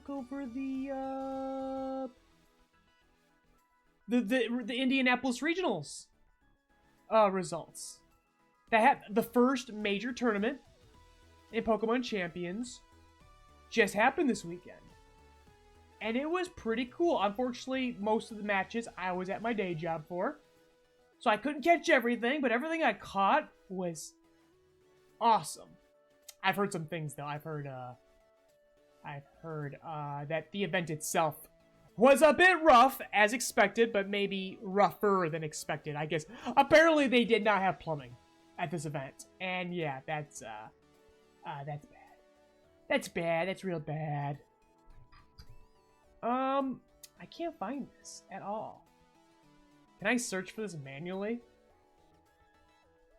look over the Indianapolis Regionals results. That had the first major tournament in Pokemon Champions just happened this weekend. And it was pretty cool. Unfortunately, most of the matches I was at my day job for. So I couldn't catch everything, but everything I caught was awesome. I've heard some things though. I've heard that the event itself was a bit rough, as expected, but maybe rougher than expected, I guess. Apparently, they did not have plumbing at this event. And yeah, that's bad. That's bad. That's real bad. I can't find this at all. Can I search for this manually?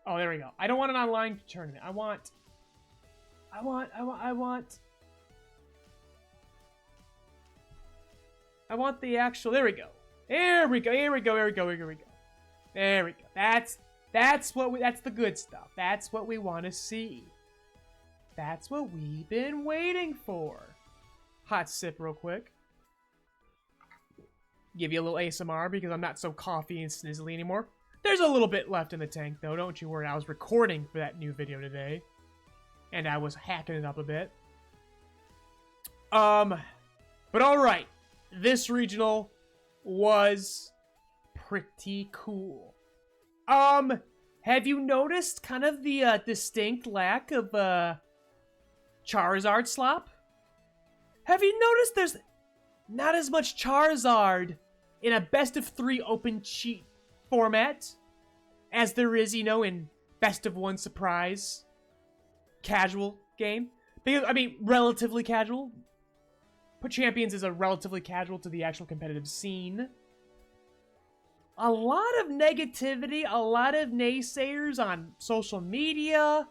Oh, there we go. I don't want an online tournament. I want the actual, there we go. There we go. That's the good stuff. That's what we want to see. That's what we've been waiting for. Hot sip real quick. Give you a little ASMR because I'm not so coffee and snizzly anymore. There's a little bit left in the tank though, don't you worry. I was recording for that new video today. And I was hacking it up a bit. But alright. This regional was pretty cool. Have you noticed kind of the distinct lack of Charizard slop? Have you noticed there's not as much Charizard in a best-of-3 open cheat format as there is, you know, in best-of-1 surprise casual game? Because, I mean, relatively casual. But Champions is a relatively casual to the actual competitive scene. A lot of negativity, a lot of naysayers on social media.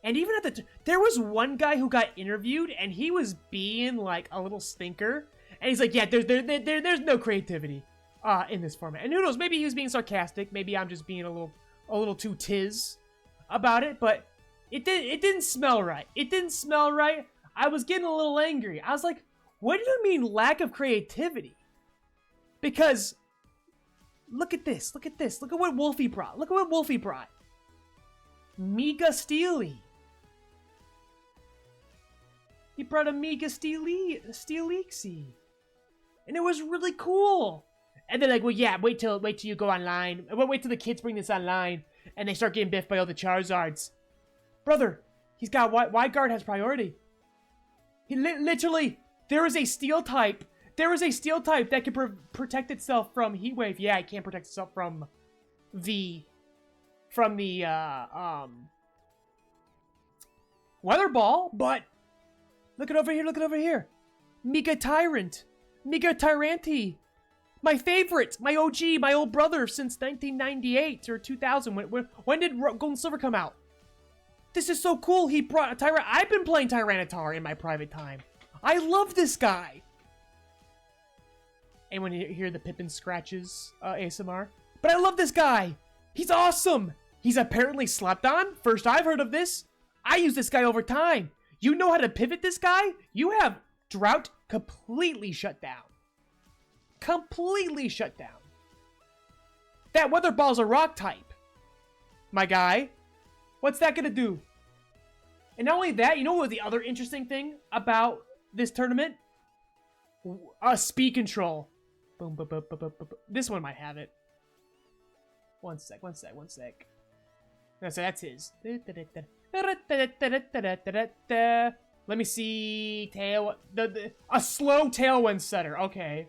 And even at there was one guy who got interviewed and he was being like a little stinker. And he's like, yeah, there's no creativity in this format. And who knows, maybe he was being sarcastic. Maybe I'm just being a little too tiz about it. But it didn't smell right. It didn't smell right. I was getting a little angry. I was like, what do you mean lack of creativity? Because look at this. Look at this. Look at what Wolfie brought. Look at what Wolfie brought. Mega Steely. He brought a Mega Steelixie. And it was really cool. And they're like, well, yeah, wait till you go online. Wait till the kids bring this online. And they start getting biffed by all the Charizards. Brother, he's got, Guard has priority. He literally, there is a steel type. There is a steel type that can protect itself from Heat Wave. Yeah, it can't protect itself from the Weather Ball, but look it over here, look it over here. Mega Tyrant. Mega Tyranti. My favorite, my OG, my old brother since 1998 or 2000. When did Gold and Silver come out? This is so cool. He brought a Tyrant. I've been playing Tyranitar in my private time. I love this guy. And when you hear the Pippin scratches ASMR. But I love this guy. He's awesome. He's apparently slept on. First I've heard of this. I use this guy over time. You know how to pivot this guy? You have Drought completely shut down. Completely shut down. That Weather Ball's a rock type. My guy. What's that gonna do? And not only that, you know what the other interesting thing about this tournament? Speed control. Boom, boom, boom, boom, boom, boom. This one might have it. One sec. No, so that's his. Let me see. A slow Tailwind setter. Okay.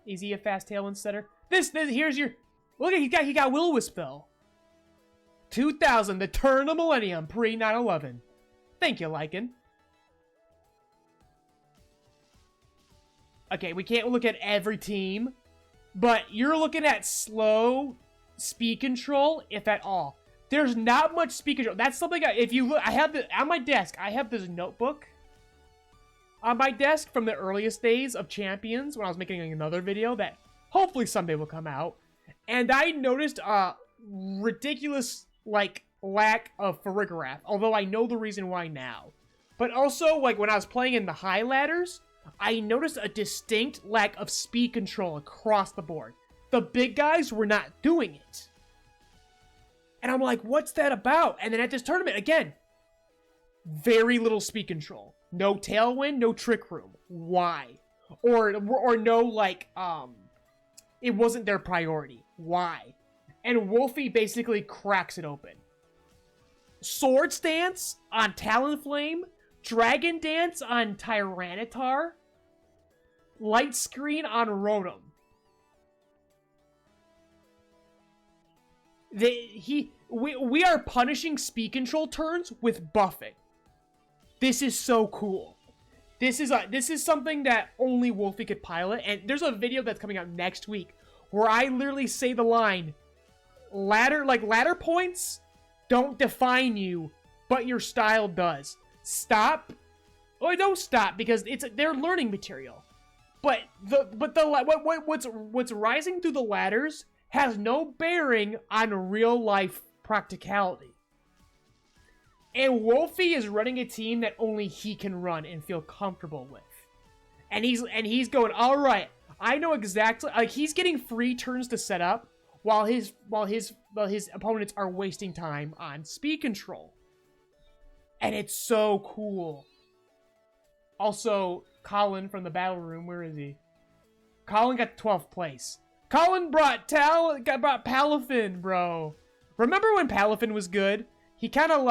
Is he a fast Tailwind setter? This here's your. Look at he got Will-O-Wisp though. 2000, the turn of millennium, pre 9/11. Thank you, Lycan. Okay, we can't look at every team, but you're looking at slow speed control, if at all. There's not much speed control. That's something if you look, I have on my desk. I have this notebook on my desk from the earliest days of Champions when I was making another video that hopefully someday will come out. And I noticed a ridiculous, lack of Farigiraf, although I know the reason why now. But also, like, when I was playing in the high ladders, I noticed a distinct lack of speed control across the board. The big guys were not doing it. And I'm like, what's that about? And then at this tournament, again, very little speed control. No tailwind, no trick room. Why? Or no, like, it wasn't their priority. Why? And Wolfie basically cracks it open. Sword Stance on Talonflame, Dragon Dance on Tyranitar, Light Screen on Rotom. We are punishing speed control turns with buffing. This is so cool. This is something that only Wolfie could pilot, and there's a video that's coming out next week where I literally say the line, ladder points don't define you, but your style does. Stop. Oh, don't stop, because they're learning material. But what's rising through the ladders has no bearing on real life practicality. And Wolfie is running a team that only he can run and feel comfortable with. And he's going, all right, I know exactly, like, he's getting free turns to set up while his opponents are wasting time on speed control. And it's so cool. Also, Colin from the battle room, where is he? Colin got 12th place. Colin brought Palafin, bro. Remember when Palafin was good? He didn't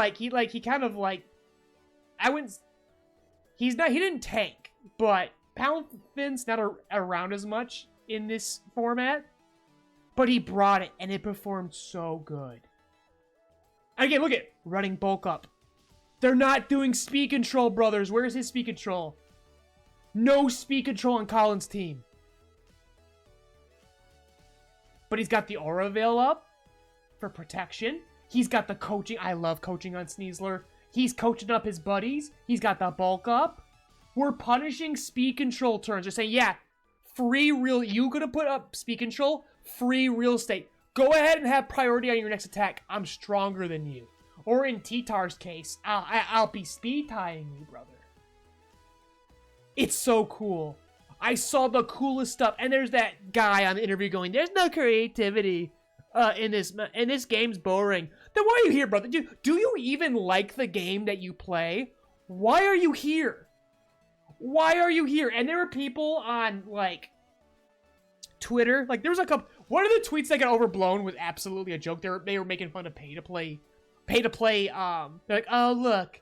tank, but Palafin's not around as much in this format. But he brought it, and it performed so good. Again, look at running bulk up. They're not doing speed control, brothers. Where's his speed control? No speed control on Colin's team. But he's got the Aura Veil up for protection. He's got the coaching. I love coaching on Sneasler. He's coaching up his buddies. He's got the bulk up. We're punishing speed control turns. They're saying, yeah, free real... You gonna put up speed control? Free real estate. Go ahead and have priority on your next attack. I'm stronger than you. Or in T-Tar's case, I'll be speed tying you, brother. It's so cool. I saw the coolest stuff. And there's that guy on the interview going, there's no creativity in this game's boring. Then why are you here, brother? Do you even like the game that you play? Why are you here? Why are you here? And there were people on, like, Twitter. Like, there was a couple... One of the tweets that got overblown was absolutely a joke. They were making fun of pay to play. They're like, oh look,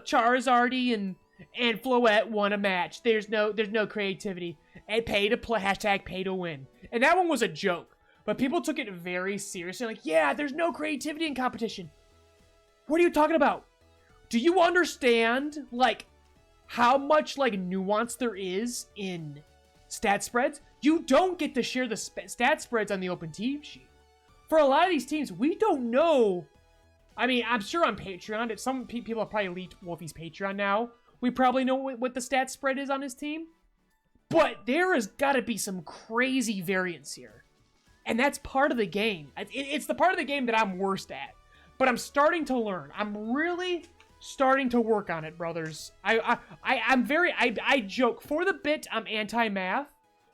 Charizard and Floette won a match. There's no creativity. And pay to play, hashtag pay to win. And that one was a joke. But people took it very seriously. Like, yeah, there's no creativity in competition. What are you talking about? Do you understand, like, how much, like, nuance there is in stat spreads? You don't get to share the stat spreads on the open team sheet. For a lot of these teams, we don't know. I mean, I'm sure on Patreon, some people have probably leaked Wolfie's Patreon now. We probably know what the stat spread is on his team. But there has got to be some crazy variance here. And that's part of the game. It's the part of the game that I'm worst at. But I'm starting to learn. I'm really starting to work on it, brothers. I joke. For the bit, I'm anti-math.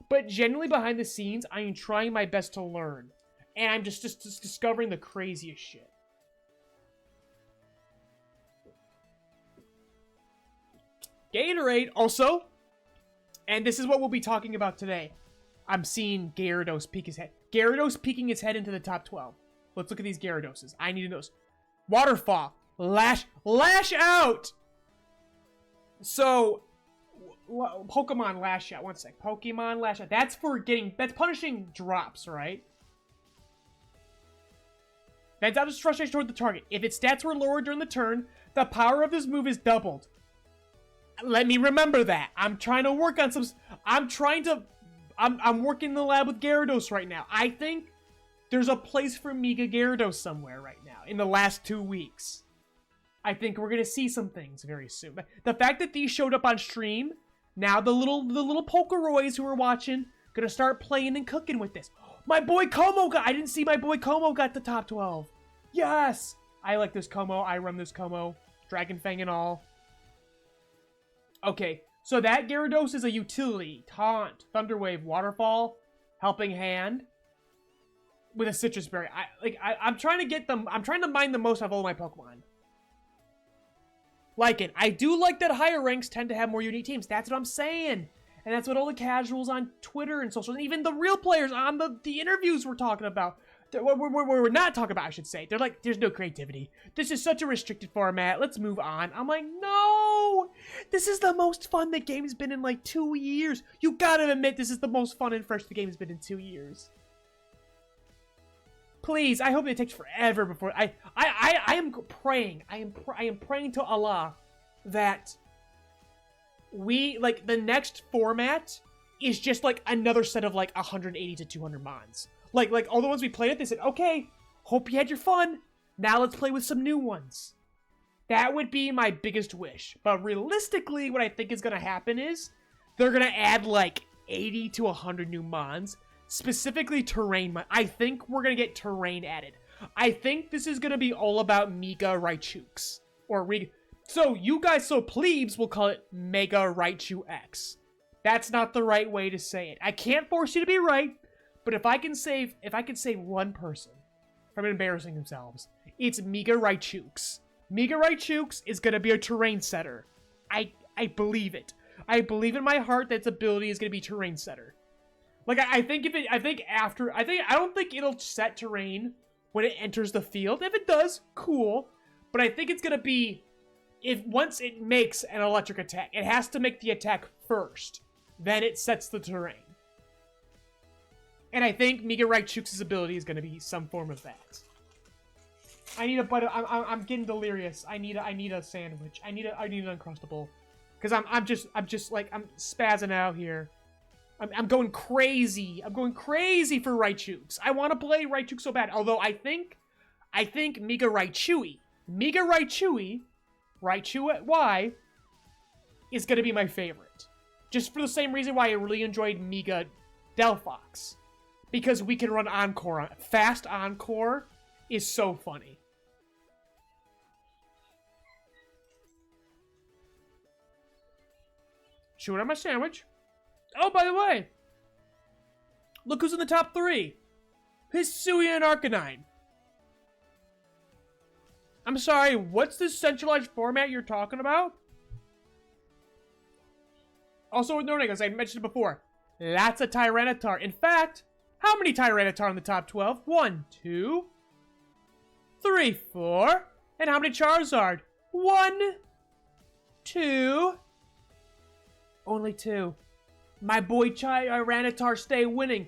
But generally behind the scenes, I am trying my best to learn. And I'm just discovering the craziest shit. Gatorade also, and this is what we'll be talking about today. I'm seeing Gyarados peek his head. Gyarados peeking his head into the top 12. Let's look at these Gyaradoses. I need to know. Waterfall. Lash out! So, Pokemon Lash Out. One sec. Pokemon Lash Out. That's punishing drops, right? That's out of frustration toward the target. If its stats were lowered during the turn, the power of this move is doubled. Let me remember that. I'm trying to work on some... I'm working in the lab with Gyarados right now. I think there's a place for Mega Gyarados somewhere right now in the last 2 weeks. I think we're going to see some things very soon. But the fact that these showed up on stream, now the little PokeRoys who are watching going to start playing and cooking with this. My boy Como got... I didn't see my boy Como got the top 12. Yes! I like this Como. I run this Como. Dragon Fang and all. Okay, so that Gyarados is a utility. Taunt, Thunder Wave, Waterfall, Helping Hand, with a Citrus Berry. I'm trying to get them. I'm trying to mine the most out of all my Pokemon. Like it. I do like that higher ranks tend to have more unique teams. That's what I'm saying. And that's what all the casuals on Twitter and social, and even the real players on the interviews we're talking about. We're not talking about, I should say. They're like, there's no creativity. This is such a restricted format. Let's move on. I'm like, no! This is the most fun the game's been in like 2 years. You gotta admit this is the most fun and fresh the game's been in 2 years. Please, I hope it takes forever before I am praying. I am praying to Allah that the next format is just like another set of like 180 to 200 mons. Like all the ones we played it, they said, okay, hope you had your fun. Now let's play with some new ones. That would be my biggest wish. But realistically, what I think is going to happen is they're going to add like 80 to 100 new mons. Specifically terrain. I think we're going to get terrain added. I think this is going to be all about Mega Raichukes. So you guys, so plebes, will call it Mega Raichu X. That's not the right way to say it. I can't force you to be right. But if I can save one person from embarrassing themselves, it's Mega Raichukes. Mega Raichukes is gonna be a terrain setter. I believe it. I believe in my heart that its ability is gonna be terrain setter. Like I don't think it'll set terrain when it enters the field. If it does, cool. But I think it's gonna be once it makes an electric attack, it has to make the attack first. Then it sets the terrain. And I think Mega Raichukes' ability is going to be some form of that. I need a bite. I'm getting delirious. I need a sandwich. I need an Uncrustable, because I'm just spazzing out here. I'm going crazy. I'm going crazy for Raichukes. I want to play Raichu so bad. Although I think Mega Raichu Y is going to be my favorite. Just for the same reason why I really enjoyed Mega Delphox. Because we can run Encore on it. Fast Encore is so funny. Chewing on my sandwich. Oh, by the way. Look who's in the top 3. Hisuian Arcanine. I'm sorry, what's this centralized format you're talking about? Also with noting, as I mentioned before, that's a Tyranitar. In fact, how many Tyranitar in the top 12? 1, 2, 3, 4. And how many Charizard? 1, 2. Only 2. My boy Tyranitar stay winning.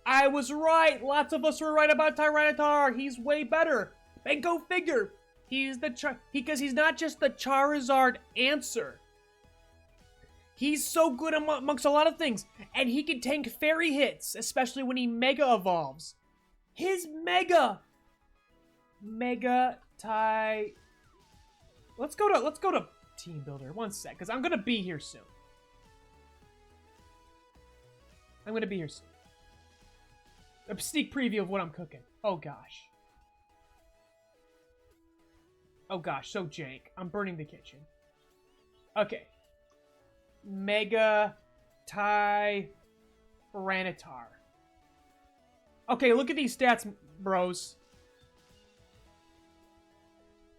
I was right. Lots of us were right about Tyranitar. He's way better. And go figure. Because he's not just the Charizard answer. He's so good amongst a lot of things. And he can tank fairy hits, especially when he Mega Evolves. His Mega Ty... Let's go to Team Builder. 1 sec, because I'm going to be here soon. A sneak preview of what I'm cooking. Oh, gosh. Oh, gosh, so jank. I'm burning the kitchen. Okay. Mega Tyranitar. Okay, look at these stats, bros.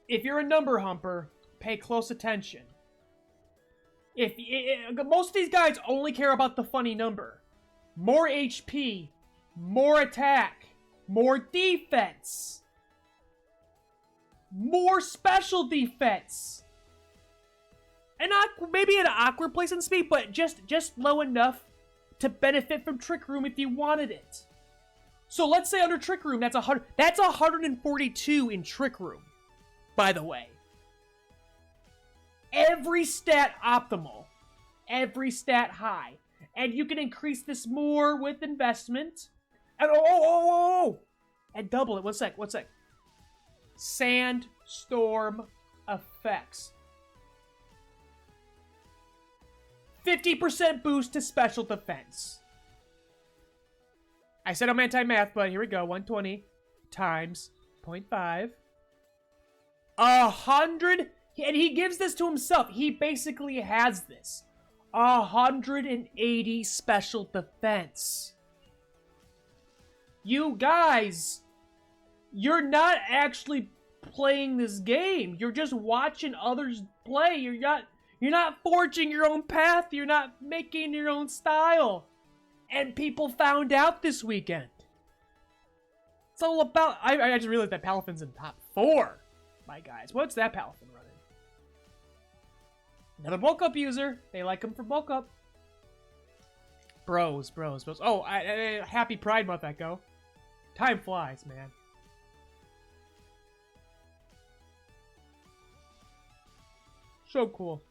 If you're a number humper, pay close attention. Most of these guys only care about the funny number. More HP, more attack, more defense, more special defense. And maybe an awkward place in speed, but just low enough to benefit from Trick Room if you wanted it. So let's say under Trick Room, that's 142 in Trick Room, by the way. Every stat optimal, every stat high, and you can increase this more with investment. And and double it. One sec. Sandstorm effects. 50% boost to special defense. I said I'm anti-math, but here we go. 120 times 0.5. 100 And he gives this to himself. He basically has this. 180 special defense. You guys, you're not actually playing this game. You're just watching others play. You're not forging your own path. You're not making your own style. And people found out this weekend. It's all about... I just realized that Palafin's in top 4. My guys. What's that Palafin running? Another bulk up user. They like him for bulk up. Bros. Oh, happy Pride Month, Echo. Time flies, man. So cool.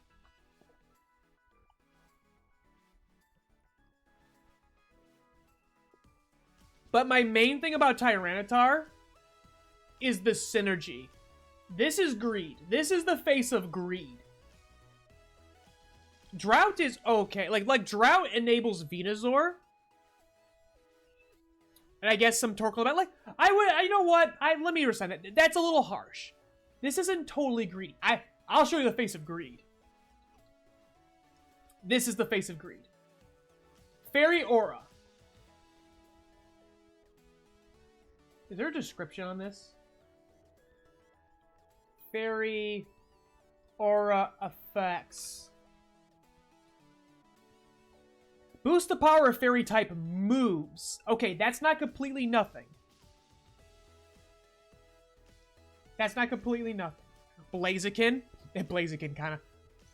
But my main thing about Tyranitar is the synergy. This is greed. This is the face of greed. Drought is okay. Like Drought enables Venusaur. And I guess some Torkoal. Like, you know what? Let me rescind it. That's a little harsh. This isn't totally greedy. I'll show you the face of greed. This is the face of greed. Fairy Aura. Is there a description on this? Fairy Aura effects. Boost the power of fairy type moves. Okay, that's not completely nothing. That's not completely nothing. Blaziken. Blaziken kind of...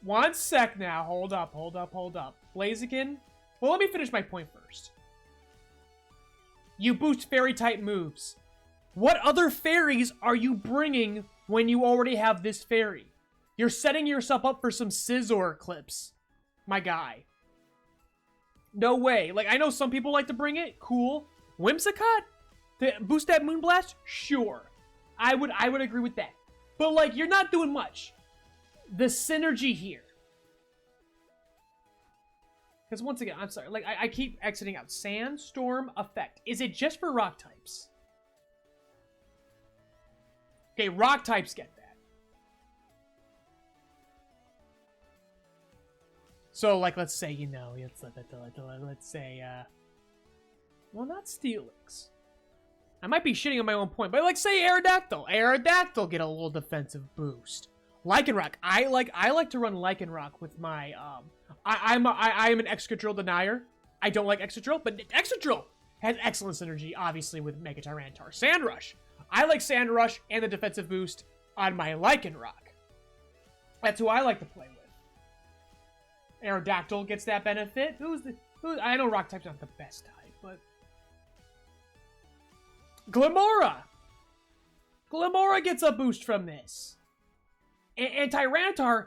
One sec now. Hold up. Blaziken. Well, let me finish my point first. You boost fairy type moves. What other fairies are you bringing when you already have this fairy? You're setting yourself up for some Scizor clips, my guy. No way. Like, I know some people like to bring it. Cool. Whimsicott? To boost that Moonblast? Sure. I would agree with that. But, like, you're not doing much. The synergy here. Because, once again, I'm sorry. Like, I keep exiting out. Sandstorm effect. Is it just for rock types? Okay, rock types get that. So, like, let's say, you know, let's say, well, not Steelix. I might be shitting on my own point, but, like, say Aerodactyl. Aerodactyl get a little defensive boost. Lycanroc. I like to run Lycanroc with my, I am an Excadrill denier. I don't like Excadrill, but Excadrill has excellent synergy, obviously, with Mega Tyranitar. Sandrush. I like Sandrush and the defensive boost on my Lycanroc. That's who I like to play with. Aerodactyl gets that benefit. I know Rock type's not the best type, but... Glimmora! Glimmora gets a boost from this. And Tyranitar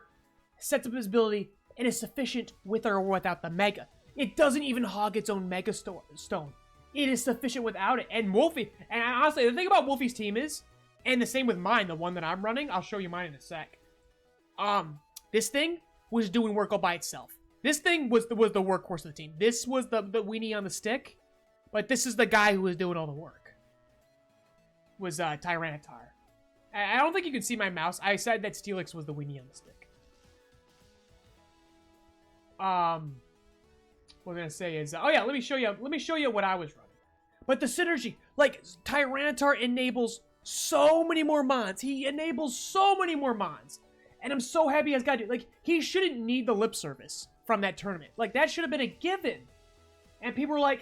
sets up his ability and is sufficient with or without the Mega. It doesn't even hog its own Mega Stone. It is sufficient without it. And Wolfie, and honestly, the thing about Wolfie's team is, and the same with mine, the one that I'm running, I'll show you mine in a sec. This thing was doing work all by itself. This thing was the workhorse of the team. This was the weenie on the stick, but this is the guy who was doing all the work. Was Tyranitar. I don't think you can see my mouse. I said that Steelix was the weenie on the stick. What I'm gonna say is, oh yeah, let me show you what I was running. But the synergy, like Tyranitar enables so many more mons. He enables so many more mons, and I'm so happy he has got it. Like, he shouldn't need the lip service from that tournament. Like, that should have been a given. And people were like,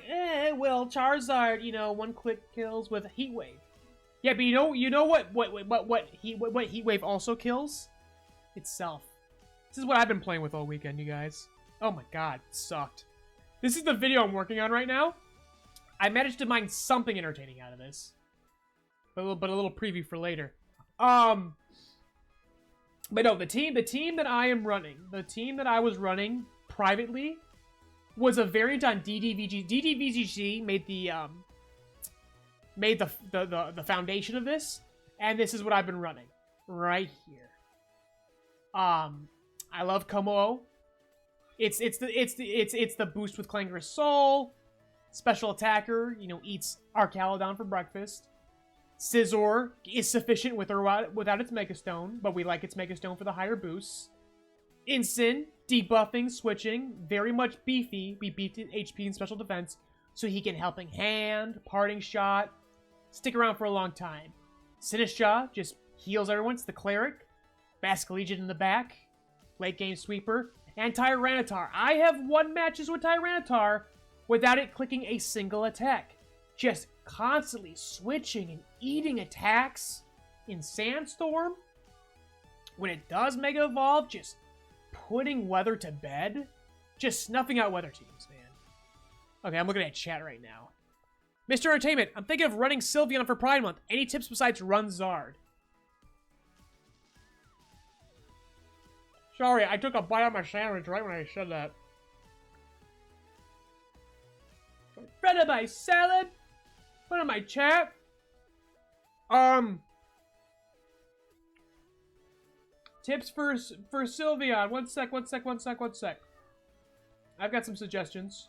well, Charizard, you know, one-click kills with Heat Wave. Yeah, but you know what Heat Wave also kills? Itself. This is what I've been playing with all weekend, you guys. Oh my god, it sucked. This is the video I'm working on right now. I managed to mine something entertaining out of this. But a little preview for later. But no, the team that I am running, the team that I was running privately was a variant on DDVGC. DDVGC made the foundation of this, and this is what I've been running right here. I love Como. It's the boost with Clangorous Soul, special attacker, you know, eats Archaludon for breakfast. Scizor is sufficient with or without its Mega Stone, but we like its Mega Stone for the higher boosts. Incin, debuffing, switching, very much beefy. We beefed HP and special defense, so he can Helping Hand, Parting Shot, stick around for a long time. Sinistcha just heals everyone. It's the Cleric. Basculegion in the back. Late game sweeper. And Tyranitar. I have won matches with Tyranitar without it clicking a single attack. Just constantly switching and eating attacks in Sandstorm. When it does Mega Evolve, just putting weather to bed. Just snuffing out weather teams, man. Okay, I'm looking at chat right now. Mr. Entertainment, I'm thinking of running Sylveon for Pride Month. Any tips besides run Zard? Sorry, I took a bite out of my sandwich right when I said that. Friend of my salad. Put in my chat. Tips for Sylveon. One sec. I've got some suggestions.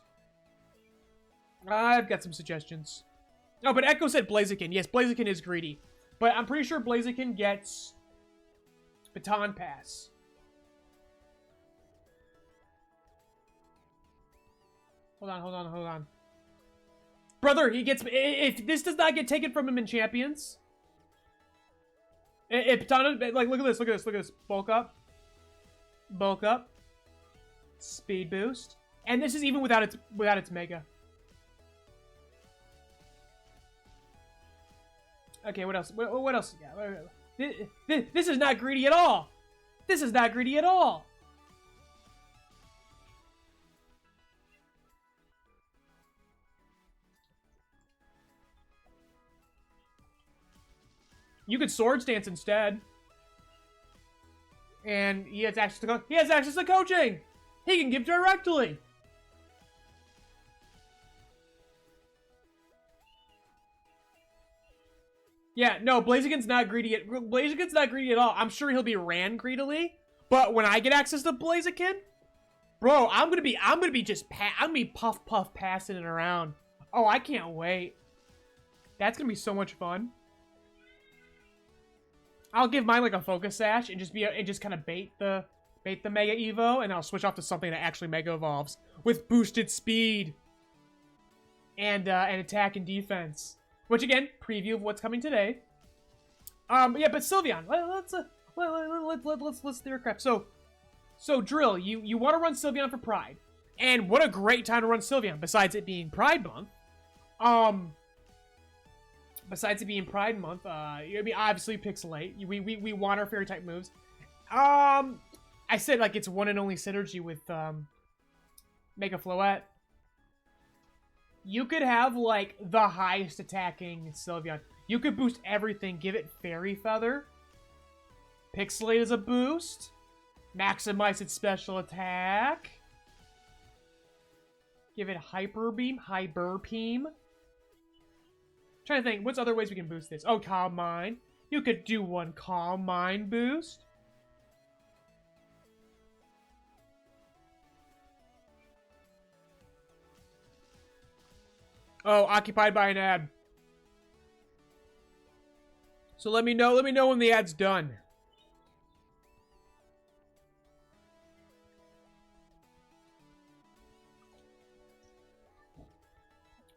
Oh, but Echo said Blaziken. Yes, Blaziken is greedy. But I'm pretty sure Blaziken gets Baton Pass. Hold on. Brother, he gets... If this does not get taken from him in Champions... If Baton... Like, look at this. Bulk up. Speed boost. And this is even without its Mega. Okay, what else? What else you got? This is not greedy at all. You could Swords Dance instead. And he has access to coaching. He can give directly. Yeah, no, Blaziken's not greedy at all. I'm sure he'll be ran greedily, but when I get access to Blaziken, bro, I'm gonna be puff passing it around. Oh, I can't wait. That's gonna be so much fun. I'll give mine like a Focus Sash and just kind of bait the Mega Evo, and I'll switch off to something that actually Mega Evolves with boosted speed and attack and defense. Which again, preview of what's coming today. Yeah, but Sylveon, let's theory crap. So Drill, you want to run Sylveon for Pride, and what a great time to run Sylveon. Besides it being Pride Month, I mean, obviously Pixelate. We want our fairy type moves. I said like it's one and only synergy with Mega Floette. You could have, like, the highest attacking Sylveon. You could boost everything. Give it Fairy Feather. Pixelate as a boost. Maximize its special attack. Give it Hyper Beam. Trying to think, what's other ways we can boost this? Oh, Calm Mind. You could do one Calm Mind boost. Oh, occupied by an ad. So let me know when the ad's done.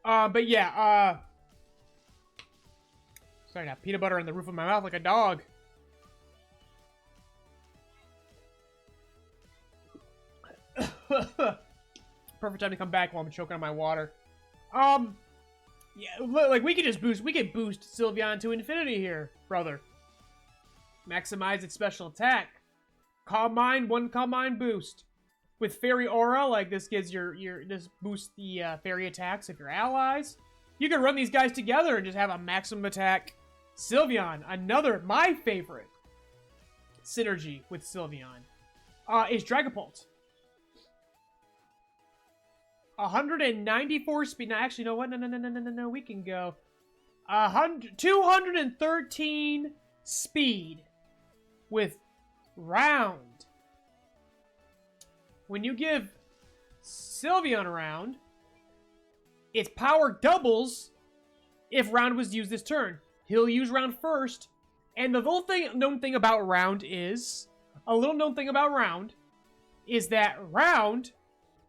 But yeah, sorry, now peanut butter on the roof of my mouth like a dog. Perfect time to come back while I'm choking on my water. Yeah, like we could boost Sylveon to infinity here, brother. Maximize its special attack. Calm Mind, one Calm Mind boost. With Fairy Aura, like this gives this boosts the fairy attacks of your allies. You can run these guys together and just have a maximum attack. Sylveon, my favorite synergy with Sylveon, is Dragapult. 194 speed. Now, actually, you know what? No. We can go 213 speed with Round. When you give Sylveon a Round, its power doubles if Round was used this turn. he'll use round first. And the little known thing about round is that round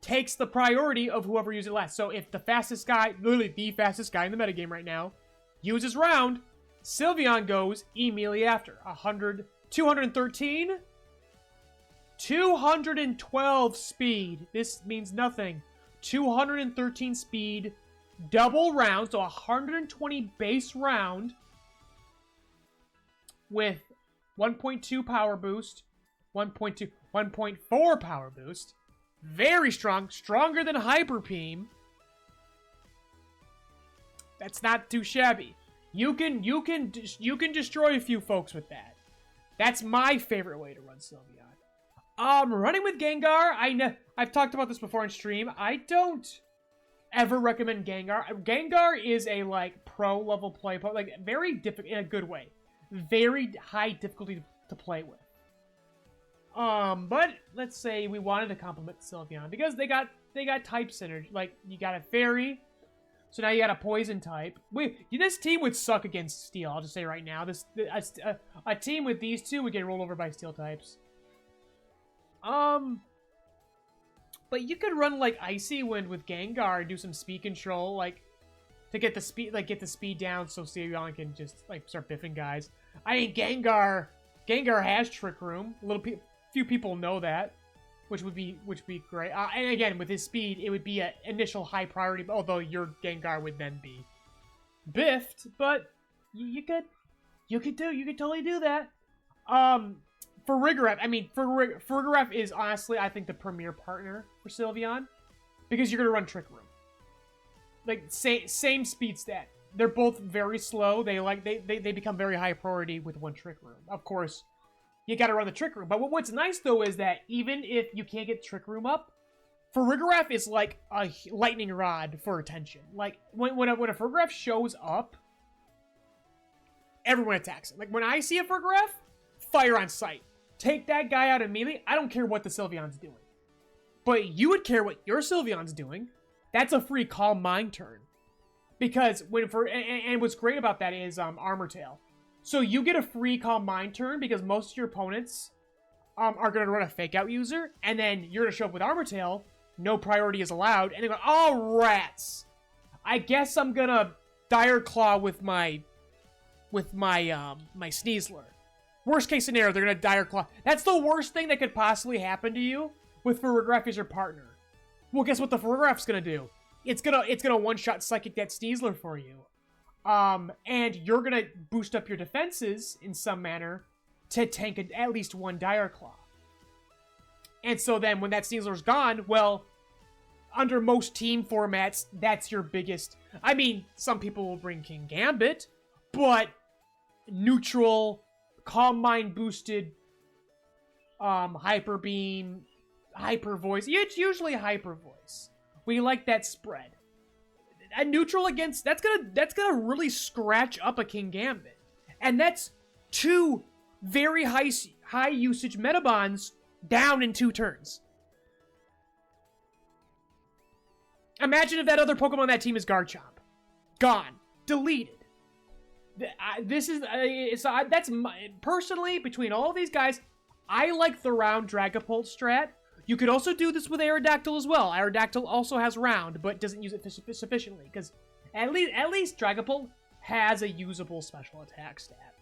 takes the priority of whoever uses it last. So if the fastest guy, literally the fastest guy in the metagame right now, uses round, Sylveon goes immediately after. 100, 213, 212 speed. This means nothing. 213 speed, double round, so 120 base round with 1.2 power boost, 1.4 power boost. Very strong, stronger than Hyper Beam. That's not too shabby. You can destroy a few folks with that. That's my favorite way to run Sylveon. Running with Gengar, I've talked about this before on stream. I don't ever recommend Gengar. Gengar is a like pro level play, but like very difficult in a good way. Very high difficulty to play with. But let's say we wanted to complement Sylveon because they got type synergy. Like you got a fairy, so now you got a poison type. This team would suck against steel. I'll just say right now, a team with these two would get rolled over by steel types. But you could run like Icy Wind with Gengar, do some speed control, like to get the speed down, so Sylveon can just like start biffing guys. I mean, Gengar has Trick Room. Few people know that, which would be great. And again, with his speed, it would be an initial high priority. Although your Gengar would then be biffed, but you could totally do that. For Rigorath, I mean, Rigorath is honestly, I think, the premier partner for Sylveon because you're gonna run Trick Room. Like same speed stat. They're both very slow. They become very high priority with one Trick Room. Of course, you gotta run the Trick Room. But what's nice though is that even if you can't get Trick Room up, for Rigorath is like a lightning rod for attention. Like when a Rigorath shows up, everyone attacks it. Like when I see a Rigorath, fire on sight. Take that guy out immediately. I don't care what the Sylveon's doing. But you would care what your Sylveon's doing. That's a free Calm Mind turn. Because and what's great about that is Armor Tail. So you get a free Calm Mind turn because most of your opponents are going to run a Fake Out user. And then you're going to show up with Armor Tail. No priority is allowed. And they go, oh, rats. I guess I'm going to Dire Claw with my Sneasler. Worst case scenario, they're going to Dire Claw. That's the worst thing that could possibly happen to you with Farigiraf as your partner. Well, guess what the Farigiraf's going to do? It's gonna one-shot Psychic that Sneasler for you. And you're going to boost up your defenses in some manner to tank at least one Dire Claw. And so then when that Sneasler's gone, well, under most team formats, that's your biggest... I mean, some people will bring King Gambit, but neutral... Calm Mind boosted, Hyper Beam, Hyper Voice. It's usually Hyper Voice. We like that spread. A neutral against that's gonna really scratch up a King Gambit, and that's two very high usage Metabonds down in 2 turns. Imagine if that other Pokemon on that team is Garchomp, gone, deleted. That's personally, between all these guys, I like the round Dragapult strat. You could also do this with Aerodactyl as well. Aerodactyl also has round, but doesn't use it sufficiently, because at least Dragapult has a usable special attack stat.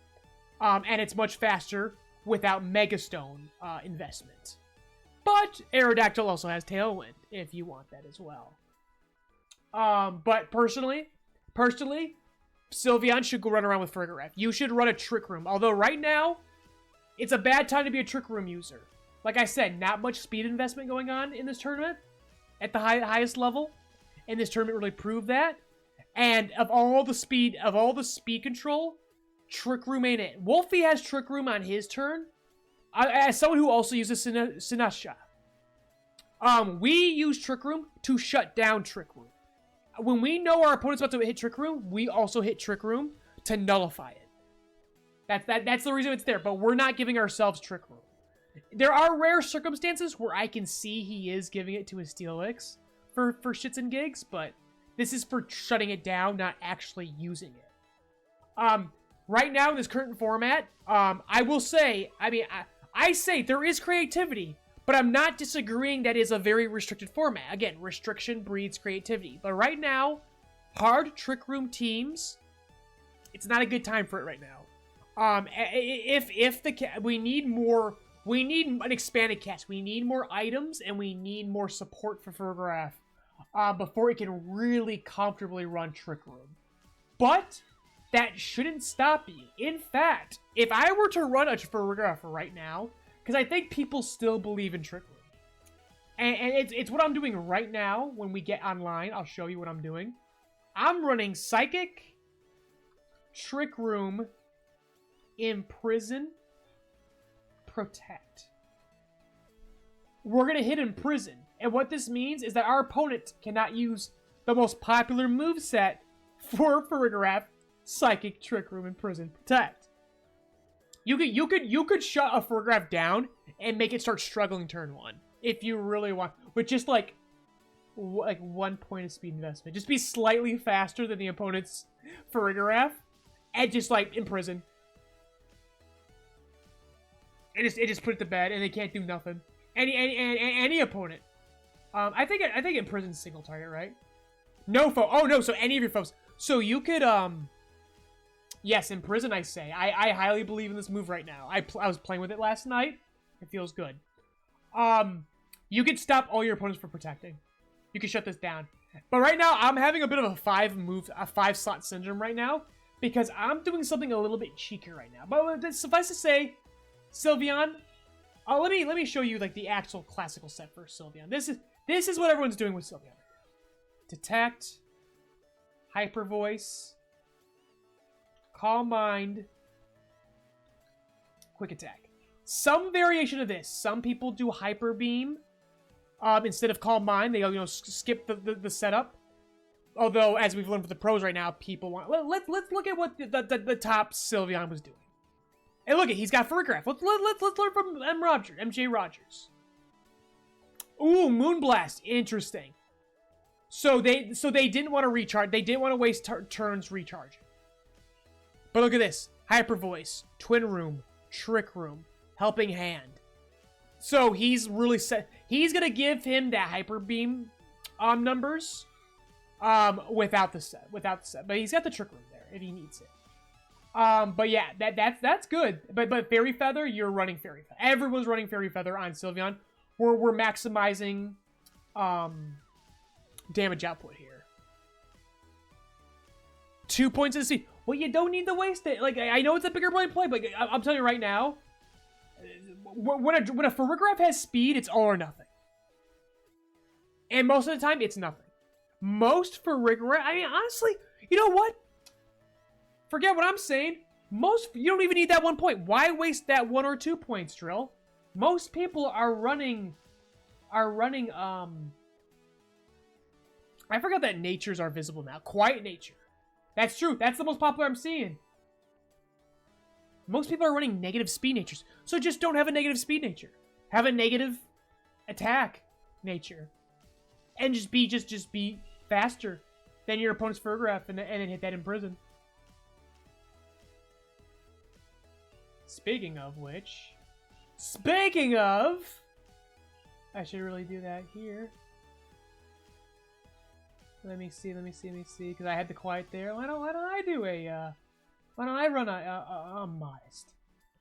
And it's much faster without Megastone investment. But Aerodactyl also has Tailwind, if you want that as well. But personally, Sylveon should go run around with Farigiraf. You should run a Trick Room. Although right now, it's a bad time to be a Trick Room user. Like I said, not much speed investment going on in this tournament at the highest level. And this tournament really proved that. And of all the speed control, Trick Room ain't it. Wolfie has Trick Room on his turn. As someone who also uses Sinasha, we use Trick Room to shut down Trick Room. When we know our opponent's about to hit Trick Room, we also hit Trick Room to nullify it. That's the reason it's there, but we're not giving ourselves Trick Room. There are rare circumstances where I can see he is giving it to his Steelix for shits and gigs, but this is for shutting it down, not actually using it. right now in this current format, I will say, I say there is creativity, but I'm not disagreeing that is a very restricted format. Again, restriction breeds creativity. But right now, hard Trick Room teams, it's not a good time for it right now. We need an expanded cast. We need more items, and we need more support for Farigiraf before it can really comfortably run Trick Room. But that shouldn't stop you. In fact, if I were to run a Farigiraf right now, because I think people still believe in Trick Room, and it's what I'm doing right now. When we get online, I'll show you what I'm doing. I'm running Psychic, Trick Room, Imprison, Protect. We're going to hit Imprison. And what this means is that our opponent cannot use the most popular moveset for Farigiraf, Psychic, Trick Room, Imprison, Protect. You could shut a Farigiraf down and make it start struggling turn 1 if you really want, with just like 1 point of speed investment. Just be slightly faster than the opponent's Farigiraf and just like Imprison. It just put it to bed, and they can't do nothing. Any opponent. I think Imprison's single target, right? No foe. Oh no, so any of your foes. So you could yes, Imprison. I say. I highly believe in this move right now. I was playing with it last night. It feels good. You could stop all your opponents from protecting. You can shut this down. But right now, I'm having a bit of a 5-slot syndrome right now because I'm doing something a little bit cheekier right now. But suffice to say, Sylveon. Let me show you like the actual classical set for Sylveon. This is what everyone's doing with Sylveon. Detect, Hyper Voice, Calm Mind, Quick Attack. Some variation of this. Some people do Hyper Beam instead of Calm Mind. They skip the setup. Although, as we've learned from the pros right now, people want. Let's look at what the top Sylveon was doing. And look, he's got Farigiraf. Let's learn from MJ Rogers. Ooh, Moonblast. Interesting. So they didn't want to recharge. They didn't want to waste turns recharging. But look at this. Hyper Voice, Twin Room, Trick Room, Helping Hand. So he's really set. He's gonna give him that Hyper Beam numbers without the set. But he's got the Trick Room there if he needs it. But yeah, that's good. But Fairy Feather, you're running Fairy Feather. Everyone's running Fairy Feather on Sylveon. We're maximizing damage output here. 2 points of the speed. Well, you don't need to waste it. Like, I know it's a bigger brain play, but I'm telling you right now, when a Farigiraf has speed, it's all or nothing. And most of the time, it's nothing. Most Farigiraf, I mean, honestly, you know what? Forget what I'm saying. You don't even need that 1 point. Why waste that 1 or 2 points, Drill? Most people are running, I forgot that natures are visible now. Quiet Nature. That's true. That's the most popular I'm seeing. Most people are running negative speed natures. So just don't have a negative speed nature. Have a negative attack nature. And just be faster than your opponent's Farigiraf and then hit that Imprison. Speaking of, I should really do that here. Let me see, because I had the quiet there. Why don't I run a modest?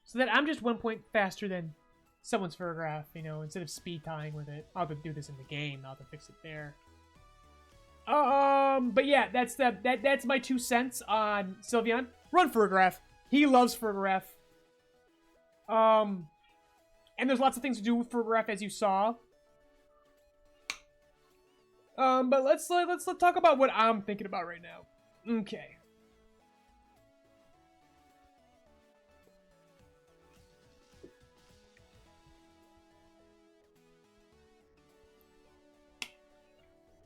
So that I'm just 1 point faster than someone's Farigiraf, instead of speed tying with it. I'll have to do this in the game, I'll have to fix it there. But yeah, that's my 2 cents on Sylveon. Run Farigiraf. He loves Farigiraf. And there's lots of things to do with Farigiraf, as you saw. But let's talk about what I'm thinking about right now. Okay.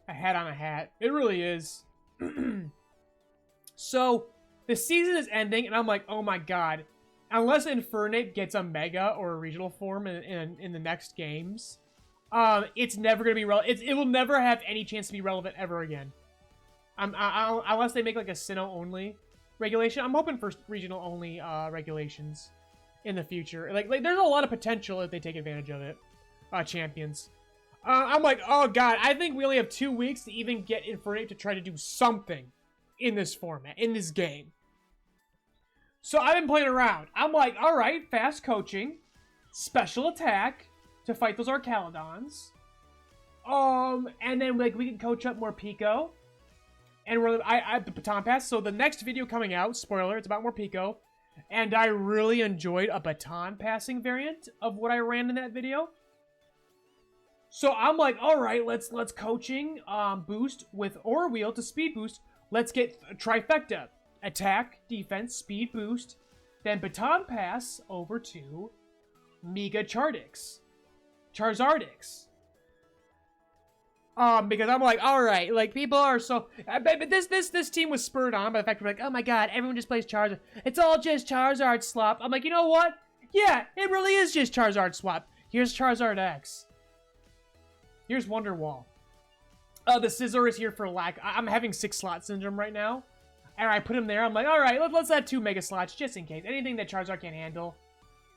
A hat on a hat. It really is. So, the season is ending, and I'm like, oh my god. Unless Infernape gets a Mega or a Regional form in the next games, it's never going to be relevant. It will never have any chance to be relevant ever again. Unless they make like a Sinnoh only. regulation. I'm hoping for regional only regulations in the future. Like there's a lot of potential if they take advantage of it. Champions. I'm like, oh god, I think we only have 2 weeks to even get Infernape to try to do something in this format, in this game. So I've been playing around. I'm like, alright, fast coaching, special attack to fight those Archaludons. And then like we can coach up more Pico. And I the baton pass. So the next video coming out, spoiler, it's about more Pico. And I really enjoyed a baton passing variant of what I ran in that video. So I'm like, all right, let's coaching boost with Aura Wheel to speed boost. Let's get a trifecta: attack, defense, speed boost, then baton pass over to Mega Charizardix. Because I'm like, all right, like people are so. But this team was spurred on by the fact we're like, oh my god, everyone just plays Charizard. It's all just Charizard swap. I'm like, you know what? Yeah, it really is just Charizard swap. Here's Charizard X. Here's Wonderwall. The Scizor is here for lack. I'm having 6 slot syndrome right now. And I put him there. I'm like, alright, let's add 2 Mega Slots just in case. Anything that Charizard can't handle.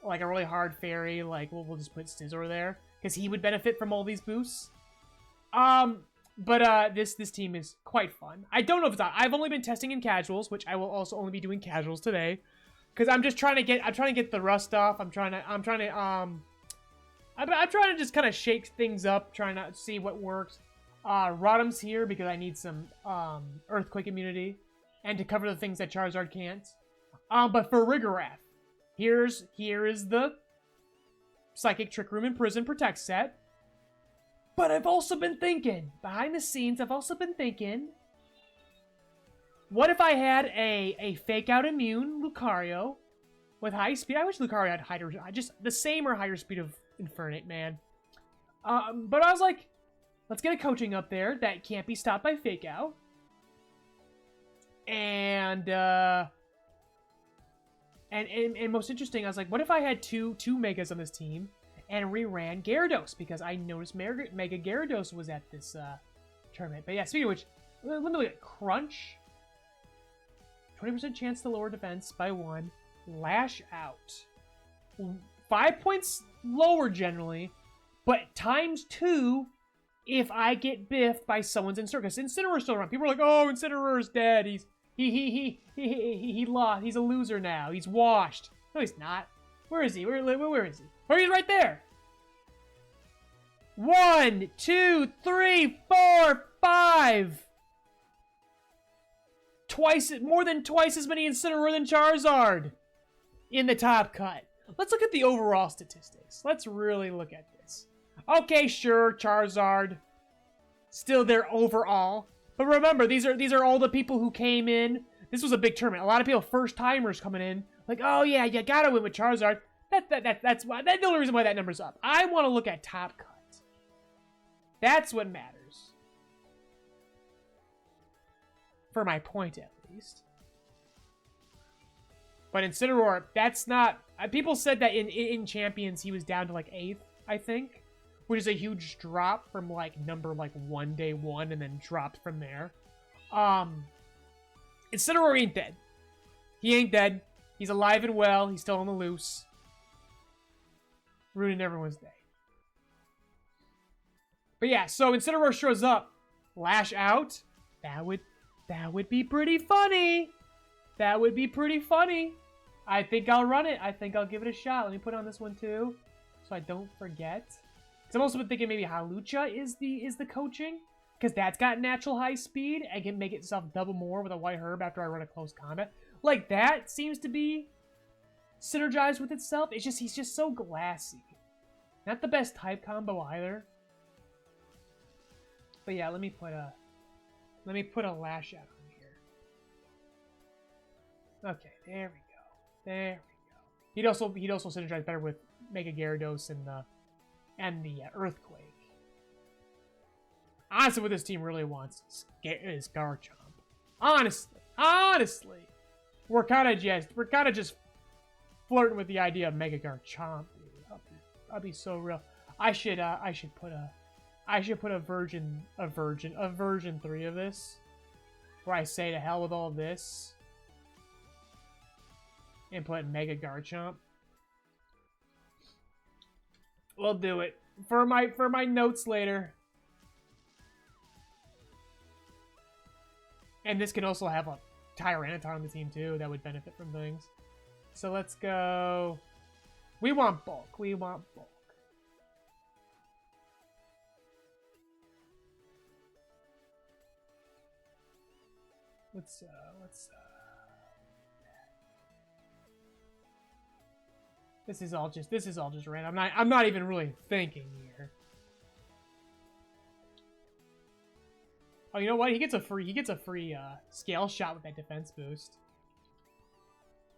Like a really hard fairy. Like, we'll just put Scizor there. Because he would benefit from all these boosts. But this team is quite fun. I don't know if it's on. I've only been testing in casuals, which I will also only be doing casuals today. Because I'm just trying to get the rust off. I'm trying to just kind of shake things up, trying to see what works. Rotom's here because I need some Earthquake immunity and to cover the things that Charizard can't. But for Rigorath, here is the Psychic Trick Room and Prison Protect set. But I've also been thinking, behind the scenes, what if I had a Fake Out Immune Lucario with high speed? I wish Lucario had higher, just the same or higher speed of Infernape, man. But I was like, let's get a coaching up there that can't be stopped by Fake Out. And most interesting, I was like, what if I had two Megas on this team and reran Gyarados? Because I noticed Mega Gyarados was at this tournament. But yeah, speaking of which, let me look at Crunch. 20% chance to lower defense by 1. Lash Out. 5 points lower generally, but times 2 if I get biffed by someone's Incineroar. Because Incineroar's still around. People are like, oh, Incineroar's dead. He lost. He's a loser now. He's washed. No, he's not. Where is he? Where is he? Oh, he's right there. 1, 2, 3, 4, 5. More than twice as many Incineroar than Charizard in the top cut. Let's look at the overall statistics. Let's really look at this. Okay, sure, Charizard still there overall. But remember, these are all the people who came in. This was a big tournament. A lot of people, first timers coming in, like, oh yeah, you gotta win with Charizard. That's the only reason why that number's up. I want to look at top cut. That's what matters. For my point, at least. But Incineroar, that's not... people said that in Champions, he was down to, like, 8th, I think. Which is a huge drop from, like, number, like, 1, day 1, and then dropped from there. Incineroar ain't dead. He ain't dead. He's alive and well. He's still on the loose. Ruining everyone's day. But yeah, so Incineroar shows up. Lash Out. That would be pretty funny. That would be pretty funny. I think I'll run it. I think I'll give it a shot. Let me put on this one too, so I don't forget. Because I've also been thinking maybe Hawlucha is the coaching, because that's got natural high speed and can make itself double more with a White Herb after I run a close combat. Like that seems to be synergized with itself. It's just he's just so glassy. Not the best type combo either. But yeah, let me put a Lash Out on here. Okay, there we go. There we go. He'd also synergize better with Mega Gyarados and the Earthquake. Honestly, what this team really wants is Garchomp. Honestly, we're kind of just flirting with the idea of Mega Garchomp. I'll be so real. I should put a version 3 of this, where I say to hell with all of this. and put Mega Garchomp. We'll do it for my notes later. And this can also have a Tyranitar on the team too. That would benefit from things. So let's go. We want bulk. We want bulk. Let's This is all just random. I'm not even really thinking here. Oh, you know what? He gets a free scale shot with that defense boost.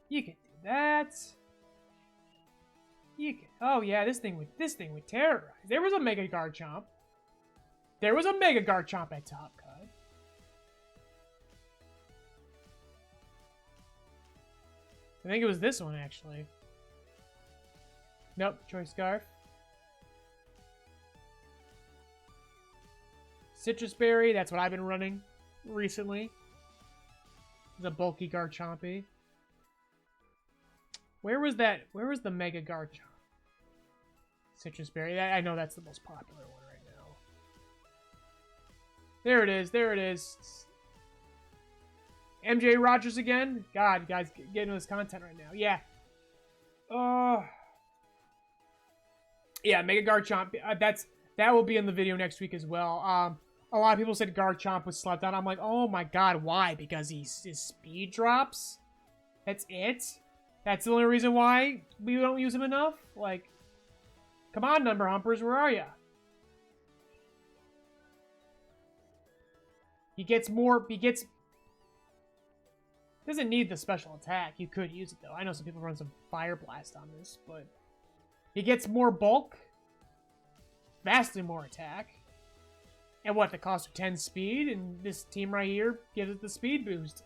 You can do that. You can. Oh yeah, this thing would terrorize. There was a Mega Garchomp. There was a Mega Garchomp at Top Cut. I think it was this one actually. Nope, Choice Scarf. Citrus Berry, that's what I've been running recently. The bulky Garchompy. Where was that? Where was the Mega Garchomp? Citrus Berry. I know that's the most popular one right now. There it is. There it is. MJ Rogers again? God, guys, get into this content right now. Yeah. Yeah, Mega Garchomp. That will be in the video next week as well. A lot of people said Garchomp was slept on. I'm like, oh my god, why? Because his speed drops? That's it? That's the only reason why we don't use him enough? Like, come on, number humpers, where are ya? Doesn't need the special attack. You could use it though. I know some people run some Fire Blast on this, but he gets more bulk, vastly more attack, and what, the cost of 10 speed, and this team right here gives it the speed boost.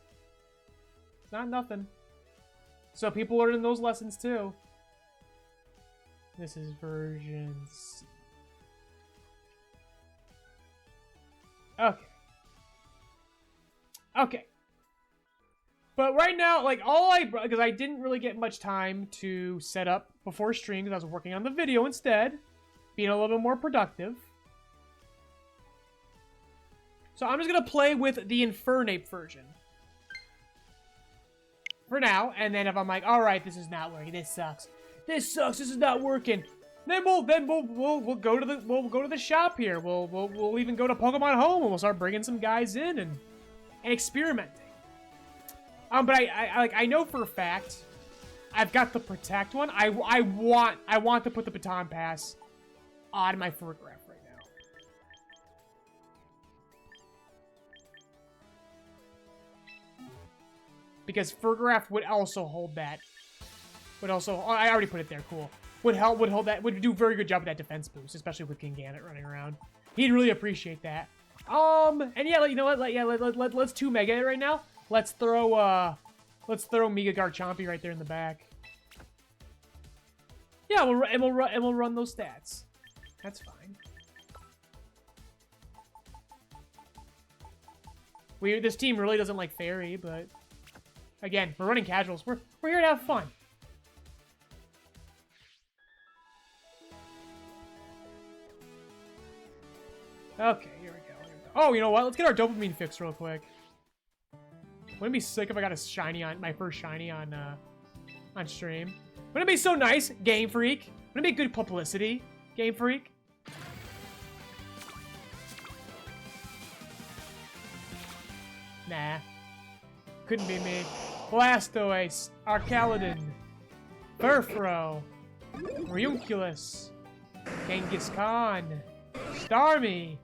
It's not nothing. So people learning those lessons too. This is version C. Okay. Okay. But right now, like, because I didn't really get much time to set up before stream because I was working on the video instead, being a little bit more productive. So I'm just going to play with the Infernape version for now, and then if I'm like, all right, this is not working, this sucks, this is not working, then we'll go to the shop here. We'll even go to Pokemon Home and we'll start bringing some guys in and experimenting. But I know for a fact I've got the Protect one. I want to put the Baton Pass on my Furgraph right now. Because Furgraph would also hold that. Would also, oh, I already put it there, cool. Would hold that, would do a very good job with that defense boost, especially with King Gambit running around. He'd really appreciate that. And yeah, you know what, let's 2 Mega it right now. Let's throw Mega Garchompy right there in the back. Yeah, we'll run those stats. That's fine. This team really doesn't like Fairy, but again, we're running casuals. We're here to have fun. Okay, here we go. Oh, you know what? Let's get our dopamine fix real quick. Wouldn't it be sick if I got a shiny on my first shiny on stream? Wouldn't it be so nice, Game Freak? Wouldn't it be good publicity, Game Freak? Nah, couldn't be me. Blastoise, Arcaladon, Furfrou, Ryunculus, Genghis Khan, Starmie,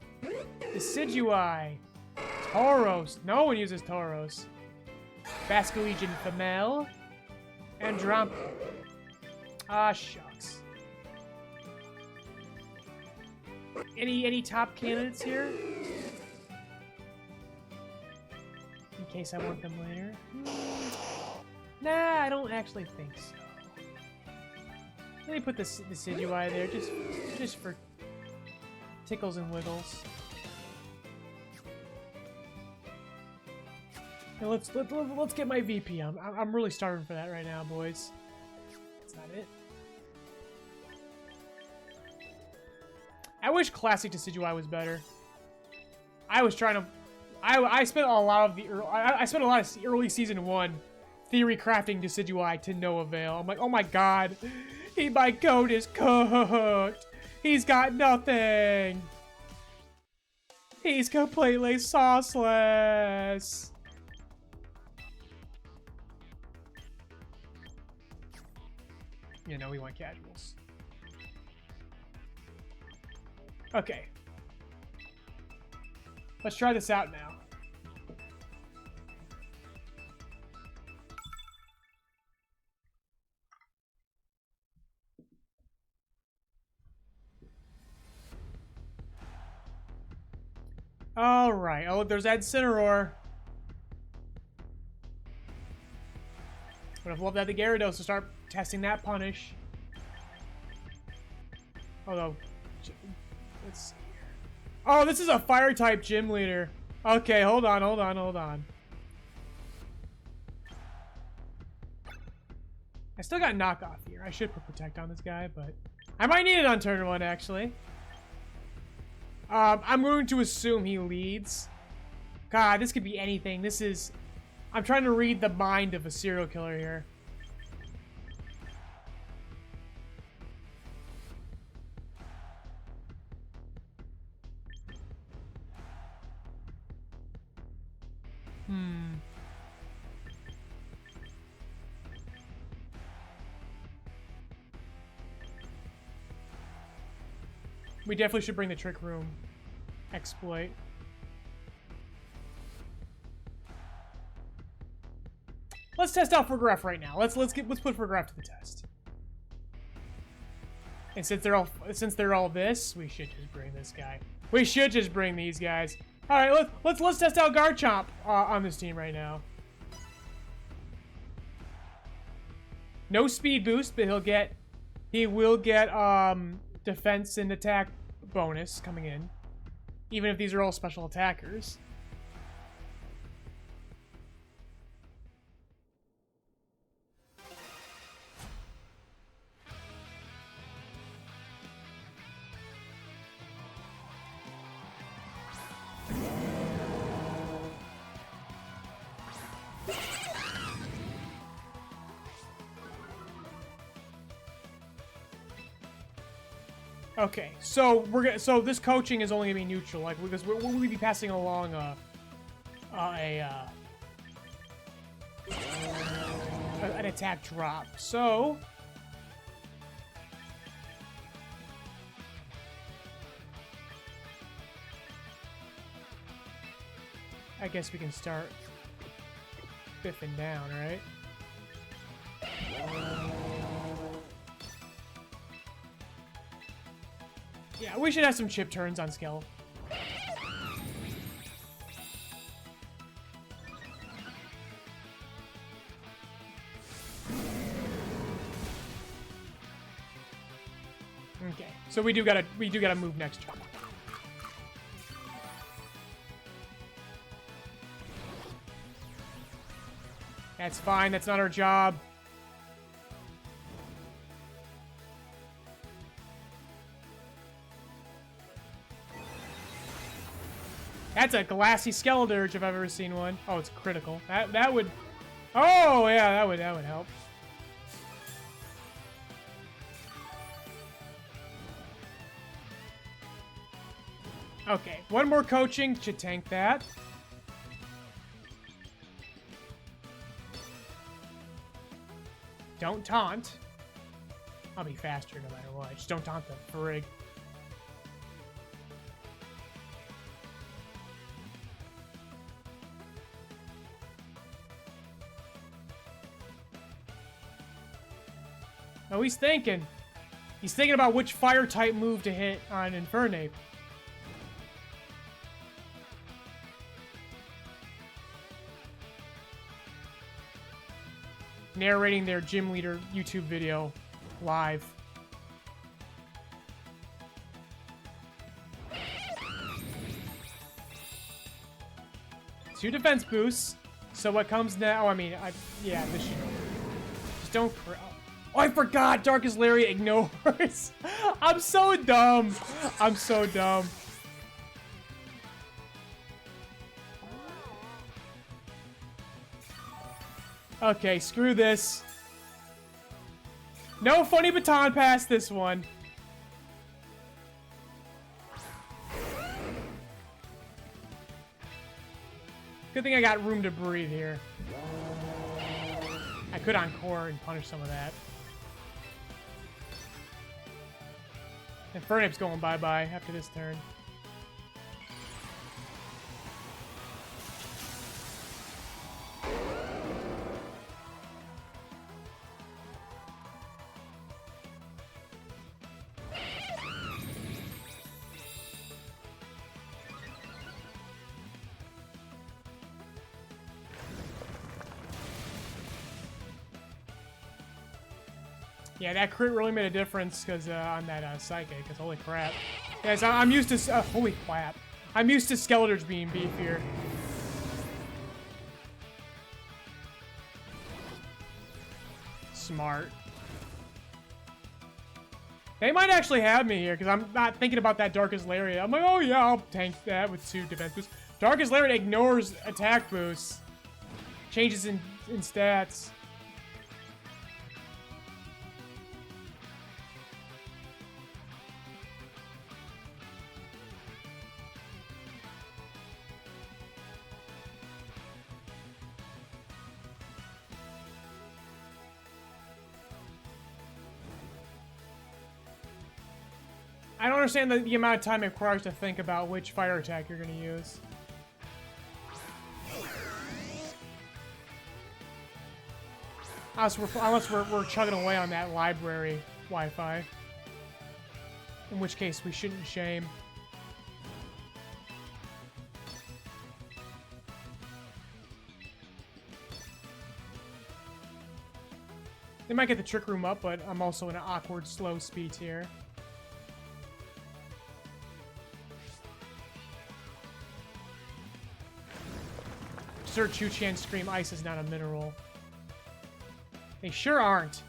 Decidueye, Tauros. No one uses Tauros. Basculegion Femel, and Dromp. Ah, shucks. Any top candidates here? In case I want them later. Nah, I don't actually think so. Let me put the Decidueye there, just for tickles and wiggles. Okay, let's get my VP. I'm really starving for that right now, boys. That's not it. I wish Classic Decidueye was better. I was trying to. I spent a lot of the I spent a lot of early season 1 theory crafting Decidueye to no avail. I'm like, oh my god, my goat is cooked. He's got nothing. He's completely sauceless. You know, we want casuals. Okay. Let's try this out now. All right. Oh, look, there's Ed Cineroar. Would have loved that the Gyarados to start testing that punish. Although, let's see here. Oh, this is a fire type gym leader. Okay, hold on. I still got knockoff here. I should put protect on this guy, but I might need it on turn 1 actually. I'm going to assume he leads. God, this could be anything. This is... I'm trying to read the mind of a serial killer here. We definitely should bring the Trick Room exploit. Let's test out Forgref right now. Let's put Forgref to the test. And since they're all this, we should just bring this guy. We should just bring these guys. All right, let's test out Garchomp on this team right now. No speed boost, but he will get defense and attack bonus coming in, even if these are all special attackers. Okay, so this coaching is only gonna be neutral, like because we'll be passing along an attack drop. So I guess we can start biffing down, right? Yeah, we should have some chip turns on skill. Okay, so we do gotta move next turn. That's fine. That's not our job. That's a glassy Skeledirge if I've ever seen one. Oh, it's critical. That would... Oh, yeah, that would help. Okay, one more coaching should tank that. Don't taunt. I'll be faster no matter what. Just don't taunt the frig. Oh, he's thinking. He's thinking about which fire type move to hit on Infernape. Narrating their gym leader YouTube video live. Two defense boosts. So what comes now? Oh, I mean, yeah, this should... Just don't... Oh, I forgot! Darkest Lariat ignores! I'm so dumb! I'm so dumb. Okay, screw this. No funny baton pass this one. Good thing I got room to breathe here. I could encore and punish some of that. And Furnip's going bye-bye after this turn. Yeah, that crit really made a difference because on that psychic. Because holy crap! Yes, I'm used to holy crap. I'm used to Skeletors being beefier. Smart. They might actually have me here because I'm not thinking about that Darkest Lariat. I'm like, oh yeah, I'll tank that with 2 defense boosts. Darkest Lariat ignores attack boosts. Changes in stats. I don't understand the amount of time it requires to think about which fire attack you're going to use. Unless we're chugging away on that library Wi-Fi. In which case, we shouldn't shame. They might get the Trick Room up, but I'm also in an awkward, slow speed here. Sir Chu-Chan scream, ice is not a mineral. They sure aren't.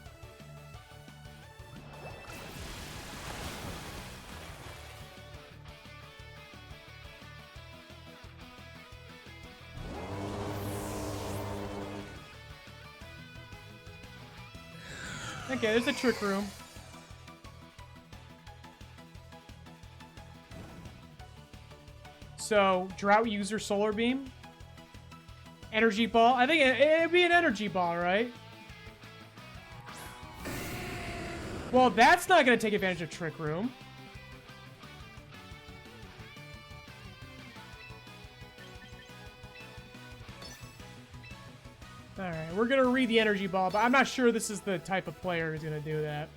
Okay, there's the Trick Room. So, Drought user Solar Beam. Energy Ball. I think it'd be an Energy Ball, right? Well, that's not going to take advantage of Trick Room. Alright, we're going to read the Energy Ball, but I'm not sure this is the type of player who's going to do that.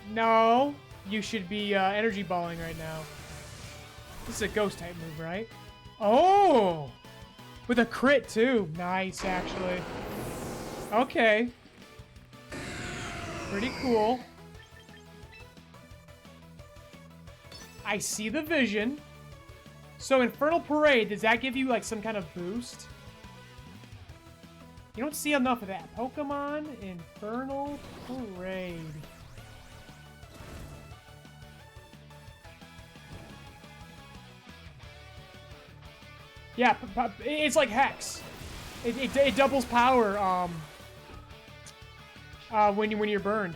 No, you should be energy balling right now. This is a ghost type move, right? Oh! With a crit, too. Nice, actually. Okay. Pretty cool. I see the vision. So, Infernal Parade, does that give you, like, some kind of boost? You don't see enough of that. Pokemon Infernal Parade. Yeah, it's like Hex. It doubles power when you're burned.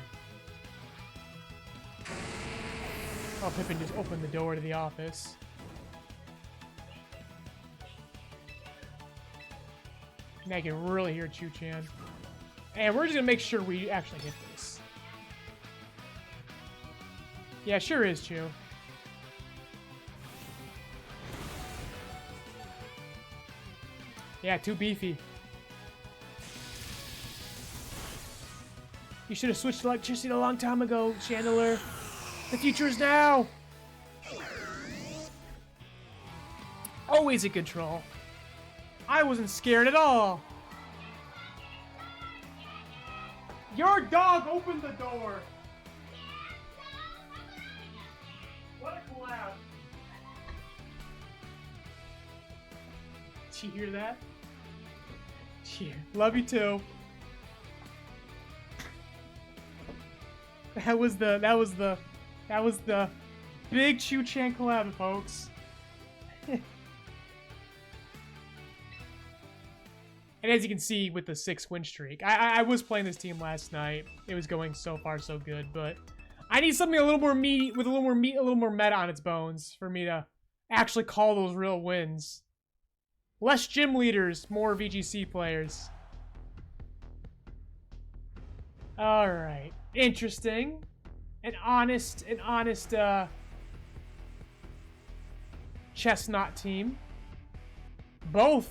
Oh, Pippin just opened the door to the office. Now I can really hear Chu-Chan. And we're just gonna make sure we actually hit this. Yeah, sure is, Chu. Yeah, too beefy. You should have switched to electricity a long time ago, Chandler. The future is now. Always in control. I wasn't scared at all. Your dog opened the door. What a collab. Did you hear that? Yeah. Love you too. That was the big Chu-Chan collab, folks. And as you can see with the 6-win streak, I was playing this team last night. It was going so far so good, but I need something a little more meat, with a little more meat, a little more meta on its bones for me to actually call those real wins. Less gym leaders, more VGC players. All right, interesting, an honest chestnut team. Both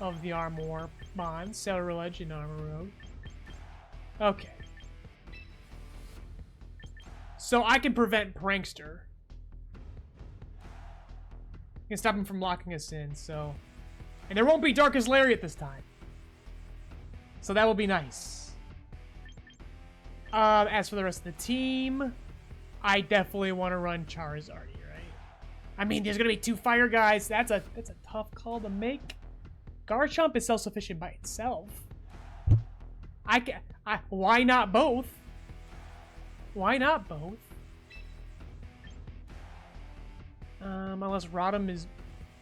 of the Armor Bonds, Sailor and Armor Road. Okay. So I can prevent Prankster. I can stop him from locking us in, so... And there won't be Darkest Lariat this time. So that will be nice. As for the rest of the team, I definitely want to run Charizard, right? I mean, there's gonna be 2 fire guys. That's a tough call to make. Garchomp is self-sufficient by itself. Why not both? Why not both? Unless Rotom is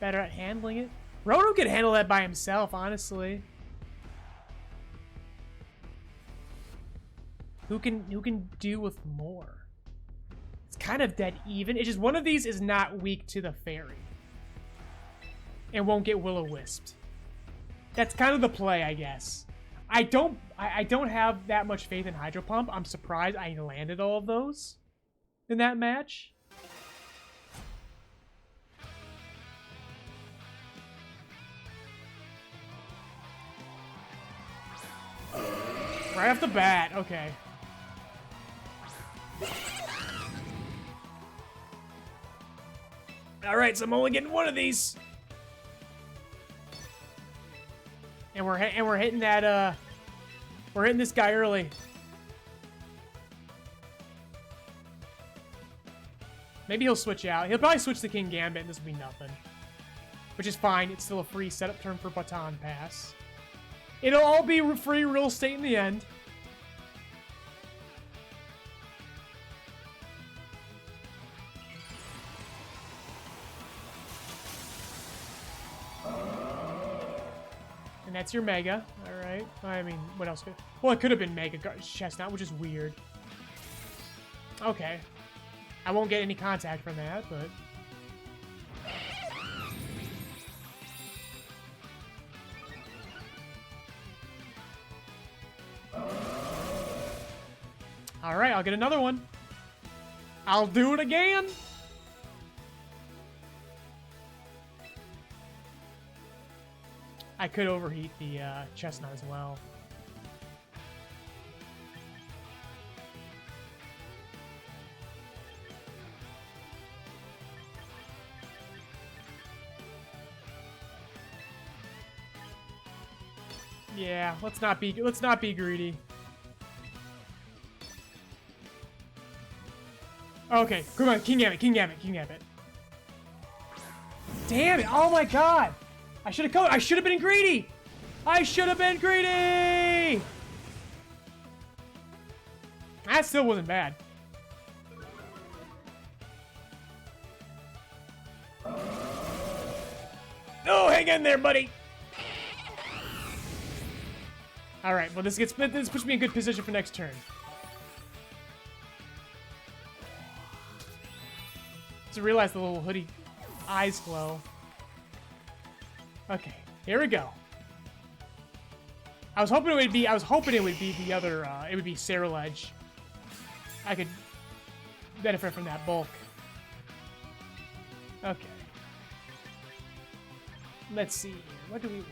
better at handling it. Rotom could handle that by himself, honestly. Who can do with more? It's kind of dead even. It's just one of these is not weak to the fairy. And won't get Will-O-Wisped. That's kind of the play, I guess. I don't have that much faith in Hydro Pump. I'm surprised I landed all of those in that match. Right off the bat, okay. All right, so I'm only getting one of these. And we're hitting that we're hitting this guy early. Maybe he'll switch out. He'll probably switch to King Gambit and this will be nothing. Which is fine. It's still a free setup turn for Baton Pass. It'll all be free real estate in the end. And that's your Mega. Alright. I mean, what else could... Well, it could have been Mega Chestnut, which is weird. Okay. I won't get any contact from that, but... Alright, I'll get another one. I'll do it again! I could overheat the Chestnut as well. Yeah, let's not be greedy. Okay, come on, King Gambit. Damn it! Oh my god! I should have been greedy! I should have been greedy! That still wasn't bad. Oh, hang in there, buddy! Alright, well this puts me in good position for next turn. Just realized the little hoodie eyes glow. Okay, here we go. I was hoping it would be the other, it would be Ceruledge. I could benefit from that bulk. Okay. Let's see here. What do we want?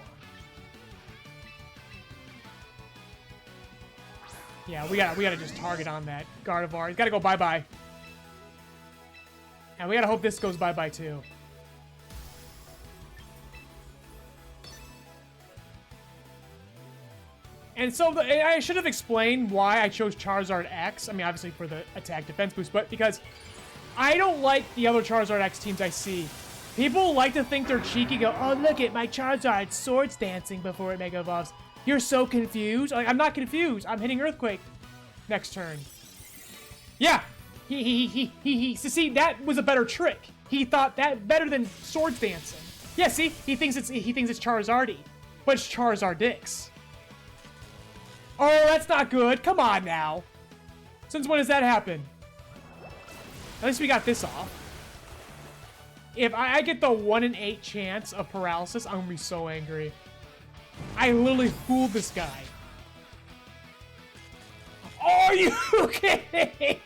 Yeah, we gotta just target on that Gardevoir. He's gotta go bye-bye. And we gotta hope this goes bye-bye too. And so I should have explained why I chose Charizard X. I mean, obviously for the attack defense boost, but because I don't like the other Charizard X teams I see. People like to think they're cheeky, go, oh, look at my Charizard Swords dancing before it Mega Evolves. You're so confused. Like, I'm not confused. I'm hitting Earthquake next turn. Yeah. So see, that was a better trick. He thought that better than Swords dancing. Yeah, see? He thinks it's Charizardy, but it's Charizardix. Oh, that's not good. Come on now. Since when does that happen? At least we got this off. If I get the 1 in 8 chance of paralysis, I'm gonna be so angry. I literally fooled this guy. Oh, are you kidding?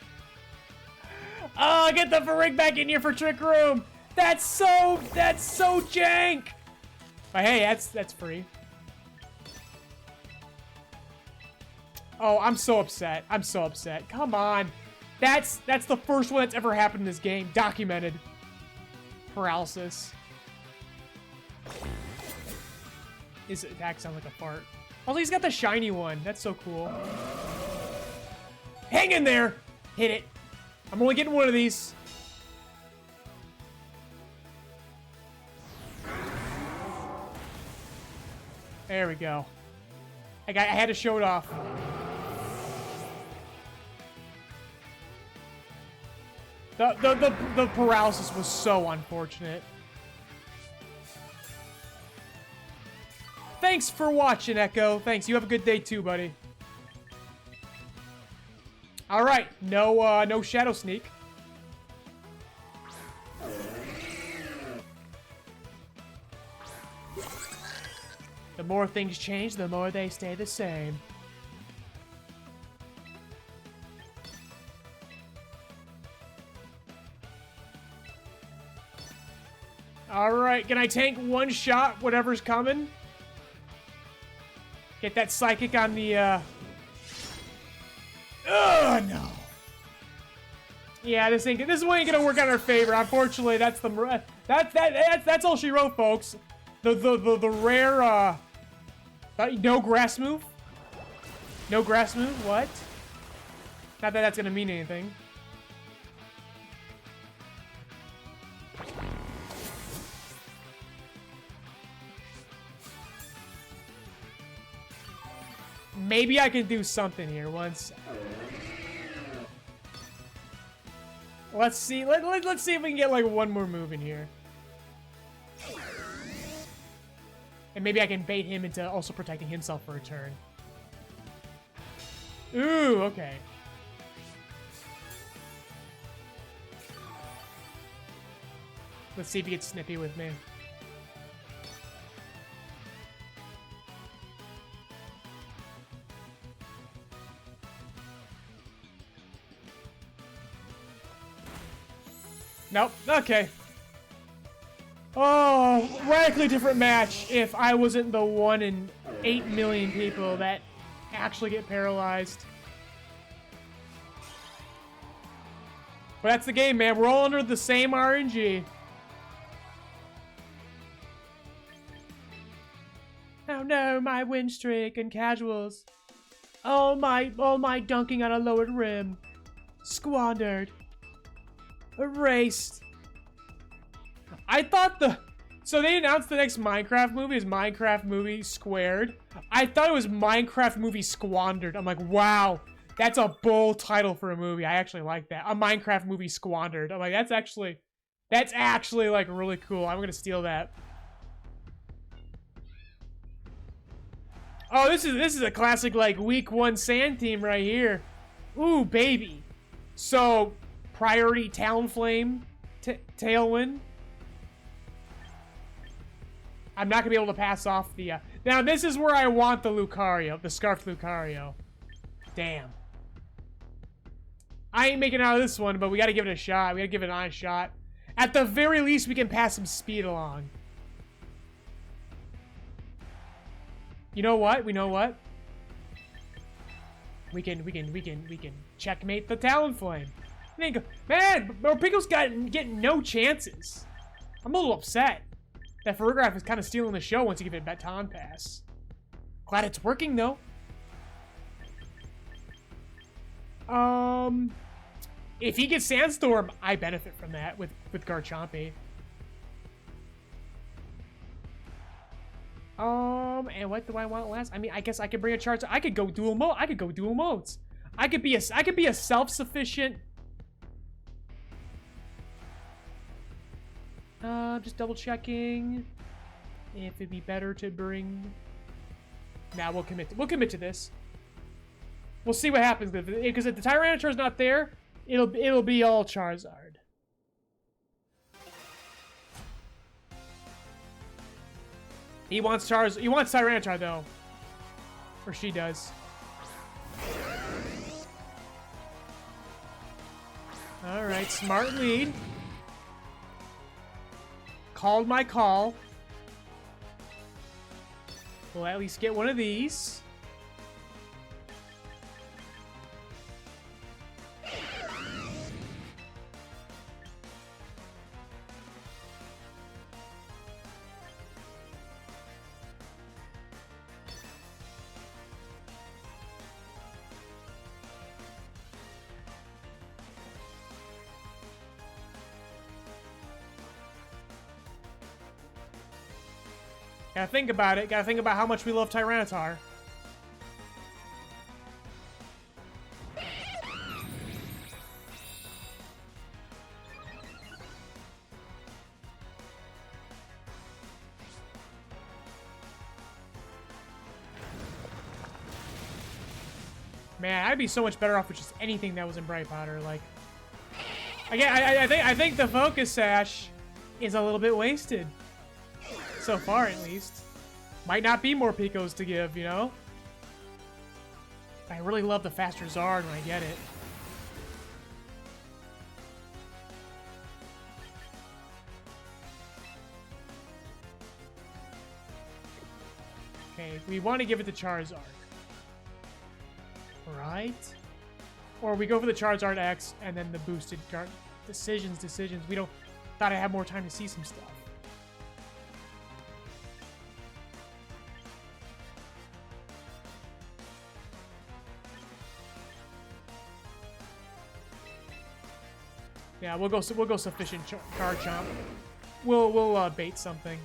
Oh, get the Farig back in here for Trick Room. That's so jank. But hey, that's free. Oh, I'm so upset. I'm so upset. Come on. That's the first one that's ever happened in this game. Documented. Paralysis. His attack sounds like a fart. Also, he's got the shiny one. That's so cool. Hang in there! Hit it. I'm only getting one of these. There we go. I had to show it off. The paralysis was so unfortunate. Thanks for watching, Echo. Thanks. You have a good day too, buddy. All right. No Shadow Sneak. The more things change, the more they stay the same. Alright, can I tank one shot, whatever's coming? Get that Psychic on the, Ugh, no. Yeah, this one ain't gonna work out in our favor. Unfortunately, that's all she wrote, folks. The rare, no grass move? No grass move? What? Not that that's gonna mean anything. Maybe I can do something here once. Let's see. Let's see if we can get like one more move in here. And maybe I can bait him into also protecting himself for a turn. Ooh, okay. Let's see if he gets snippy with me. Nope. Okay. Oh, radically different match if I wasn't the 1 in 8 million people that actually get paralyzed. But that's the game, man. We're all under the same RNG. Oh no, my win streak and casuals. Oh my dunking on a lowered rim. Squandered. Erased. I thought so they announced the next Minecraft movie is Minecraft Movie Squared. I thought it was Minecraft Movie Squandered. I'm like, wow, that's a bold title for a movie. I actually like that. A Minecraft Movie Squandered. I'm like, that's actually like really cool. I'm gonna steal that. Oh, this is a classic like week 1 sand team right here. Ooh, baby. So priority Talonflame, Tailwind. I'm not gonna be able to pass off the. Now this is where I want the Lucario, the Scarfed Lucario. Damn. I ain't making out of this one, but we gotta give it a shot. We gotta give it an honest shot. At the very least, we can pass some speed along. You know what? We know what? We can checkmate the Talonflame. Man, Pickle's getting no chances. I'm a little upset. That Farigiraf is kind of stealing the show once you give it a Baton Pass. Glad it's working, though. If he gets Sandstorm, I benefit from that with Garchomp. And what do I want last? I mean, I guess I could bring a Charizard. I could go dual mode. I could go dual modes. I could be a self-sufficient. Just double checking if it'd be better to bring. Nah, we'll commit. We'll commit to this. We'll see what happens because if the Tyranitar's not there, it'll be all Charizard. He wants Tyranitar though, or she does. All right, smart lead. Called my call. We'll at least get one of these. Gotta think about it. Gotta think about how much we love Tyranitar. Man, I'd be so much better off with just anything that was in Bright Powder. Like, again, I think the Focus Sash is a little bit wasted. So far, at least. Might not be more Picos to give, you know? I really love the faster Zard when I get it. Okay, we want to give it to Charizard. Right? Or we go for the Charizard X and then the boosted card. Decisions. We don't... Thought I had more time to see some stuff. Yeah, we'll go sufficient Garchomp. We'll bait something.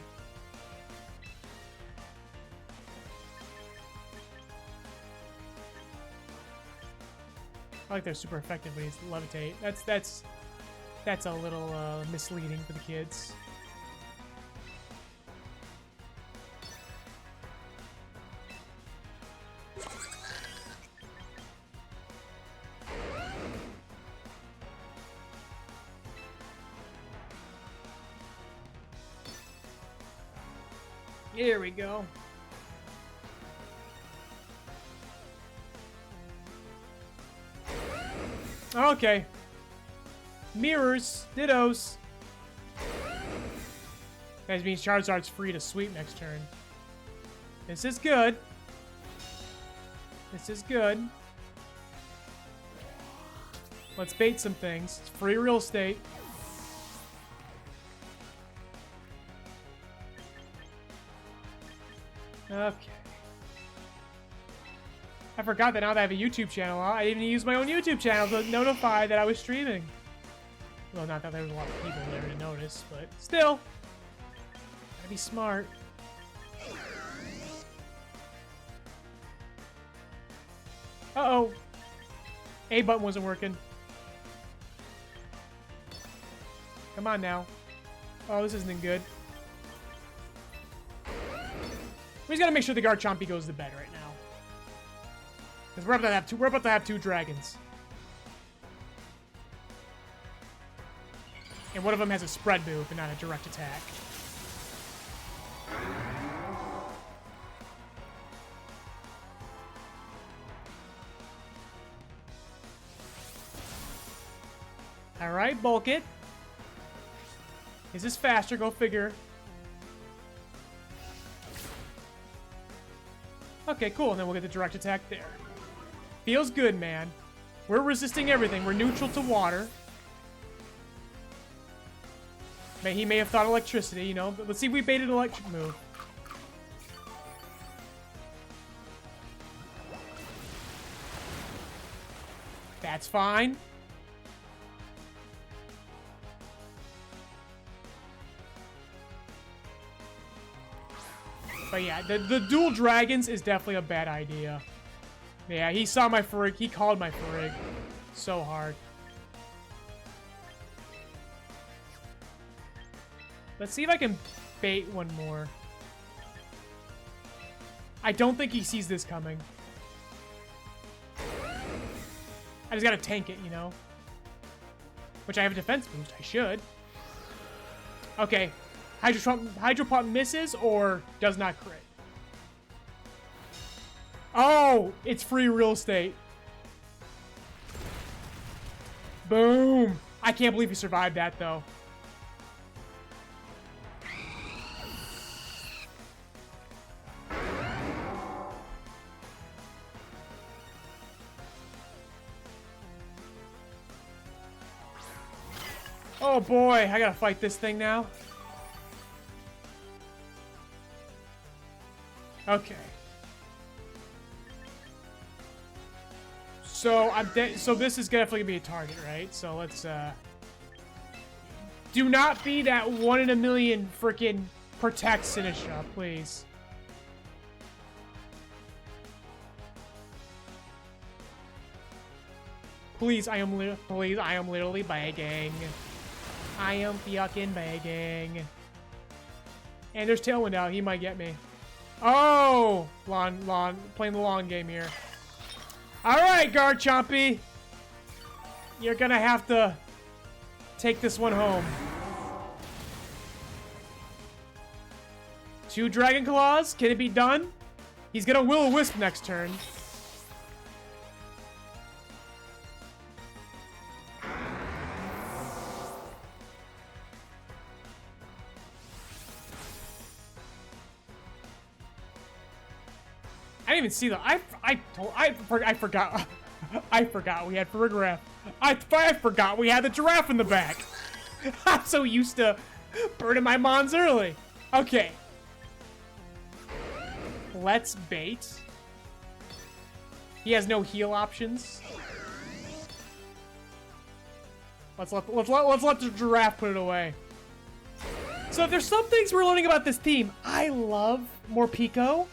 I like they're super effective when he's levitate. That's a little misleading for the kids. Here we go. Okay. Mirrors. Dittos. That means Charizard's free to sweep next turn. This is good. This is good. Let's bait some things. It's free real estate. Okay. I forgot that now that I have a YouTube channel, I didn't even use my own YouTube channel to notify that I was streaming. Well, not that there was a lot of people there to notice, but still. Gotta be smart. Uh-oh. A button wasn't working. Come on now. Oh, this isn't good. We just gotta make sure the Garchomp goes to bed right now. Because we're about to have two dragons. And one of them has a spread move and not a direct attack. Alright, bulk it. Is this faster? Go figure. Okay, cool. And then we'll get the direct attack there. Feels good, man. We're resisting everything. We're neutral to water. He may have thought electricity, you know. But let's see if we baited an electric move. That's fine. But yeah, the dual dragons is definitely a bad idea. Yeah, he saw my Farig. He called my Farig so hard. Let's see if I can bait one more. I don't think he sees this coming. I just gotta tank it, you know? Which I have a defense boost. I should. Okay. Hydro Pump misses or does not crit. Oh! It's free real estate. Boom! I can't believe he survived that, though. Oh boy, I gotta fight this thing now. Okay. So so this is definitely gonna be a target, right? So let's do not be that 1 in a million freaking protect Sinistra, please. Please, I am literally begging. I am fucking begging. And there's Tailwind out. He might get me. Oh! Playing the long game here. Alright, Garchompy. You're gonna have to take this one home. 2 Dragon Claws. Can it be done? He's gonna Will-O-Wisp next turn. I didn't even see that. I forgot. I forgot we had Farigiraf. I forgot we had the giraffe in the back. I'm so used to burning my mons early. Okay. Let's bait. He has no heal options. Let's let the giraffe put it away. So if there's some things we're learning about this team, I love Morpeko.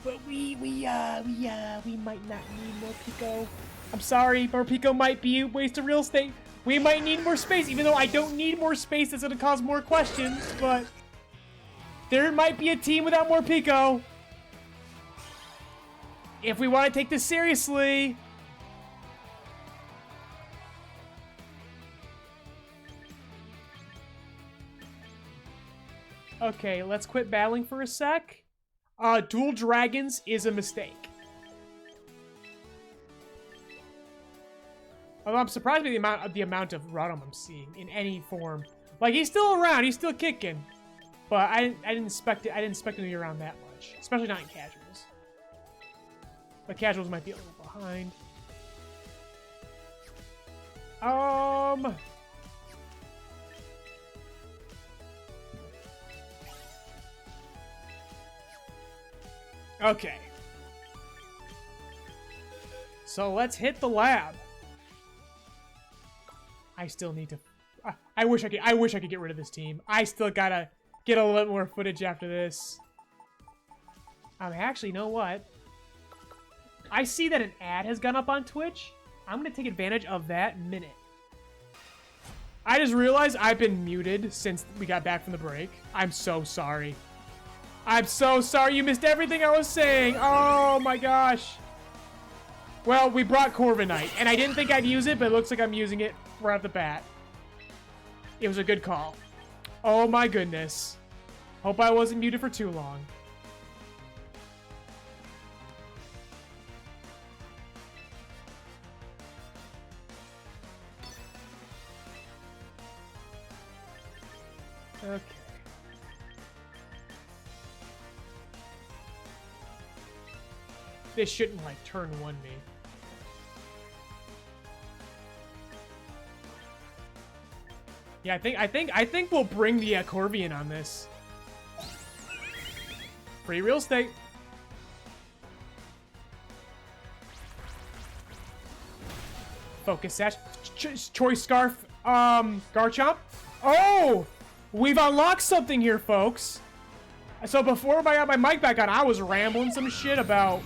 But we might not need more Pico. I'm sorry, Morpeko might be a waste of real estate. We might need more space, even though I don't need more space. That's gonna cause more questions, but there might be a team without Morpeko. If we want to take this seriously. Okay, let's quit battling for a sec. Dual Dragons is a mistake. Although I'm surprised by the amount of Rotom I'm seeing in any form. Like, he's still around, he's still kicking. But I didn't expect it. I didn't expect him to be around that much. Especially not in casuals. But casuals might be a little behind. Okay. So let's hit the lab. I still need to. I wish I could get rid of this team. I still gotta get a little more footage after this. Actually, you know what? I see that an ad has gone up on Twitch. I'm gonna take advantage of that minute. I just realized I've been muted since we got back from the break. I'm so sorry. I'm so sorry you missed everything I was saying. Oh my gosh. Well, we brought Corviknight, and I didn't think I'd use it, but it looks like I'm using it right off the bat. It was a good call. Oh my goodness. Hope I wasn't muted for too long. Okay. This shouldn't, like, turn 1 me. Yeah, I think we'll bring the Corvian on this. Free real estate. Focus Sash. Choice Scarf, Garchomp. Oh! We've unlocked something here, folks. So before I got my mic back on, I was rambling some shit about,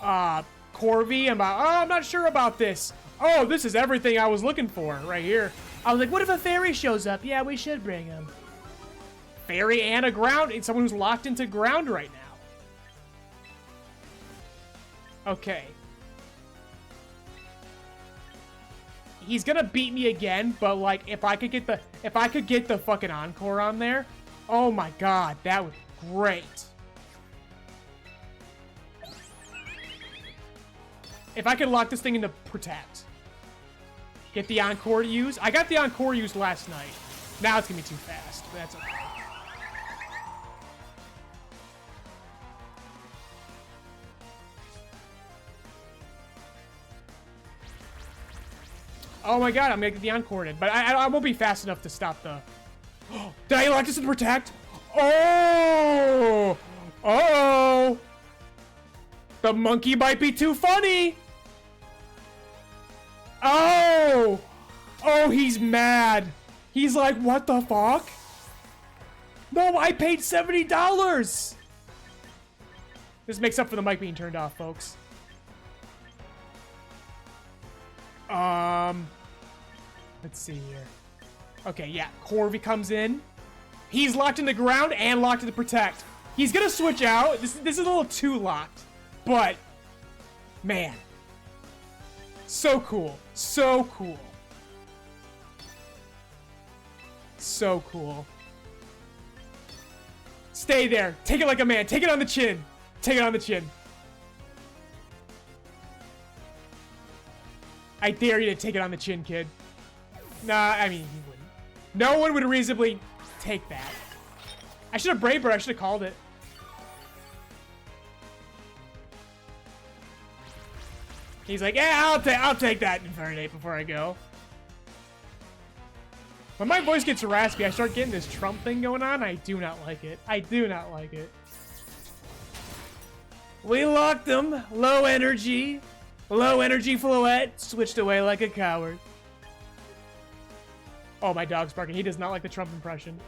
Corvi and about, oh, I'm not sure about this. Oh, this is everything I was looking for right here. I was like, what if a fairy shows up? Yeah, we should bring him. Fairy and a ground, and someone who's locked into ground right now. Okay. He's gonna beat me again, but like if I could get the fucking Encore on there, oh my god, that would be great. If I could lock this thing into Protect. Get the Encore to use. I got the Encore used last night. Now it's gonna be too fast, but that's okay. Oh my god, I'm gonna get the Encore in, but I won't be fast enough to stop the... Did I lock this in Protect? Oh! Uh-oh! The monkey might be too funny! Oh! Oh, he's mad. He's like, what the fuck? No, I paid $70! This makes up for the mic being turned off, folks. Let's see here. Okay, yeah. Corvi comes in. He's locked in the ground and locked in the Protect. He's gonna switch out. This is a little too locked. But, man. So cool. So cool. So cool. Stay there. Take it like a man. Take it on the chin. Take it on the chin. I dare you to take it on the chin, kid. Nah, I mean, he wouldn't. No one would reasonably take that. I should have Brave Bird. I should have called it. He's like, yeah, I'll take that Infernape before I go. When my voice gets raspy, I start getting this Trump thing going on. I do not like it. I do not like it. We locked him. Low energy. Low energy Floette. Switched away like a coward. Oh, my dog's barking. He does not like the Trump impression.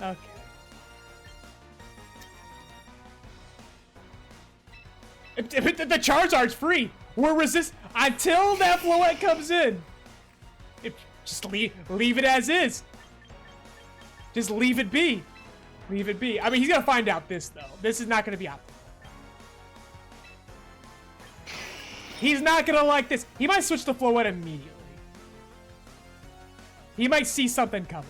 Okay. The Charizard's free. We're resist until that Floette comes in. Just leave it as is. Just leave it be. Leave it be. I mean, he's gonna find out this though. This is not gonna be optimal. He's not gonna like this. He might switch to Floette immediately. He might see something coming.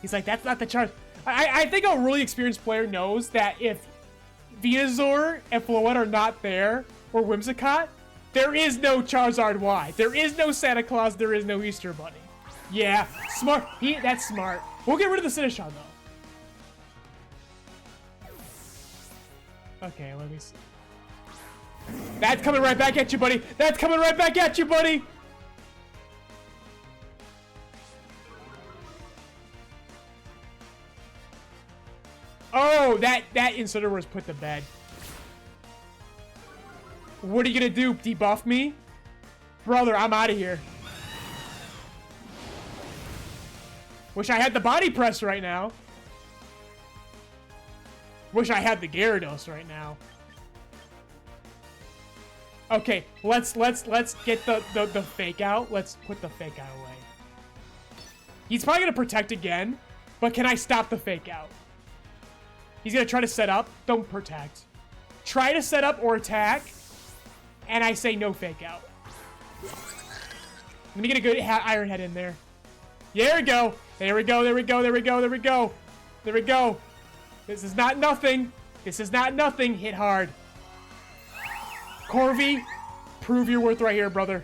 He's like, that's not the Charizard. I think a really experienced player knows that if Venusaur and Floette are not there, or Whimsicott, there is no Charizard Y. There is no Santa Claus. There is no Easter Bunny. Yeah, smart. That's smart. We'll get rid of the Sinishon, though. Okay, let me see. That's coming right back at you, buddy. That's coming right back at you, buddy. Oh, that Incineroar was put to bed. What are you gonna do? Debuff me? Brother, I'm out of here. Wish I had the body press right now. Wish I had the Gyarados right now. Okay, let's get the fake out. Let's put the fake out away. He's probably gonna protect again, but can I stop the fake out? He's gonna try to set up. Don't protect. Try to set up or attack. And I say no fake out. Let me get a good Iron Head in there. There we go. There we go. There we go. There we go. There we go. There we go. This is not nothing. This is not nothing. Hit hard. Corvi, prove your worth right here, brother.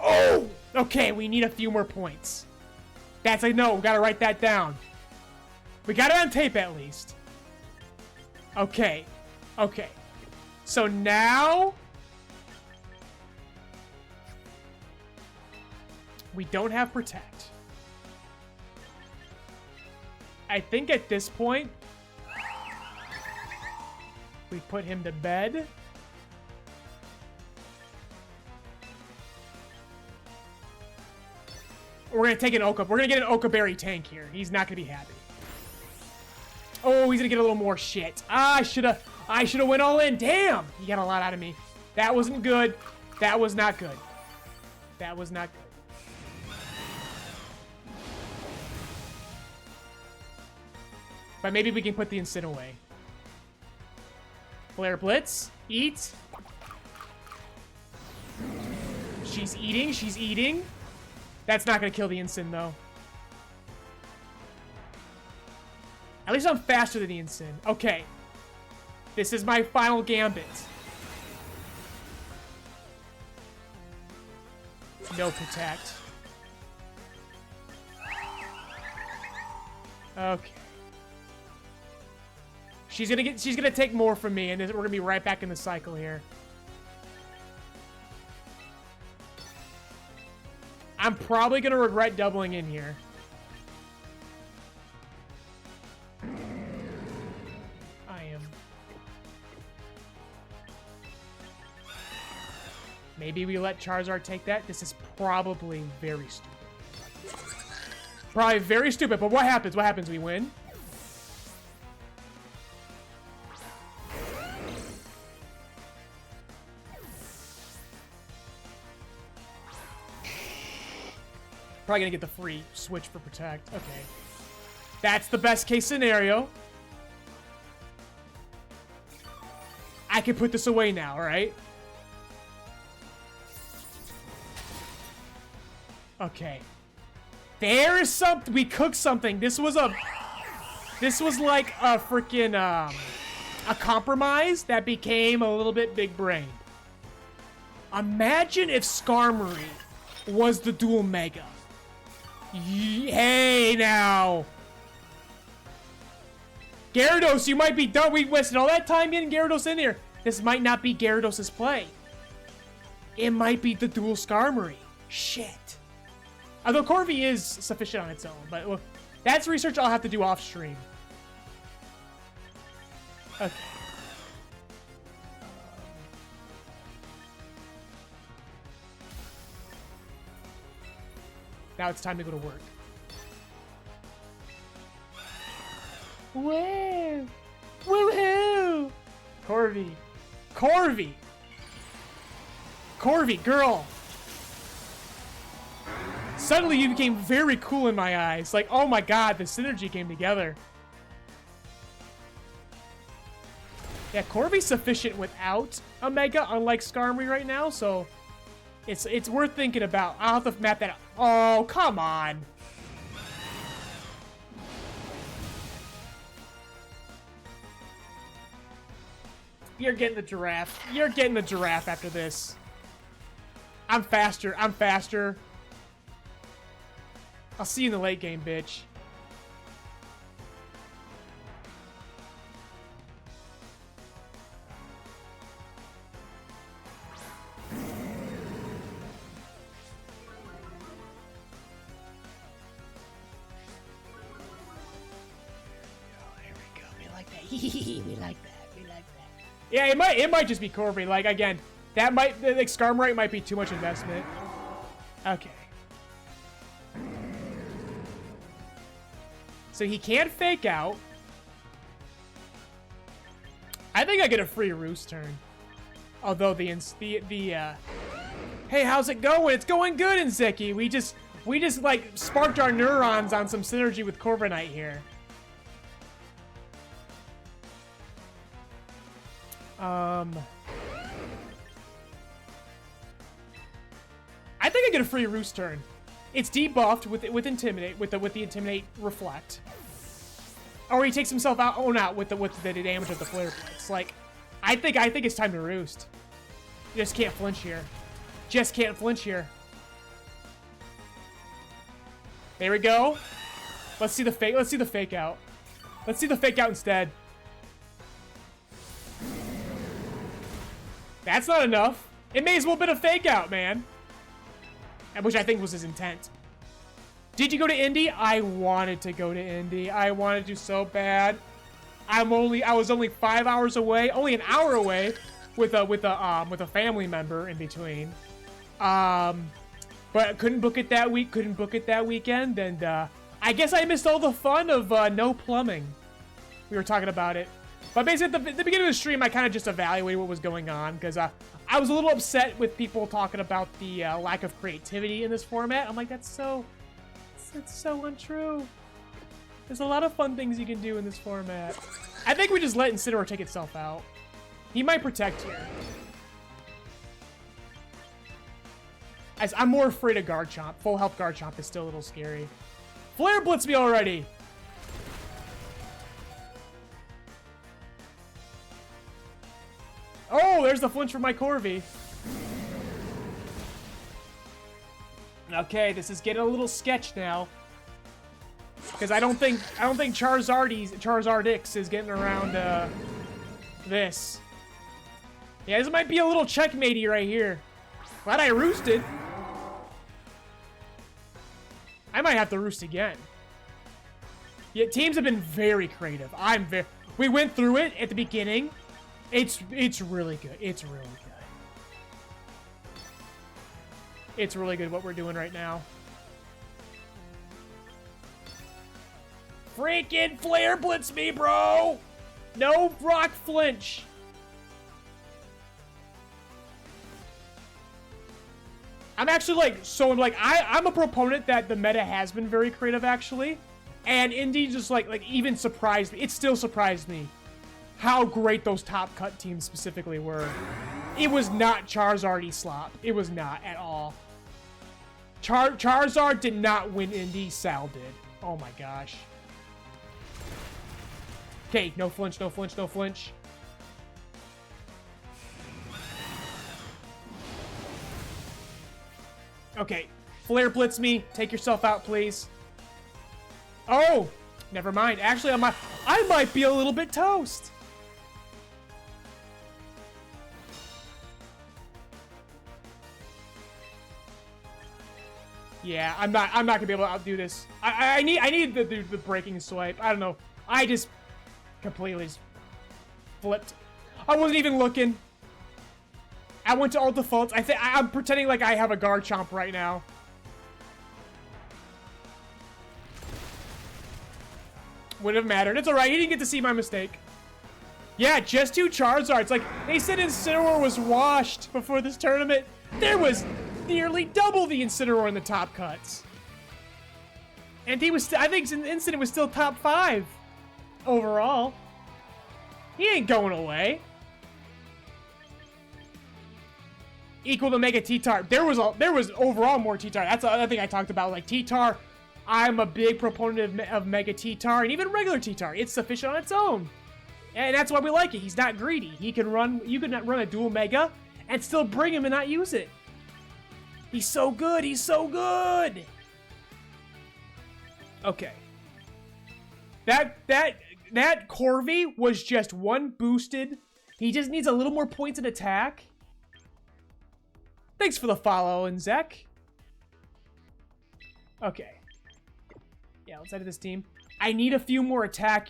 Oh! Okay, we need a few more points. That's like, no, we gotta write that down. We got it on tape at least. Okay. Okay. So now we don't have Protect. I think at this point We put him to bed. We're going to take an Oka. We're going to get an Oka Berry tank here. He's not going to be happy. Oh, he's going to get a little more shit. Ah, I should have went all in. Damn. He got a lot out of me. That wasn't good. That was not good. That was not good. But maybe we can put the Incin away. Flare Blitz. Eat. She's eating. She's eating. That's not going to kill the Incin, though. At least I'm faster than the Incin. Okay. This is my final gambit. No protect. Okay. She's gonna take more from me, and we're gonna be right back in the cycle here. I'm probably gonna regret doubling in here. I am. Maybe we let Charizard take that. This is probably very stupid. Probably very stupid, but what happens? What happens? We win. Probably gonna get the free switch for protect. Okay. That's the best case scenario. I can put this away now, right? Okay. There is something. We cooked something. This was like a freaking, a compromise that became a little bit big brain. Imagine if Skarmory was the dual mega. Hey, now. Gyarados, you might be done. We wasted all that time getting Gyarados in here. This might not be Gyarados' play. It might be the dual Skarmory. Shit. Although Corvi is sufficient on its own, but well, that's research I'll have to do off stream. Okay. Now it's time to go to work. Woo! Woohoo! Corvi. Corvi! Corvi, girl! Suddenly you became very cool in my eyes. Like, oh my god, the synergy came together. Yeah, Corvi's sufficient without a Mega, unlike Skarmory right now, so it's worth thinking about. I'll have to map that out. Oh, come on. You're getting the giraffe. You're getting the giraffe after this. I'm faster. I'm faster. I'll see you in the late game, bitch. We like that. We like that. Yeah, it might just be Corby. Like again, that might like Skarmory might be too much investment. Okay. So he can't fake out. I think I get a free Roost turn. Although hey, how's it going? It's going good, Inzeki. We just like sparked our neurons on some synergy with Corviknight here. I think I get a free Roost turn. It's debuffed with Intimidate with the Intimidate Reflect, or he takes himself out. Oh, not with the damage of the Flare Blitz. Like, I think it's time to Roost. You just can't flinch here. Just can't flinch here. There we go. Let's see the fake. Let's see the fake out. Let's see the fake out instead. That's not enough. It may as well have been a fake out, man. Which I think was his intent. Did you go to Indy? I wanted to go to Indy. I wanted to so bad. I was only 5 hours away, only an hour away, with a family member in between. But couldn't book it that week, couldn't book it that weekend, and I guess I missed all the fun of no plumbing. We were talking about it. But basically, at the beginning of the stream, I kind of just evaluated what was going on, because I was a little upset with people talking about the lack of creativity in this format. I'm like, that's so untrue. There's a lot of fun things you can do in this format. I think we just let Incineroar take itself out. He might protect here. I'm more afraid of Garchomp. Full health Garchomp is still a little scary. Flare Blitz me already! Oh, there's the flinch from my Corvi. Okay, this is getting a little sketch now. Because I don't think Charizardix is getting around this. Yeah, this might be a little checkmatey right here. Glad I roosted. I might have to roost again. Yeah, teams have been very creative. We went through it at the beginning. It's really good. It's really good. It's really good what we're doing right now. Freaking Flare Blitz me, bro! No rock flinch. I'm actually I'm a proponent that the meta has been very creative actually. And Indy just even surprised me. It still surprised me how great those top cut teams specifically were. It was not Charizard slop. It was not at all. Charizard did not win Indy, Sal did. Oh my gosh. Okay, no flinch, no flinch, no flinch. Okay, Flare Blitz me. Take yourself out, please. Oh, never mind. Actually, I might be a little bit toast. Yeah, I'm not gonna be able to outdo this. I need the breaking swipe. I don't know. I just completely just flipped. I wasn't even looking. I went to all defaults. I'm pretending like I have a Garchomp right now. Wouldn't have mattered. It's alright. He didn't get to see my mistake. Yeah, just 2 Charizards. Like, they said Incineroar was washed before this tournament. There was nearly double the Incineroar in the top cuts. And he was, I think Incident was still top 5 overall. He ain't going away. Equal to Mega T-Tar. There was overall more T-Tar. That's the other thing I talked about. Like T-Tar, I'm a big proponent of Mega T-Tar and even regular T-Tar. It's sufficient on its own. And that's why we like it. He's not greedy. You can run a dual Mega and still bring him and not use it. He's so good. He's so good. Okay. That Corvi was just 1 boosted. He just needs a little more points in attack. Thanks for the follow, Zek. Okay. Yeah, let's edit this team. I need a few more attack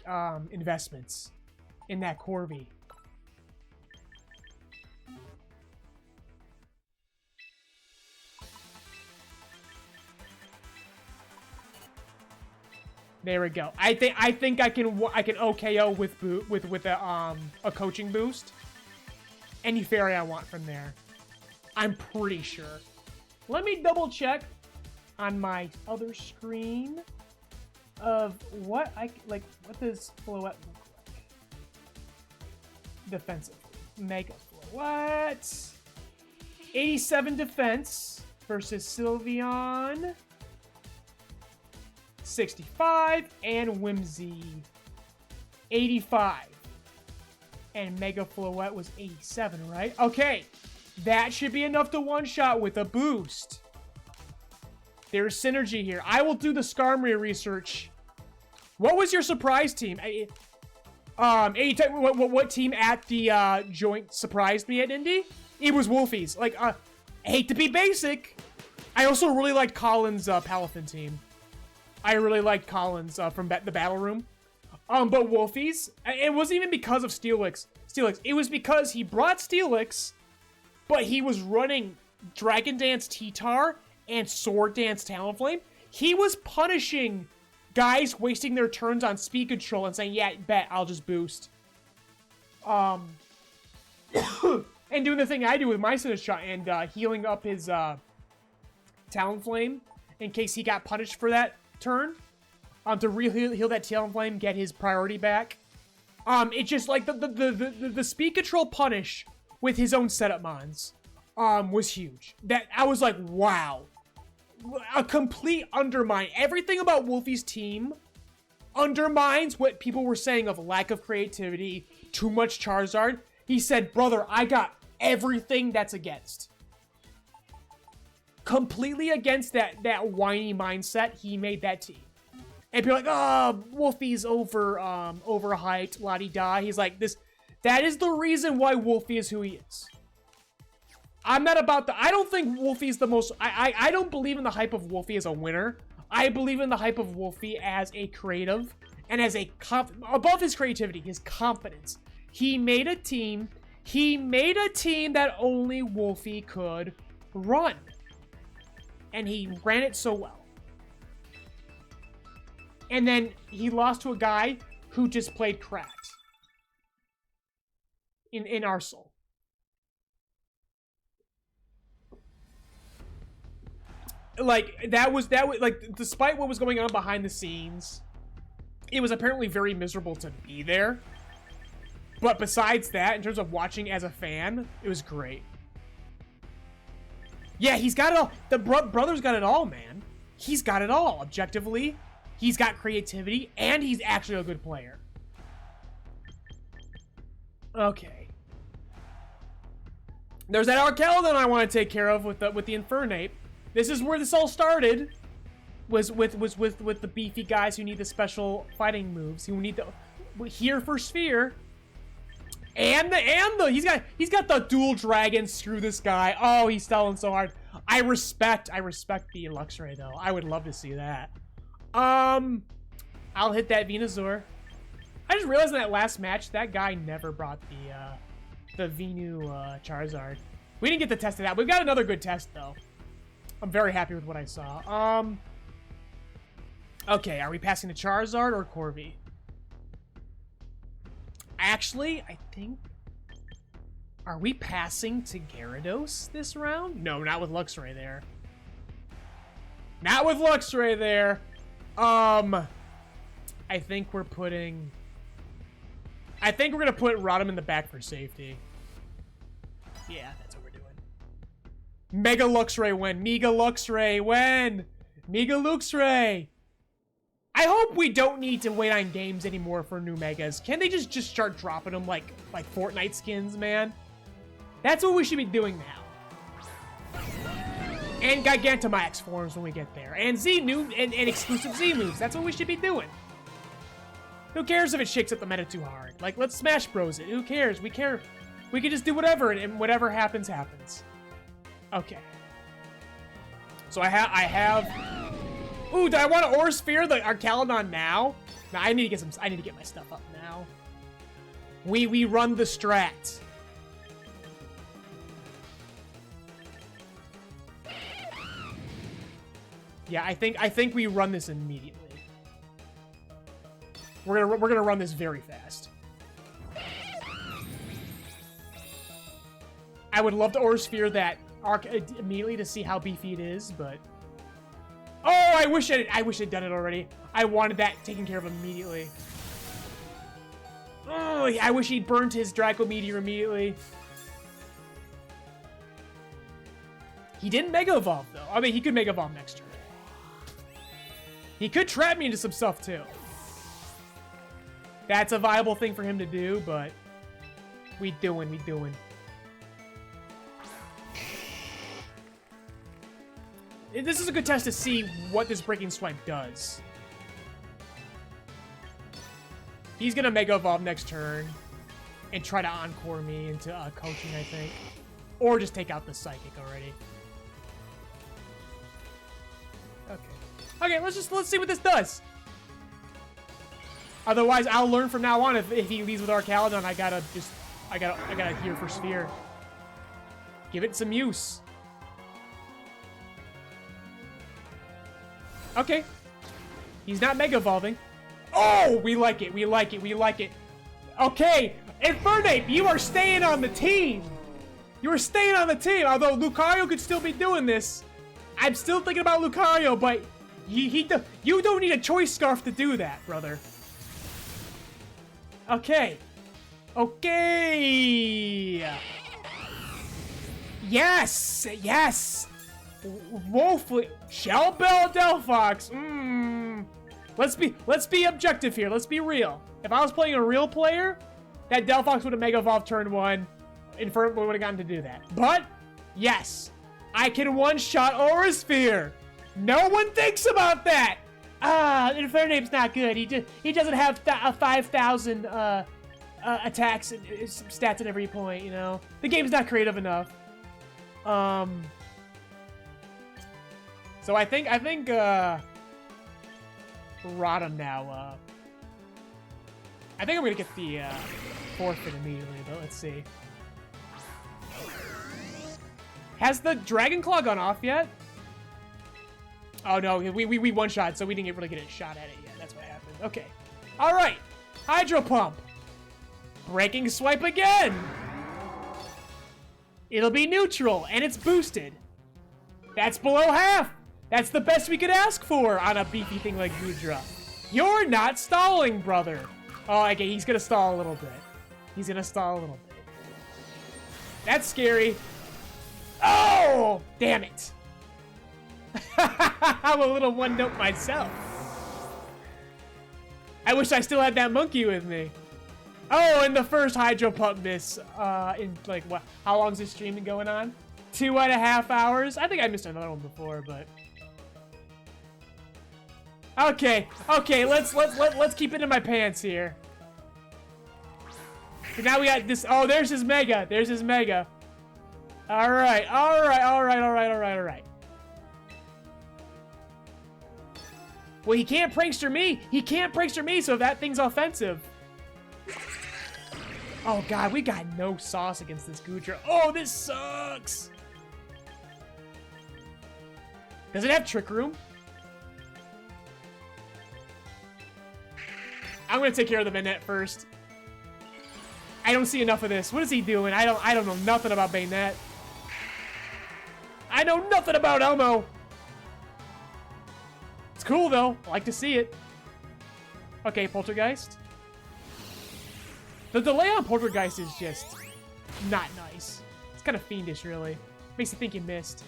investments in that Corvi. There we go. I think I can OKO with a coaching boost. Any fairy I want from there. I'm pretty sure. Let me double check on my other screen of what does Floette look like? Defensively. Mega Floette. 87 defense versus Sylveon. 65 and Whimsy. 85. And Mega Floette was 87, right? Okay. That should be enough to one-shot with a boost. There's synergy here. I will do the Skarmory research. What was your surprise team? What team at the joint surprised me at Indy? It was Wolfies. Like, I hate to be basic. I also really liked Colin's Palafin team. I really liked Colin's from the Battle Room. But Wolfie's, it wasn't even because of Steelix. It was because he brought Steelix, but he was running Dragon Dance T-Tar and Sword Dance Talonflame. He was punishing guys wasting their turns on speed control and saying, yeah, bet, I'll just boost. And doing the thing I do with my Sinnoh Shot and healing up his Talonflame in case he got punished for that turn. To heal that Talonflame, get his priority back. It's just like the speed control punish with his own setup mons was huge. That I was like, wow. A complete undermine. Everything about Wolfie's team undermines what people were saying of lack of creativity, too much Charizard. He said, brother, I got everything that's against. Completely against that whiny mindset, he made that team. And people are like, oh, Wolfie's overhyped, la-di-da. He's like, that is the reason why Wolfie is who he is. I'm not about I don't think Wolfie's the most, I don't believe in the hype of Wolfie as a winner. I believe in the hype of Wolfie as a creative and as a, above his creativity, his confidence. He made a team that only Wolfie could run. And he ran it so well. And then he lost to a guy who just played cracked. In Arsenal. Like, that was, like, despite what was going on behind the scenes, it was apparently very miserable to be there. But besides that, in terms of watching as a fan, it was great. Yeah, he's got it all. The brother's got it all, man. He's got it all. Objectively, he's got creativity, and he's actually a good player. Okay. There's that Arcaladon I want to take care of with the Infernape. This is where this all started. Was with the beefy guys who need the special fighting moves. Who need the here for Sphere. And he's got the dual dragon. Screw this guy. Oh, he's selling so hard. I respect the Luxray though. I would love to see that. I'll hit that Venusaur. I just realized in that last match that guy never brought the Venu Charizard. We didn't get to test it out. We've got another good test though. I'm very happy with what I saw. Okay, are we passing to Charizard or Corvi? Actually, I think... Are we passing to Gyarados this round? No, not with Luxray there. Not with Luxray there. I think we're putting... I think we're going to put Rodham in the back for safety. Yeah, that's what we're doing. Mega Luxray win. Mega Luxray win. Mega Luxray. I hope we don't need to wait on games anymore for new Megas. Can they just start dropping them like Fortnite skins, man? That's what we should be doing now. And Gigantamax forms when we get there. And and exclusive Z moves. That's what we should be doing. Who cares if it shakes up the meta too hard? Like, let's Smash Bros it. Who cares? We care. We can just do whatever, and whatever happens, happens. Okay. So I have... Ooh, do I want to Aura Sphere the Arcaladon now? No, I need to get my stuff up now. We run the strat. Yeah, I think we run this immediately. We're gonna run this very fast. I would love to Aura Sphere that Arc immediately to see how beefy it is, but oh, I wish I'd done it already. I wanted that taken care of immediately. Oh, I wish he'd burned his Draco Meteor immediately. He didn't Mega Evolve though. I mean, he could Mega Evolve next turn. He could trap me into some stuff too. That's a viable thing for him to do, but we doing. This is a good test to see what this Breaking Swipe does. He's gonna Mega Evolve next turn and try to Encore me into coaching, I think. Or just take out the Psychic already. Okay. Okay, let's see what this does. Otherwise, I'll learn from now on if he leads with Archaludon, I gotta hear for Sphere. Give it some use. Okay. He's not Mega Evolving. Oh, we like it, we like it, we like it. Okay, Infernape, you are staying on the team. You are staying on the team, although Lucario could still be doing this. I'm still thinking about Lucario, but you don't need a Choice Scarf to do that, brother. Okay. Okay. Yes, yes. Woefully. Shell Bell Delphox. Let's be objective here. Let's be real. If I was playing a real player, that Delphox would have Mega Evolved turn 1. Infernape would have gotten to do that. But, yes, I can one-shot Aura Sphere. No one thinks about that. Infernape's not good. He doesn't have 5,000 attacks and stats at every point, you know. The game's not creative enough. So I think Rodham now. I think I'm gonna get the forfeit immediately, but let's see. Has the Dragon Claw gone off yet? Oh no, we one shot, so we didn't really get a shot at it yet. That's what happened. Okay. Alright. Hydro Pump. Breaking Swipe again. It'll be neutral, and it's boosted. That's below half. That's the best we could ask for on a beefy thing like Goodra. You're not stalling, brother. Oh, okay, he's gonna stall a little bit. He's gonna stall a little bit. That's scary. Oh, damn it. I'm a little one-note myself. I wish I still had that monkey with me. Oh, and the first Hydro Pump miss in, like, what? How long's this stream been going on? 2.5 hours? I think I missed another one before, but... Okay, let's keep it in my pants here. Now we got this. Oh, there's his Mega. There's his Mega. All right. Well, he can't prankster me. He can't prankster me, so that thing's offensive. Oh, God, we got no sauce against this Goodra. Oh, this sucks. Does it have Trick Room? I'm gonna take care of the Banette first. I don't see enough of this. What is he doing? I don't know nothing about Banette. I know nothing about Elmo. It's cool though. I like to see it. Okay, Poltergeist. The delay on Poltergeist is just not nice. It's kind of fiendish, really. Makes you think you missed.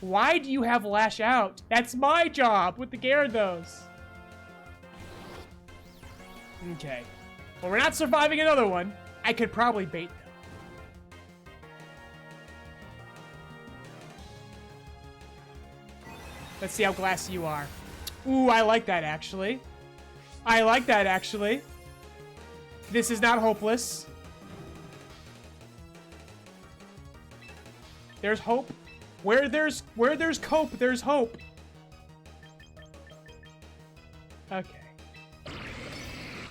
Why do you have Lash Out? That's my job with the Gyarados. Okay. Well, we're not surviving another one. I could probably bait them. Let's see how glassy you are. Ooh, I like that, actually. I like that, actually. This is not hopeless. There's hope. Where there's cope, there's hope. Okay.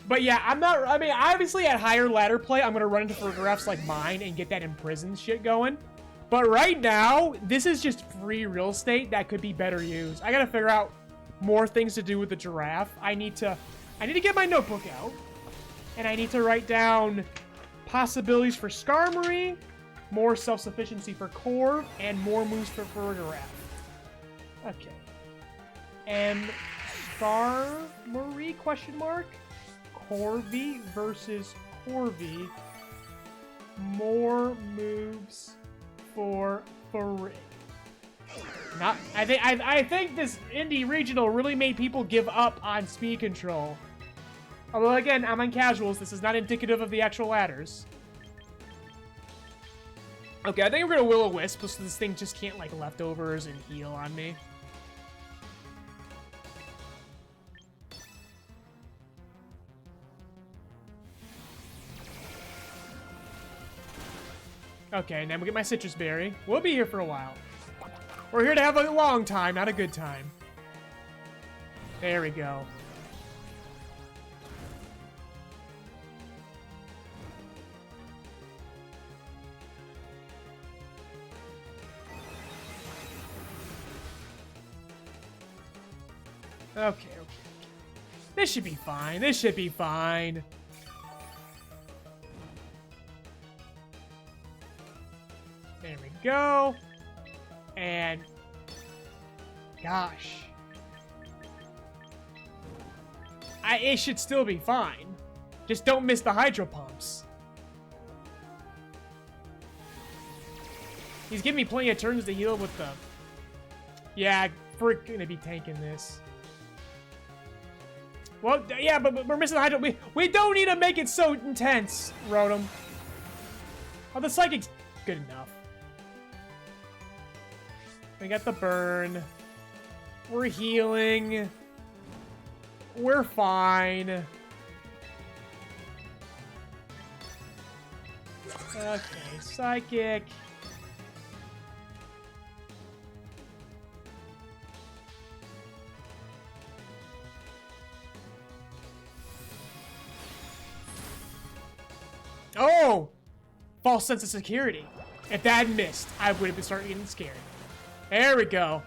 But yeah, I mean, obviously at higher ladder play, I'm gonna run into Fergraphs like mine and get that imprisoned shit going. But right now, this is just free real estate that could be better used. I gotta figure out more things to do with the giraffe. I need to get my notebook out. And I need to write down possibilities for Skarmory, more self-sufficiency for Corv, and more moves for Fergraff. Okay. And Skarmory, question mark? Corvi versus Corvi. More moves for Farig. Not. I think this indie regional really made people give up on speed control. Although again, I'm on casuals. This is not indicative of the actual ladders. Okay, I think we're gonna Will-O-Wisp so this thing just can't like leftovers and heal on me. Okay, and then we get my Citrus Berry. We'll be here for a while. We're here to have a long time, not a good time. There we go. Okay. This should be fine. This should be fine. There we go. And... gosh. It should still be fine. Just don't miss the hydro pumps. He's giving me plenty of turns to heal with the... yeah, we're gonna be tanking this. Well, yeah, but we're missing the hydro. We don't need to make it so intense, Rotom. Oh, the Psychic's good enough. We got the burn. We're healing. We're fine. Okay, Psychic. Oh! False sense of security. If that had missed, I would have been starting getting scared. There we go.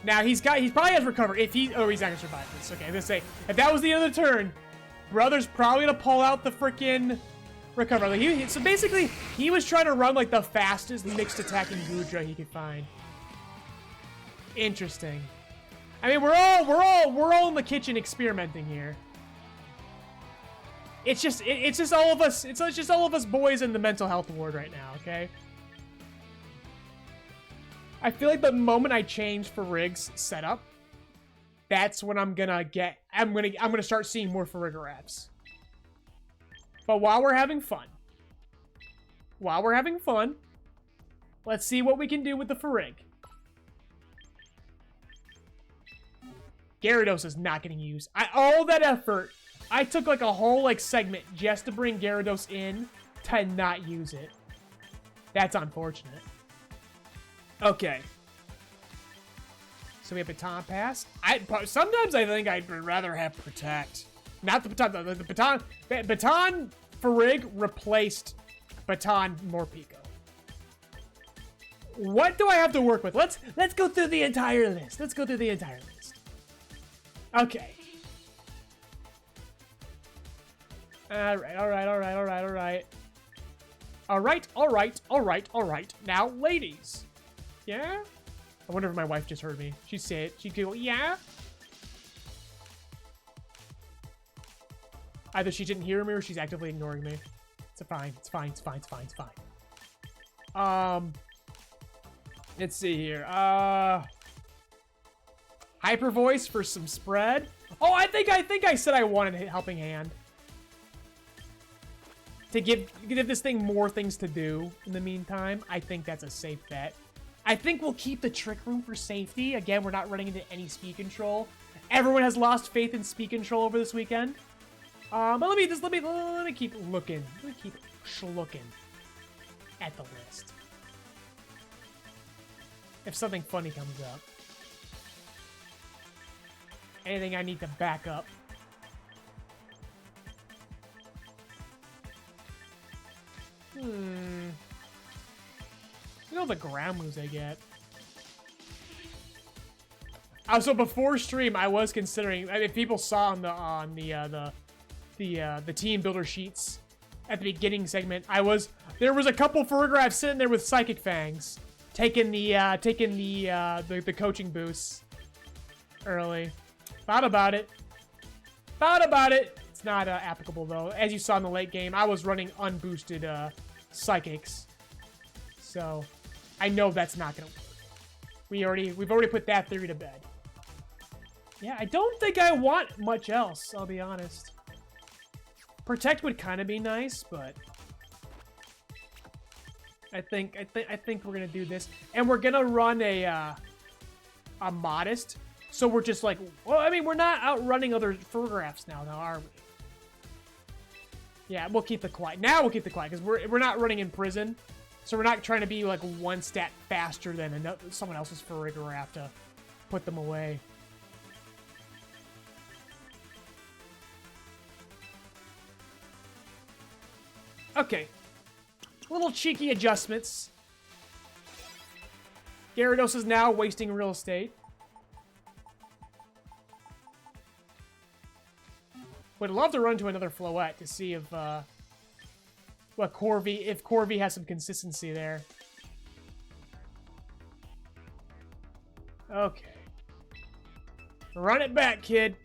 Now he probably has recovered. If he, oh, he's not gonna survive this. Okay, I'm gonna say, if that was the other turn, Brother's probably gonna pull out the freaking recover. Like so basically, he was trying to run like the fastest mixed attacking Goodra he could find. Interesting. I mean, we're all in the kitchen experimenting here. It's just all of us. It's just all of us boys in the mental health ward right now. Okay. I feel like the moment I change for Rig's setup, that's when I'm gonna start seeing more Farigaraps. But while we're having fun, let's see what we can do with the Farig. Gyarados is not getting used. All that effort, I took like a whole segment just to bring Gyarados in to not use it. That's unfortunate. Okay. So we have Baton Pass. Sometimes I think I'd rather have Protect. Not the Baton. The Baton. Baton Farig replaced Baton Morpeko. What do I have to work with? Let's go through the entire list. Okay. Alright. Now, ladies. Yeah? I wonder if my wife just heard me. She'd say it. She'd go, yeah? Either she didn't hear me or she's actively ignoring me. It's fine. Let's see here. Hyper Voice for some spread. Oh, I think I said I wanted a helping hand. To give this thing more things to do in the meantime. I think that's a safe bet. I think we'll keep the Trick Room for safety. Again, we're not running into any speed control. Everyone has lost faith in speed control over this weekend. But let me keep looking. Let me keep looking at the list. If something funny comes up. Anything I need to back up. Look at all the ground moves I get. So before stream, I was considering. I mean, people saw on the team builder sheets at the beginning segment. There was a couple Farigaraps sitting there with Psychic Fangs, taking the coaching boosts early. Thought about it. It's not applicable though. As you saw in the late game, I was running unboosted Psychics, so I know that's not gonna work. We've already put that theory to bed. Yeah, I don't think I want much else. I'll be honest. Protect would kind of be nice, but I think we're gonna do this, and we're gonna run a Modest. So we're just like, well, I mean, we're not outrunning other Farigaraps now, are we? Yeah, we'll keep the quiet. Now we'll keep the quiet because we're not running in prison, so we're not trying to be like one stat faster than someone else's Farigiraf put them away. Okay. Little cheeky adjustments. Gyarados is now wasting real estate. Would love to run to another Floette to see if if Corvi has some consistency there. Okay. Run it back, kid.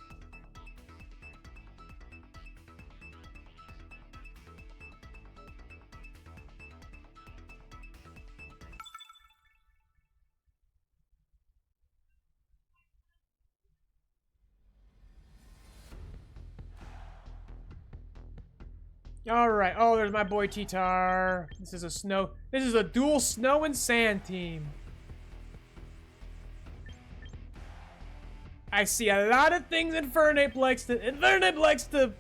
All right. Oh, there's my boy T-Tar. This is a dual snow and sand team. I see a lot of things Infernape likes to...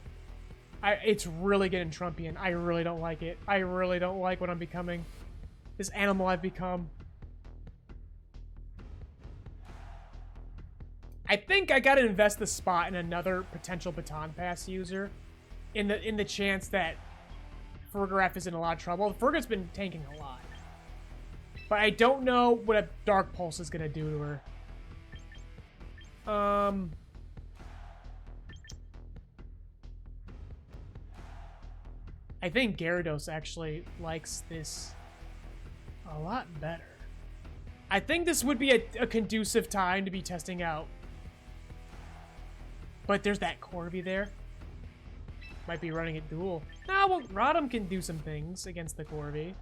It's really getting Trumpian. I really don't like it. I really don't like what I'm becoming. This animal I've become. I think I gotta invest the spot in another potential Baton Pass user. In the chance that Fergaraf is in a lot of trouble. Fergar's been tanking a lot. But I don't know what a Dark Pulse is gonna do to her. I think Gyarados actually likes this a lot better. I think this would be a conducive time to be testing out. But there's that Corvi there. Might be running it dual. Nah, well, Rodham can do some things against the Corvi.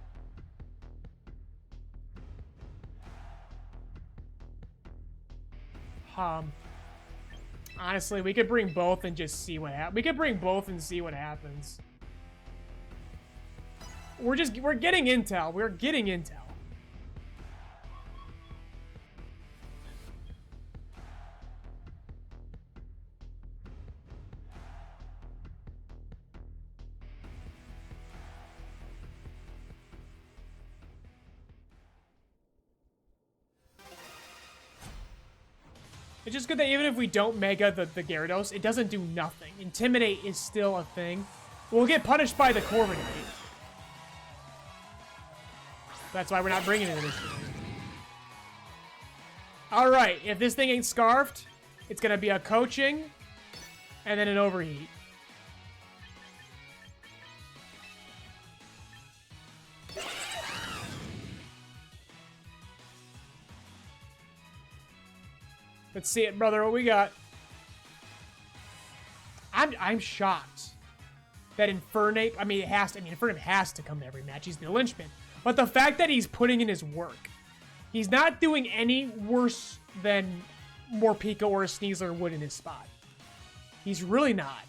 Honestly, we could bring both and just see what happens. We could bring both and see what happens. We're getting intel. We're getting intel. It's just good that even if we don't Mega the Gyarados, it doesn't do nothing. Intimidate is still a thing. We'll get punished by the Corviknight. That's why we're not bringing it in this game. Alright, if this thing ain't scarfed, it's gonna be a coaching, and then an overheat. Let's see it, brother. What we got? I'm shocked that Infernape. I mean, Infernape has to come to every match. He's the linchpin. But the fact that he's putting in his work, he's not doing any worse than Morpeko or a Sneasler would in his spot. He's really not.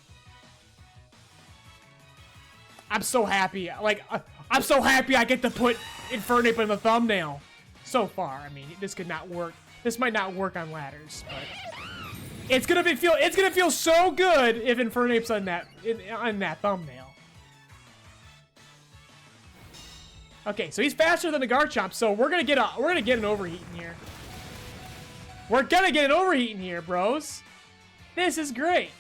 I'm so happy. Like, I'm so happy I get to put Infernape in the thumbnail. So far, I mean, this could not work. This might not work on ladders, but it's gonna feel so good if Infernape's on that thumbnail. Okay, so he's faster than the Garchomp, so we're gonna get an overheat in here. We're gonna get an overheat in here, bros. This is great.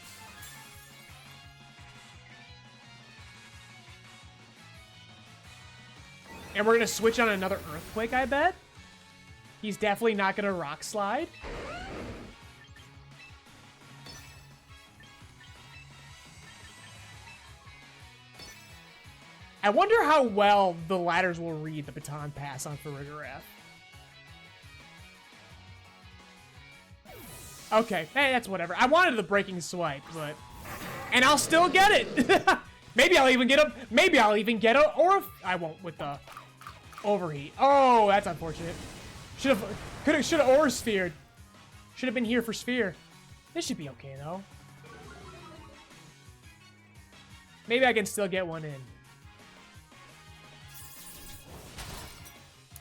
And we're gonna switch on another Earthquake, I bet. He's definitely not going to Rock Slide. I wonder how well the ladders will read the Baton Pass on Farigiraf. Okay, hey, that's whatever. I wanted the Breaking Swipe, but... And I'll still get it! Maybe I'll even get a... Or I won't with the Overheat. Oh, that's unfortunate. Should have Aura Sphered. Should have been here for Sphere. This should be okay though. Maybe I can still get one in.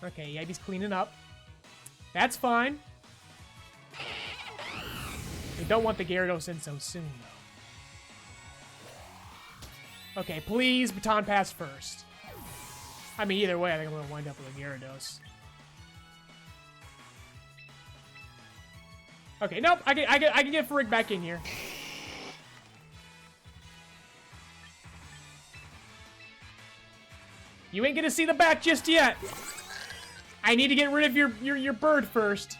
Okay, yeah, he's cleaning up. That's fine. We don't want the Gyarados in so soon though. Okay, please Baton Pass first. I mean, either way, I think I'm gonna wind up with a Gyarados. Okay, nope. I can get Frigg back in here. You ain't gonna see the back just yet. I need to get rid of your bird first.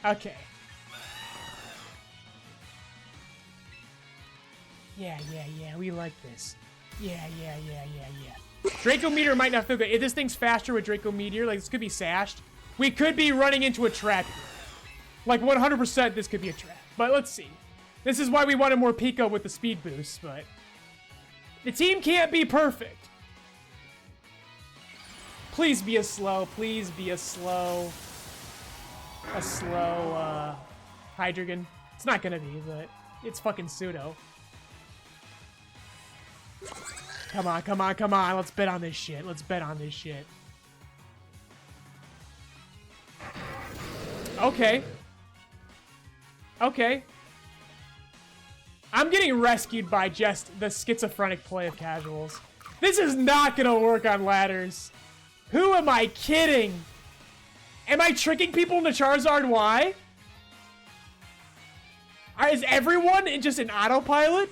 Okay. Yeah, we like this. Yeah. Draco Meteor might not feel good. If this thing's faster with Draco Meteor, like this could be sashed. We could be running into a trap here. Like 100% this could be a trap. But let's see. This is why we wanted more Pico with the speed boost, but the team can't be perfect. Please be a slow. Please be a slow. Hydreigon. It's not gonna be, but it's fucking pseudo. Come on. Let's bet on this shit. Okay. I'm getting rescued by just the schizophrenic play of casuals. This is not gonna work on ladders. Who am I kidding? Am I tricking people into Charizard Y? Is everyone just an autopilot?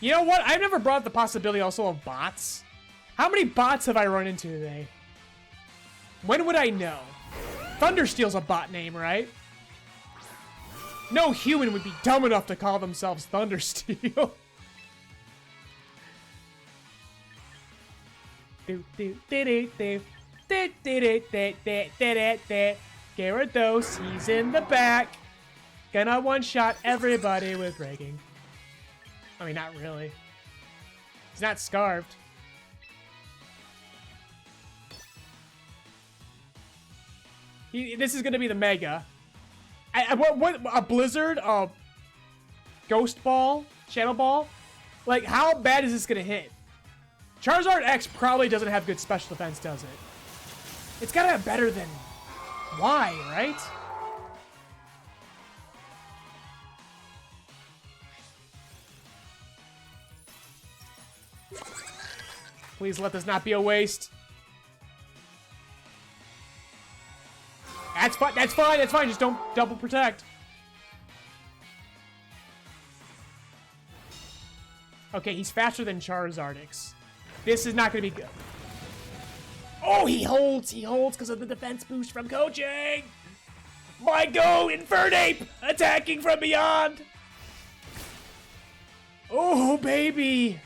You know what? I've never brought up the possibility also of bots. How many bots have I run into today? When would I know? Thundersteel's a bot name, right? No human would be dumb enough to call themselves Thundersteel. Gyarados, he's in the back. Gonna one-shot everybody with Breaking. I mean, not really. He's not scarved. This is gonna be the Mega. What a Blizzard, a Ghost Ball, Shadow Ball. Like, how bad is this gonna hit? Charizard X probably doesn't have good special defense, does it? It's gotta have better than Y, right? Please let this not be a waste. That's fine. Just don't double protect. Okay, he's faster than Charizardix. This is not going to be good. Oh, he holds because of the defense boost from coaching. My go, Infernape, attacking from beyond. Oh, baby.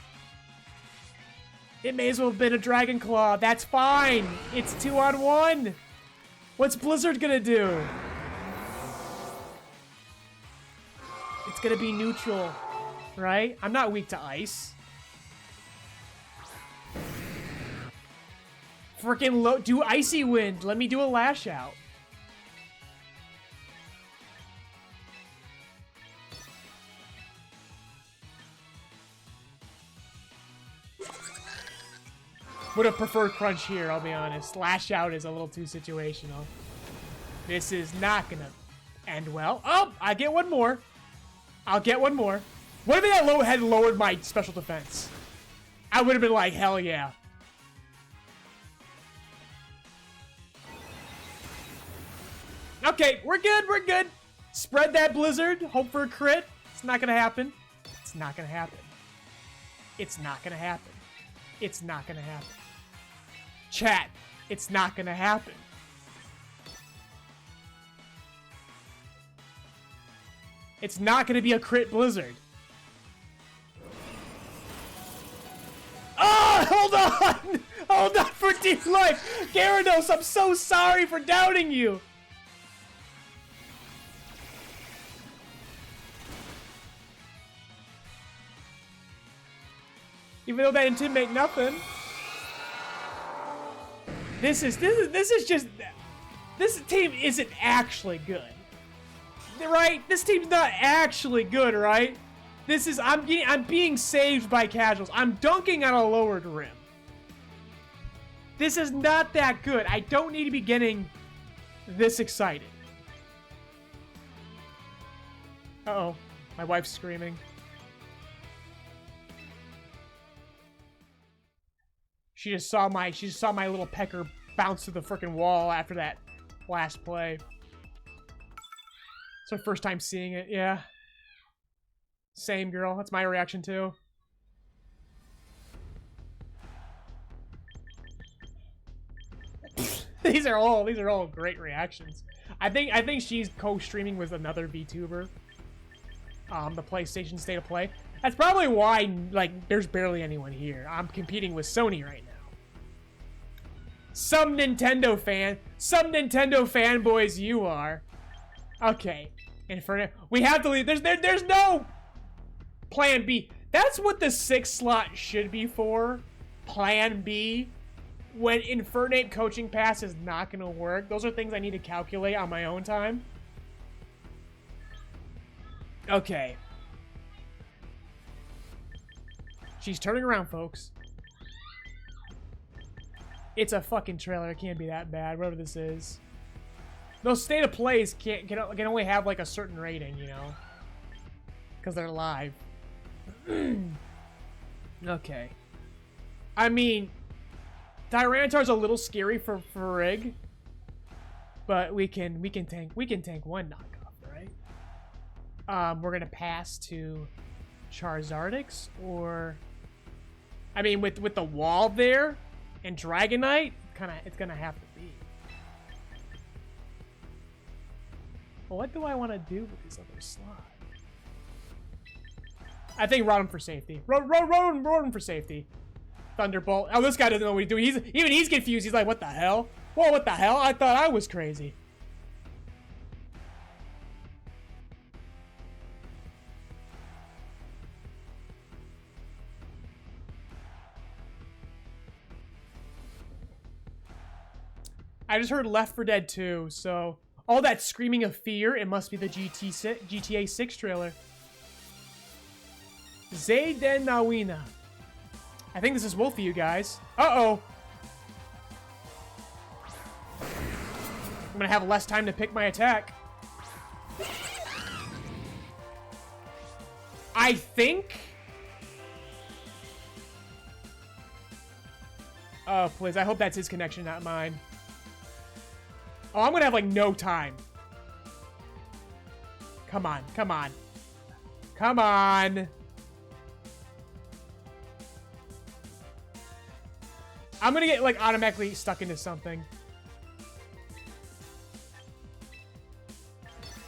It may as well have been a Dragon Claw. That's fine. It's 2-on-1. What's Blizzard gonna do? It's gonna be neutral, right? I'm not weak to ice. Freaking low. Do Icy Wind. Let me do a Lash Out. Would have preferred Crunch here, I'll be honest. Lash Out is a little too situational. This is not gonna end well. Oh, I get one more. I'll get one more. What if that had lowered my special defense? I would have been like, hell yeah. Okay, we're good. Spread that Blizzard. Hope for a crit. It's not gonna happen. It's not gonna happen. Chat, it's not gonna happen. It's not gonna be a crit Blizzard. Oh, hold on! Hold on for dear life! Gyarados, I'm so sorry for doubting you! Even though that intimidate nothing. This team isn't actually good. Right? This team's not actually good, right? I'm being saved by casuals. I'm dunking on a lowered rim. This is not that good. I don't need to be getting this excited. Uh-oh. My wife's screaming. She just saw my little pecker bounce through the freaking wall after that last play. It's my first time seeing it, yeah. Same, girl. That's my reaction too. These are all great reactions. I think she's co-streaming with another VTuber. The PlayStation State of Play. That's probably why, like, there's barely anyone here. I'm competing with Sony right now. Some Nintendo fanboys you are. Okay. Inferno. We have to leave. There's no plan B. That's what the 6 slot should be for. Plan B. When Infernape Coaching Pass is not going to work. Those are things I need to calculate on my own time. Okay. She's turning around, folks. It's a fucking trailer. It can't be that bad, whatever this is. Those state of plays can only have like a certain rating, you know, because they're live. Okay. I mean, Tyranitar's a little scary for Rig, but we can tank one knockoff, right? We're gonna pass to Charizardix, or I mean, with the wall there and Dragonite, it's gonna have to be. Well, what do I want to do with this other slot? I think run him for safety. Run him for safety. Thunderbolt. Oh, this guy doesn't know what he's doing. Even he's confused. He's like, what the hell? Whoa, what the hell? I thought I was crazy. I just heard Left 4 Dead 2, so all that screaming of fear, it must be the GTA 6 trailer. Zayden Nawina. I think this is both of you guys. Uh-oh. I'm gonna have less time to pick my attack. I think... Oh, please. I hope that's his connection, not mine. Oh, I'm gonna have, like, no time. Come on. Come on. Come on. I'm gonna get, like, automatically stuck into something.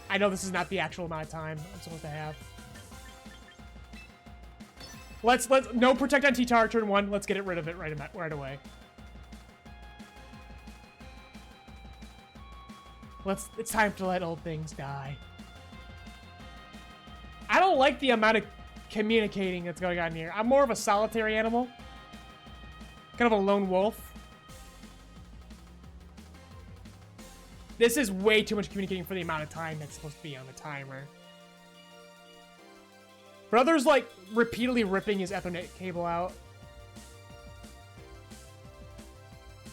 I know this is not the actual amount of time I'm supposed to have. Let's no protect on T-Tar turn 1. Let's get rid of it right away. It's time to let old things die. I don't like the amount of communicating that's going on here. I'm more of a solitary animal. Kind of a lone wolf. This is way too much communicating for the amount of time that's supposed to be on the timer. Brother's like repeatedly ripping his Ethernet cable out.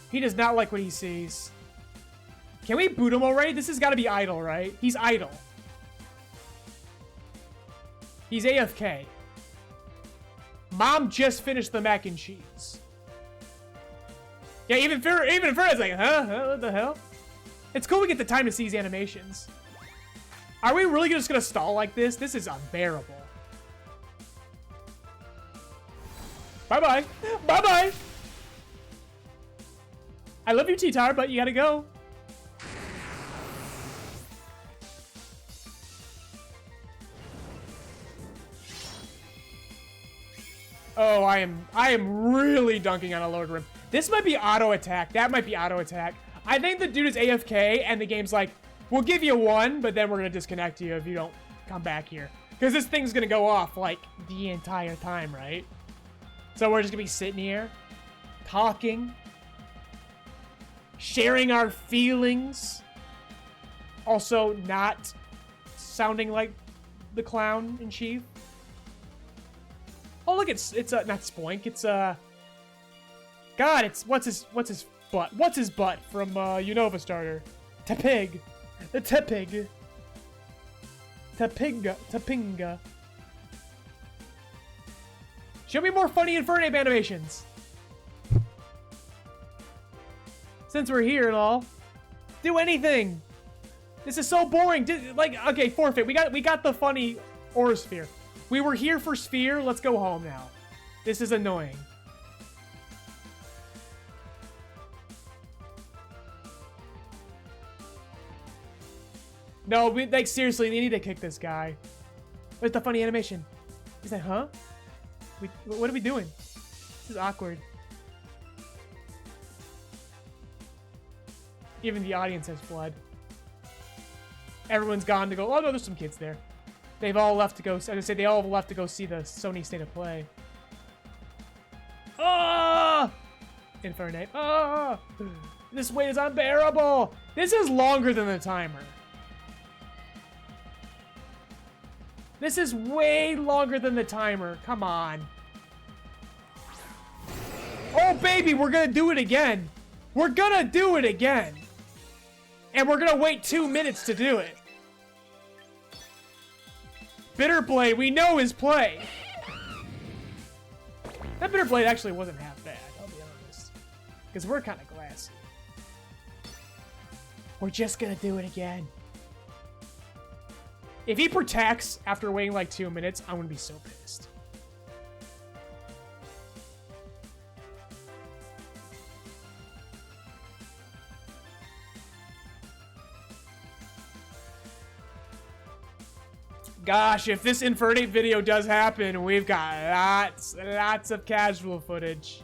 He does not like what he sees. Can we boot him already? This has got to be idle, right? He's idle. He's AFK. Mom just finished the mac and cheese. Yeah, even Farrah's like, huh? What the hell? It's cool we get the time to see these animations. Are we really just gonna stall like this? This is unbearable. Bye-bye. Bye-bye. I love you, T-Tar, but you gotta go. Oh, I am really dunking on a lower rim. This might be auto attack. That might be auto attack. I think the dude is AFK and the game's like, we'll give you one, but then we're gonna disconnect you if you don't come back here. Because this thing's gonna go off like the entire time, right? So we're just gonna be sitting here, talking, sharing our feelings. Also not sounding like the clown in chief. Oh look, it's not Spoink, it's God, it's what's his butt? What's his butt from Unova Starter? Tepig. The Tepig. Tepinga. Show me more funny Infernape animations. Since we're here and all. Do anything. This is so boring. Like, okay, forfeit. We got the funny Aura Sphere. We were here for Sphere. Let's go home now. This is annoying. No, like, seriously, they need to kick this guy. Where's the funny animation? He's like, huh? What are we doing? This is awkward. Even the audience has fled. Everyone's gone to go, oh no, there's some kids there. They've all left to go, as I say, they all have left to go see the Sony State of Play. Ah! Infernape. Ah! This wait is unbearable! This is longer than the timer. This is way longer than the timer. Come on. Oh, baby, we're gonna do it again. We're gonna do it again. And we're gonna wait 2 minutes to do it. Bitter Blade, we know his play. That Bitter Blade actually wasn't half bad, I'll be honest. Because we're kind of glassy. We're just gonna do it again. If he protects after waiting like 2 minutes, I'm gonna be so pissed. Gosh, if this Infernape video does happen, we've got lots of casual footage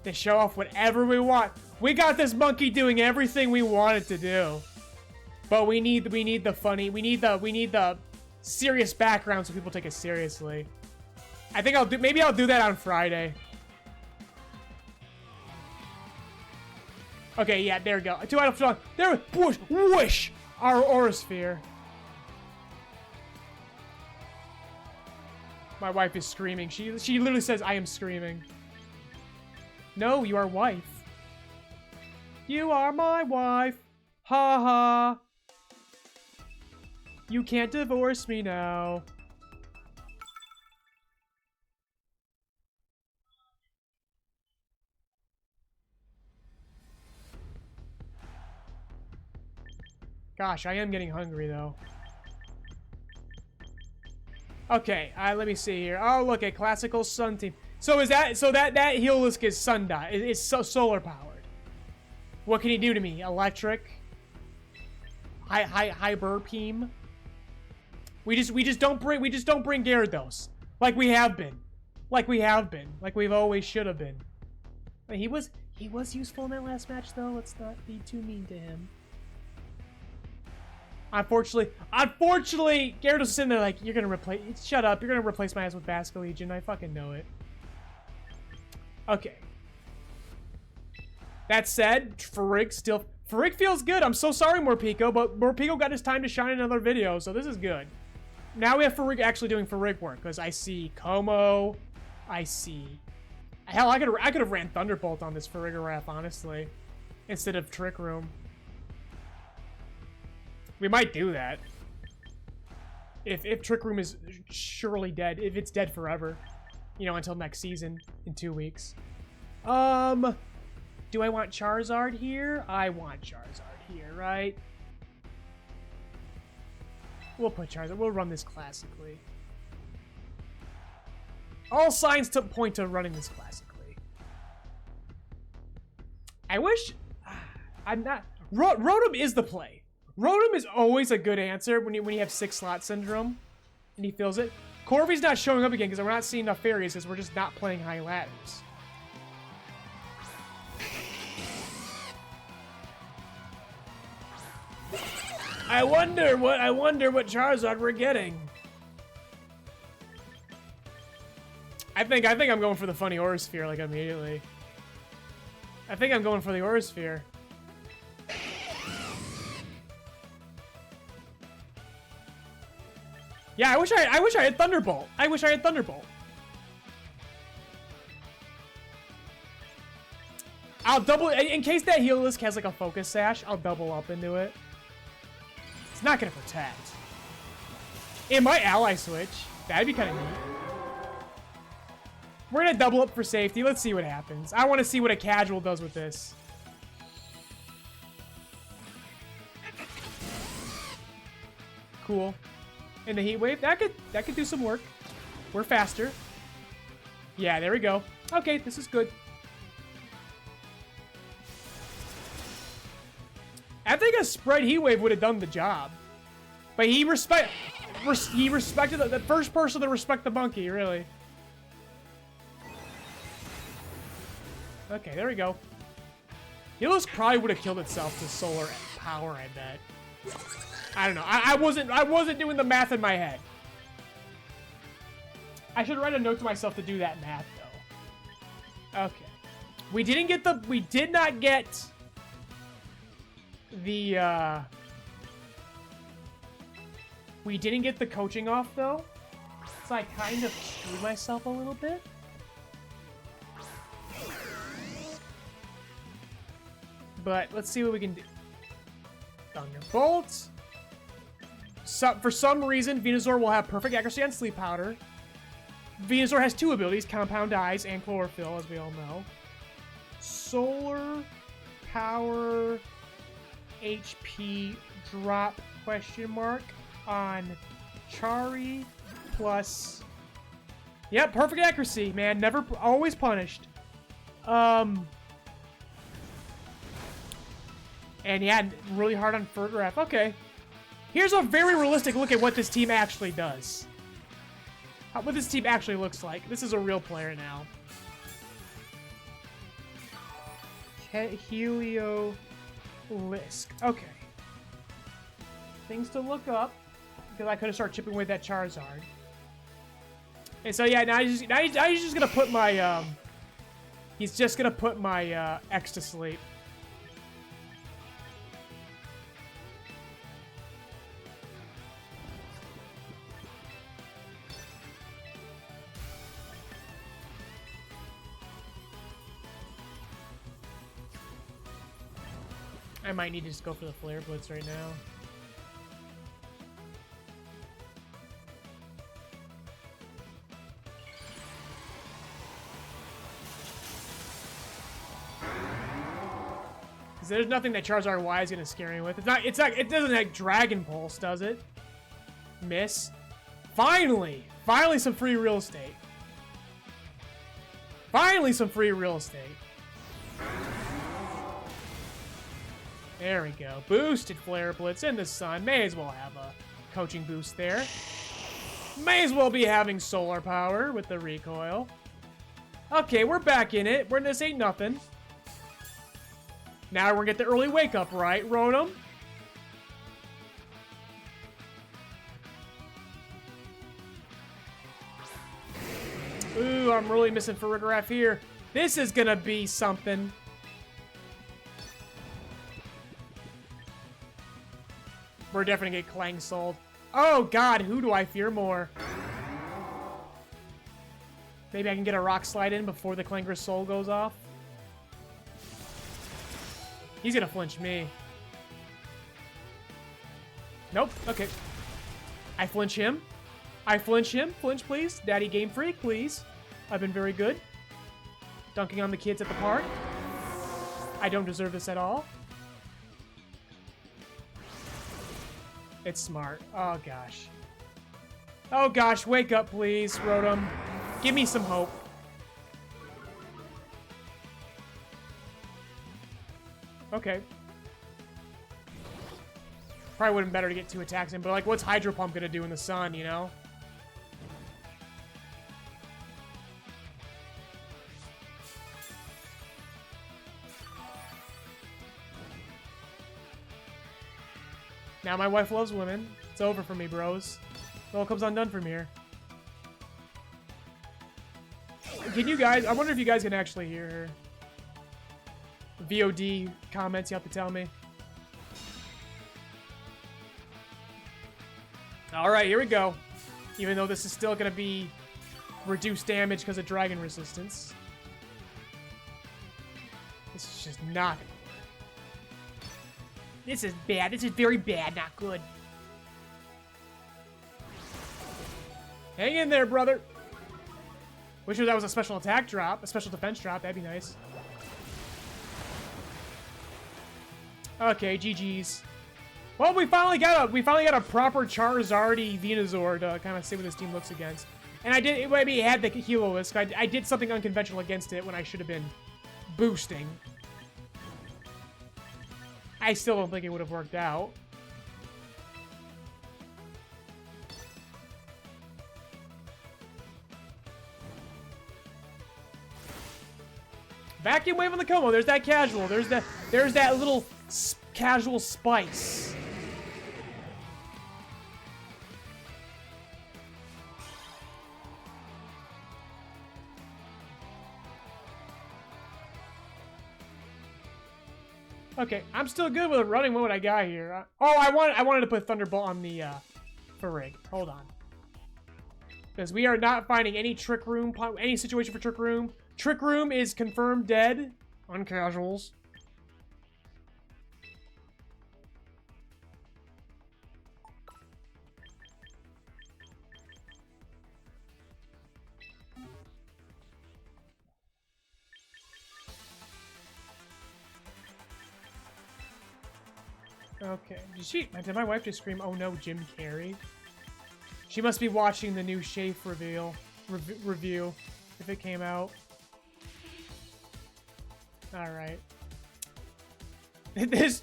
to show off whatever we want. We got this monkey doing everything we want it to do. But we need the funny, we need the serious background so people take it seriously. I think maybe I'll do that on Friday. Okay, yeah, there we go. 2 out of 5. There, whoosh, whoosh, our Aura Sphere. My wife is screaming. She literally says, I am screaming. No, you are wife. You are my wife. Ha ha. You can't divorce me now. Gosh, I am getting hungry though. Okay, let me see here. Oh, look at classical sun team. So is that that Heelisk is sun dot? It's so solar powered. What can he do to me? Electric. Hyperbeam. We just don't bring Gyarados like we have been, like we've always should have been. Wait, he was useful in that last match though. Let's not be too mean to him. Unfortunately, Gyarados is sitting there like, you're gonna replace. Shut up! You're gonna replace my ass with Basculegion. I fucking know it. Okay. That said, Farig feels good. I'm so sorry, Morpeko, but Morpeko got his time to shine in another video, so this is good. Now we have Farig actually doing Farig work, because I see Como, I see... Hell, I could have ran Thunderbolt on this Farigiraf, honestly, instead of Trick Room. We might do that. If Trick Room is surely dead, if it's dead forever, you know, until next season in 2 weeks. Do I want Charizard here? I want Charizard here, right? We'll put Charizard. We'll run this classically. All signs to point to running this classically. I wish... I'm not... Rotom is the play. Rotom is always a good answer when you have 6-slot syndrome and he feels it. Corvy's not showing up again because we're not seeing enough fairies because we're just not playing high ladders. I wonder what Charizard we're getting. I think I'm going for the funny Aura Sphere like immediately. I think I'm going for the Aura Sphere. Yeah, I wish I had Thunderbolt. I wish I had Thunderbolt. I'll double in case that Heelisk has like a Focus Sash. I'll double up into it. It's not gonna protect. It might ally switch. That'd be kind of neat. We're gonna double up for safety. Let's see what happens. I want to see what a casual does with this. Cool. And the heat wave, that could do some work. We're faster. Yeah, there we go. Okay, this is good. I think a spread heat wave would have done the job. But he respected the first person to respect the monkey, really. Okay, there we go. Helos probably would have killed itself to solar power, I bet. I don't know. I wasn't doing the math in my head. I should write a note to myself to do that math, though. Okay. We did not get the, we didn't get the coaching off, though. So I kind of screwed myself a little bit. But let's see what we can do. Thunderbolt. For some reason, Venusaur will have perfect accuracy on Sleep Powder. Venusaur has two abilities, Compound Eyes and Chlorophyll, as we all know. Solar Power HP drop question mark on Chari plus... Yep, perfect accuracy, man. Never, always punished. And yeah, really hard on Fergraf. Okay. Here's a very realistic look at what this team actually does. What this team actually looks like. This is a real player now. Heliolisk. Okay. Things to look up. Because I could have started chipping away that Charizard. And so yeah, now he's just gonna put my he's just gonna put my X to sleep. I might need to just go for the Flare Blitz right now. Because there's nothing that Charizard Y is going to scare me with. It doesn't like Dragon Pulse, does it? Miss. Finally! Finally some free real estate. Finally some free real estate. There we go. Boosted Flare Blitz in the sun. May as well have a coaching boost there. May as well be having solar power with the recoil. Okay, we're back in it. This ain't nothing. Now we're gonna get the early wake up, right, Rotom? Ooh, I'm really missing Farigiraf here. This is gonna be something. We're definitely gonna get Clang sold. Oh god, who do I fear more? Maybe I can get a Rock Slide in before the Clanger's soul goes off. He's gonna flinch me. Nope, okay. I flinch him. I flinch him. Flinch, please. Daddy Game Freak, please. I've been very good. Dunking on the kids at the park. I don't deserve this at all. It's smart. Oh, gosh. Oh, gosh. Wake up, please, Rotom. Give me some hope. Okay. Probably would have been better to get 2 attacks in, but, like, what's Hydro Pump gonna do in the sun, you know? Now my wife loves women. It's over for me, bros. It all comes undone from here. Can you guys... I wonder if you guys can actually hear her. VOD comments, you have to tell me. Alright, here we go. Even though this is still going to be reduced damage because of dragon resistance. This is just not... This is bad. This is very bad. Not good. Hang in there, brother. Wish that was a special attack drop. A special defense drop. That'd be nice. Okay, GG's. Well, we finally got a proper Charizard Venusaur to kind of see what this team looks against. And I did, maybe it had the Heliolisk. I did something unconventional against it when I should have been boosting. I still don't think it would have worked out. Vacuum Wave on the Como. There's that casual. There's that little casual spice. Okay, I'm still good with running what I got here. Oh, I wanted to put Thunderbolt on the Farig. Hold on. Because we are not finding any Trick Room, any situation for Trick Room. Trick Room is confirmed dead on casuals. Okay. Did my wife just scream, "Oh no, Jim Carrey"? She must be watching the new Shafe review, if it came out. Alright. This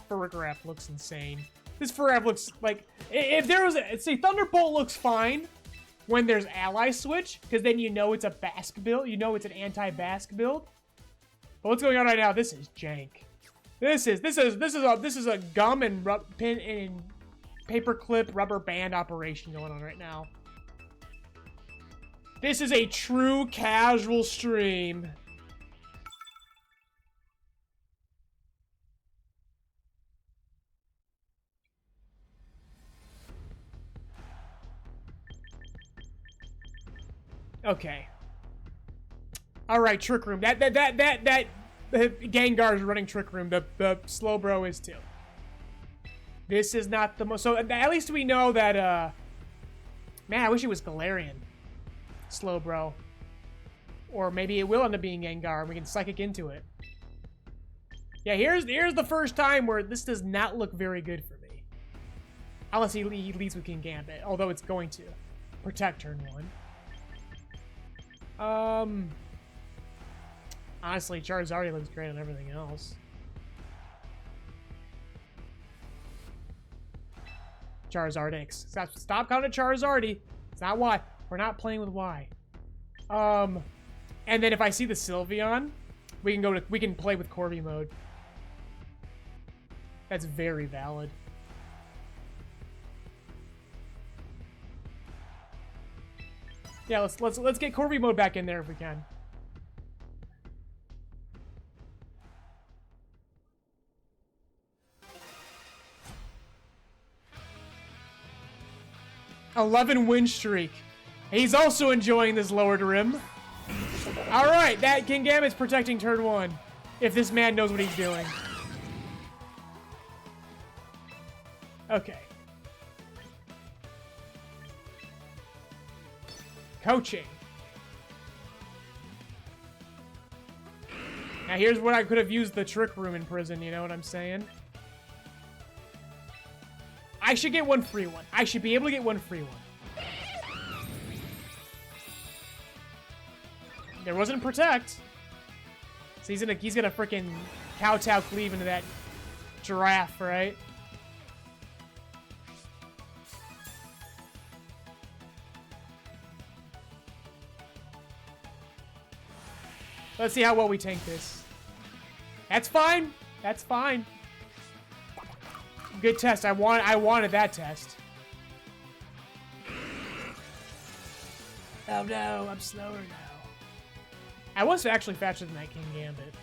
Farigiraf looks insane. This Farigiraf looks like... If there was a... See, Thunderbolt looks fine when there's Ally Switch, because then you know it's a Basque build. You know it's an anti-Basque build. But what's going on right now? This is jank. This is a gum and pin and paperclip rubber band operation going on right now. This is a true casual stream. Okay. All right, Trick Room. That Gengar is running Trick Room. The Slowbro is too. This is not the most... So at least we know that, man, I wish it was Galarian. Slowbro. Or maybe it will end up being Gengar and we can Psychic into it. Yeah, here's the first time where this does not look very good for me. Unless he leads with King Gambit. Although it's going to protect turn 1. Honestly, Charizard looks great on everything else. Charizardix. Stop calling it Charizardy. It's not Y. We're not playing with Y. And then if I see the Sylveon, we can play with Corby mode. That's very valid. Yeah, let's get Corby mode back in there if we can. #11 win streak. He's also enjoying this lowered rim. Alright, that King Gambit's protecting turn 1. If this man knows what he's doing. Okay. Coaching. Now here's what I could have used the Trick Room in prison, you know what I'm saying? I should get one free one. I should be able to get one free one. There wasn't Protect. So he's gonna freaking kowtow cleave into that giraffe, right? Let's see how well we tank this. That's fine. That's fine. Good test. I wanted that test. Oh no, I'm slower now. I was actually faster than that King Gambit.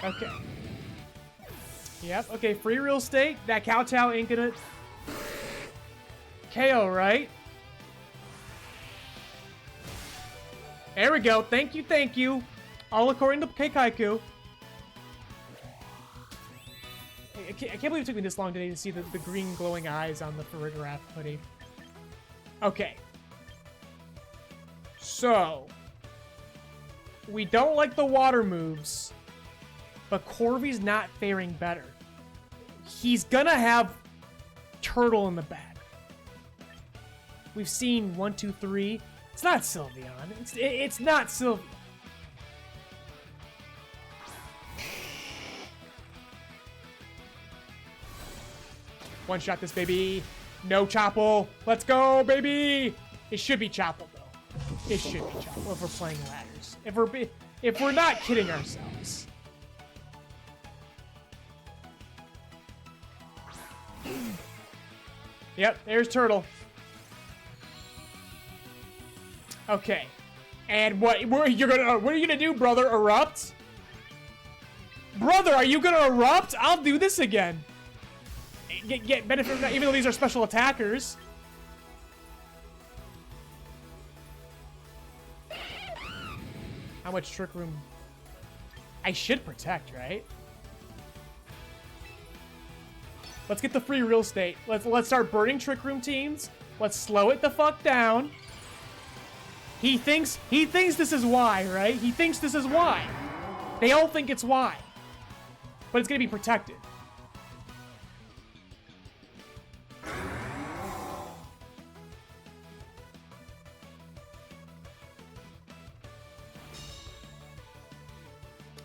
Okay. Yep, okay, free real estate. That kowtow ain't gonna... KO, right? There we go. Thank you, thank you. All according to Keikaiku. I can't believe it took me this long today to see the green glowing eyes on the Farigiraf hoodie. Okay. So, we don't like the water moves, but Corvy's not faring better. He's gonna have Turtle in the bag. We've seen 1, 2, 3. It's not Sylveon. It's not Sylveon. One shot this baby. No Chopple. Let's go, baby. It should be Chopple though. It should be Chopple if we're playing ladders. If we're not kidding ourselves. Yep, there's Turtle. Okay. And what are you gonna do, brother? Erupt? Brother, are you gonna erupt? I'll do this again. Get benefit from that, even though these are special attackers. How much Trick Room? I should protect, right? Let's get the free real estate. Let's start burning Trick Room teams. Let's slow it the fuck down. He thinks this is why, right? He thinks this is why. They all think it's why. But it's gonna be protected.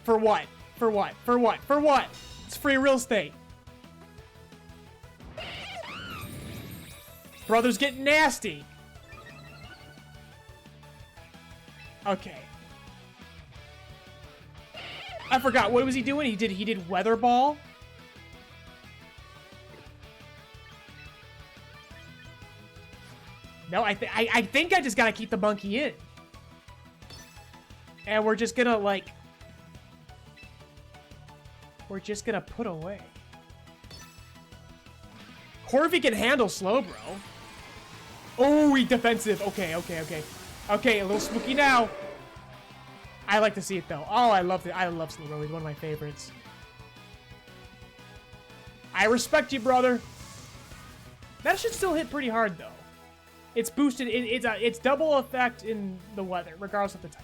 For what? For what? For what? For what? It's free real estate. Brothers get nasty. Okay. I forgot. What was he doing? He did Weather Ball. No, I think I just gotta keep the monkey in. And we're just gonna like... We're just gonna put away. Corvy can handle Slowbro. Oh, he defensive. Okay. Okay, a little spooky now. I like to see it though. Oh, I love Slowbro. He's one of my favorites. I respect you, brother. That should still hit pretty hard though. It's boosted. It's double effect in the weather, regardless of the type.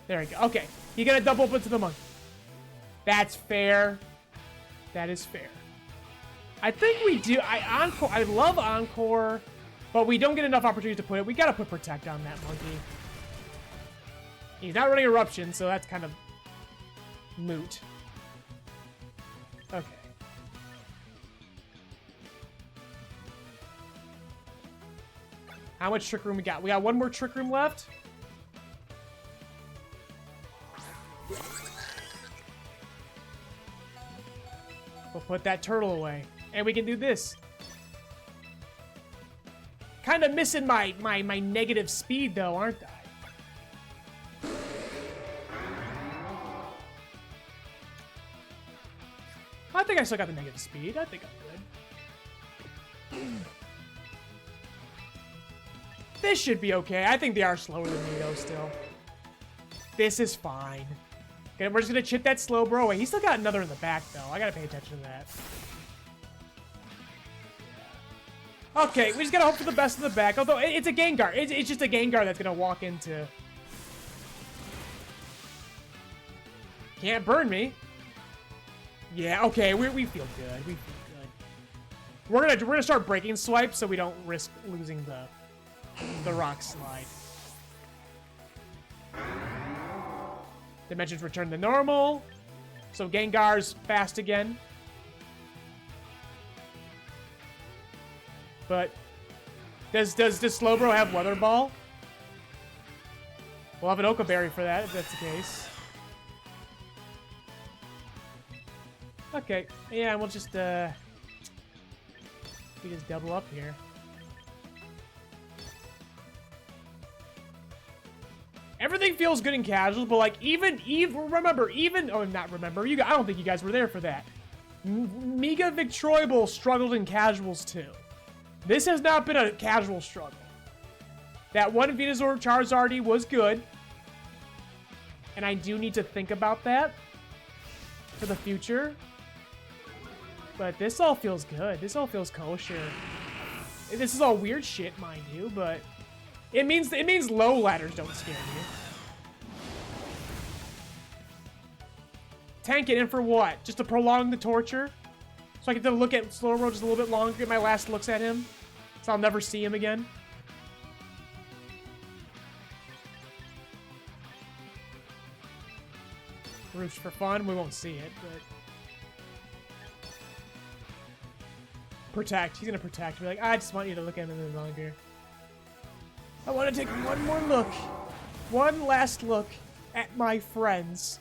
There we go. Okay, you got a double up into the monkey. That's fair. That is fair. I think we do. I love Encore, but we don't get enough opportunities to put it. We gotta put Protect on that monkey. He's not running Eruption, so that's kind of moot. Okay. How much Trick Room we got? We got one more Trick Room left. We'll put that turtle away. And we can do this. Kind of missing my negative speed, though, aren't I? I think I still got the negative speed. I think I'm good. This should be okay. I think they are slower than me, though, still. This is fine. Okay, we're just going to chip that Slowbro away. He's still got another in the back, though. I got to pay attention to that. Okay, we just got to hope for the best in the back. Although, it's a Gengar. It's just a Gengar that's going to walk into... Can't burn me. Yeah, okay, we feel good. We feel good. We're gonna start breaking Swipe so we don't risk losing the Rock Slide. Dimensions return to normal. So Gengar's fast again. But does Slowbro have Weather Ball? We'll have an Oka Berry for that if that's the case. Okay, yeah, we'll just we just double up here. Everything feels good in casuals, but like even remember, I don't think you guys were there for that. Mega Victroible struggled in casuals too. This has not been a casual struggle. That one Venusaur Charizard was good, and I do need to think about that for the future. But this all feels good. This all feels kosher. This is all weird shit, mind you, but It means low ladders don't scare you. Tank it in for what? Just to prolong the torture? So I get to look at Slowbro just a little bit longer, get my last looks at him. So I'll never see him again. Roost for fun. We won't see it, but... Protect. He's gonna protect. Be like, I just want you to look at him a little longer. I want to take one more look. One last look at my friends.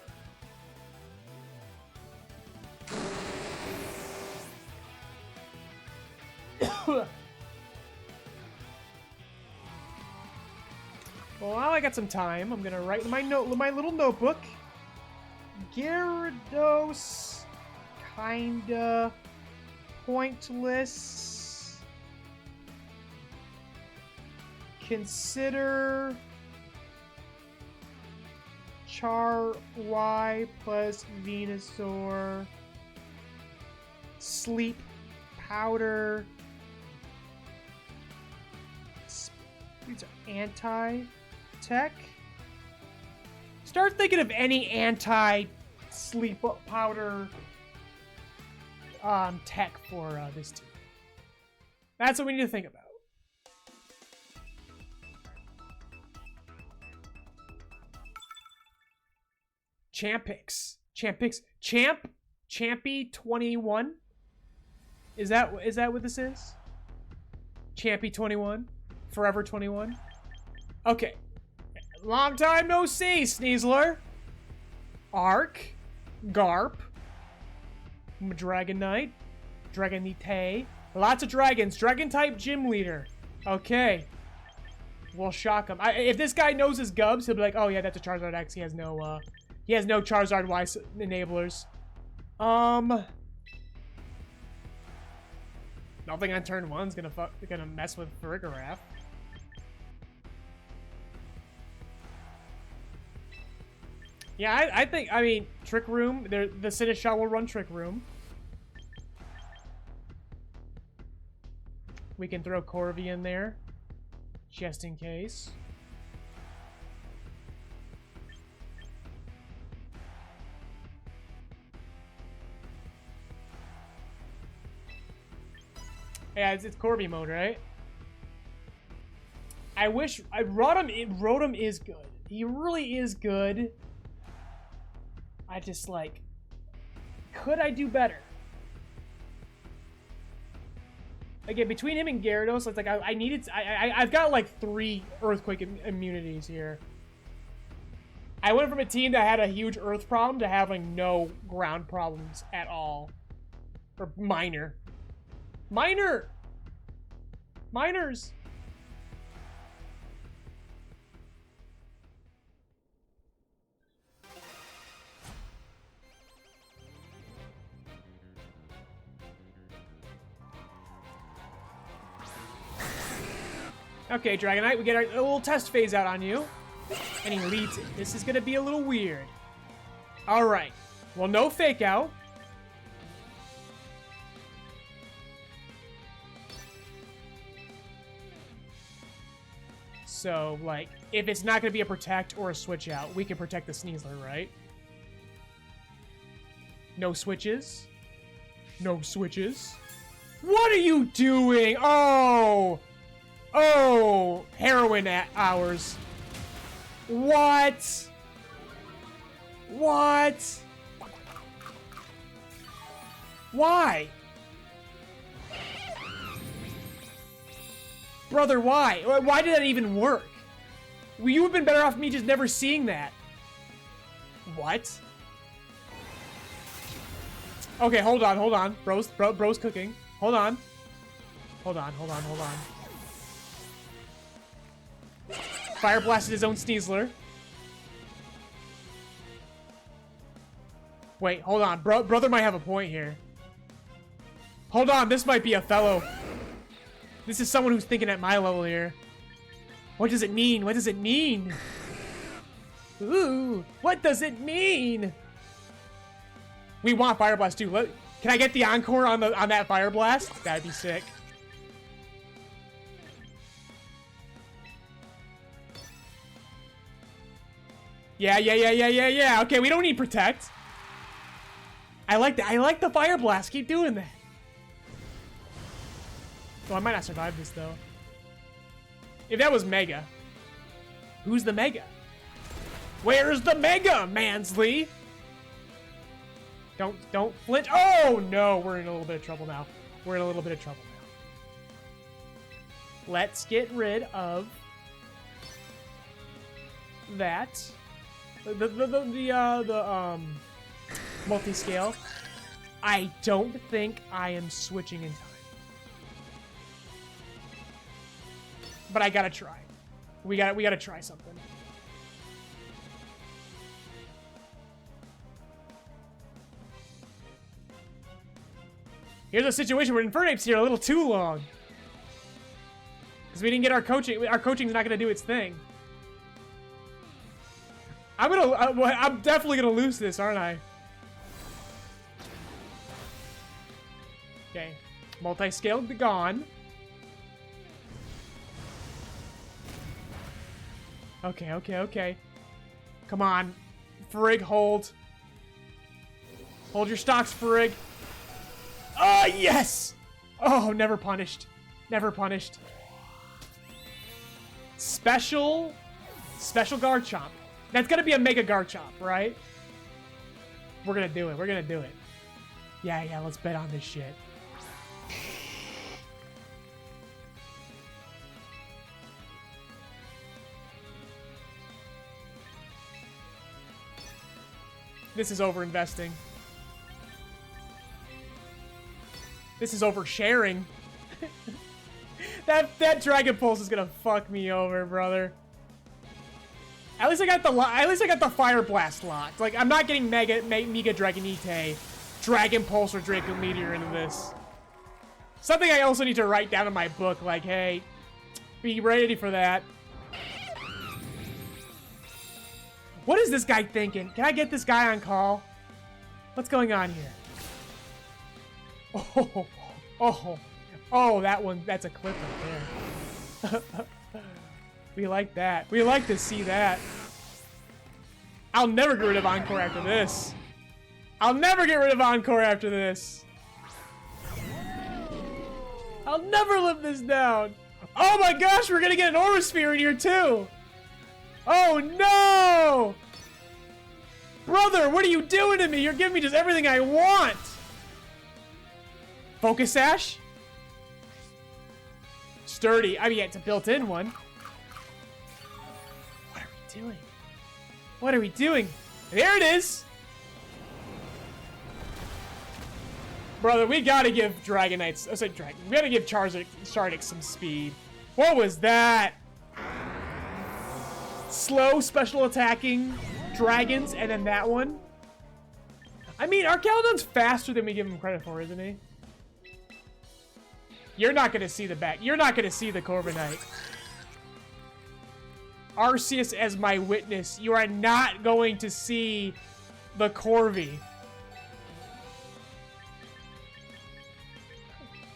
Well, now I got some time. I'm gonna write in my little notebook. Gyarados, kinda pointless. Consider Char Y plus Venusaur. Sleep powder. These are anti-tech. Start thinking of any anti-sleep powder tech for this team. That's what we need to think about. Champix. Champy 21. Is that what this is? Champy 21. Forever 21. Okay. Long time no see, Sneasler. Arc. Garp. Dragonite. Dragonite. Lots of dragons. Dragon-type gym leader. Okay. We'll shock him. If this guy knows his Gubs, he'll be like, oh yeah, that's a Charizard X. He has no Charizard Y enablers. Nothing on turn 1's gonna mess with Farigiraf. Yeah, I mean, Trick Room, the Sinistcha will run Trick Room. We can throw Corvi in there, just in case. Yeah, it's Corby mode, right? I wish... Rotom is good. He really is good. I just, like... Could I do better? Again, between him and Gyarados, it's like I've got, like, 3 Earthquake immunities here. I went from a team that had a huge Earth problem to having no ground problems at all. Or minor. Minors. Okay, Dragonite, we get our little test phase out on you. And he leads it. This is gonna be a little weird. Alright. Well, no fake out. So, like, if it's not going to be a protect or a switch out, we can protect the Sneasler, right? No switches. No switches. What are you doing? Oh! Oh! Heroin hours. What? What? Why? Brother, why? Why did that even work? Well, you would have been better off me just never seeing that. What? Okay, hold on. Bro's cooking. Hold on. Fire blasted his own Sneasler. Wait, hold on. Brother might have a point here. Hold on, this might be a fellow. This is someone who's thinking at my level here. What does it mean? What does it mean? Ooh, what does it mean? We want Fire Blast too. Can I get the encore on that Fire Blast? That'd be sick. Yeah. Okay, we don't need protect. I like that. I like the fire blast. Keep doing that. Oh, I might not survive this though. If that was Mega. Who's the Mega? Where's the Mega, Mansley? Don't flinch. Oh no, we're in a little bit of trouble now. We're in a little bit of trouble now. Let's get rid of that. The multi-scale. I don't think I am switching in time. But I gotta try. We gotta try something. Here's a situation where Infernape's here a little too long. Because we didn't get our coaching. Our coaching's not gonna do its thing. I'm definitely gonna lose this, aren't I? Okay. Multi-scale gone. Okay. Come on. Frig, hold. Hold your stocks, Frig. Oh, yes! Oh, never punished. Never punished. Special Garchomp. That's gonna be a Mega Garchomp, right? We're gonna do it. We're gonna do it. Yeah, let's bet on this shit. This is over-investing. This is oversharing. that Dragon Pulse is gonna fuck me over, brother. At least I got the Fire Blast locked. Like, I'm not getting Mega Dragonite, Dragon Pulse, or Draco Meteor into this. Something I also need to write down in my book, like, hey, be ready for that. What is this guy thinking? Can I get this guy on call? What's going on here? Oh, that one, that's a clip right there. We like that. We like to see that. I'll never get rid of Encore after this. I'll never get rid of Encore after this. I'll never live this down. Oh my gosh, we're gonna get an Aurasphere in here too. Oh no! Brother, what are you doing to me? You're giving me just everything I want. Focus Sash? Sturdy. I mean, yeah, it's a built-in one. What are we doing? What are we doing? There it is! Brother, we gotta give Dragonites... I said Dragon. We gotta give Charizard some speed. What was that? Slow special attacking dragons, and then that one. I mean, Archaeodon's faster than we give him credit for, isn't he? You're not gonna see the back. You're not gonna see the Corviknight. Arceus as my witness. You are not going to see the Corvi.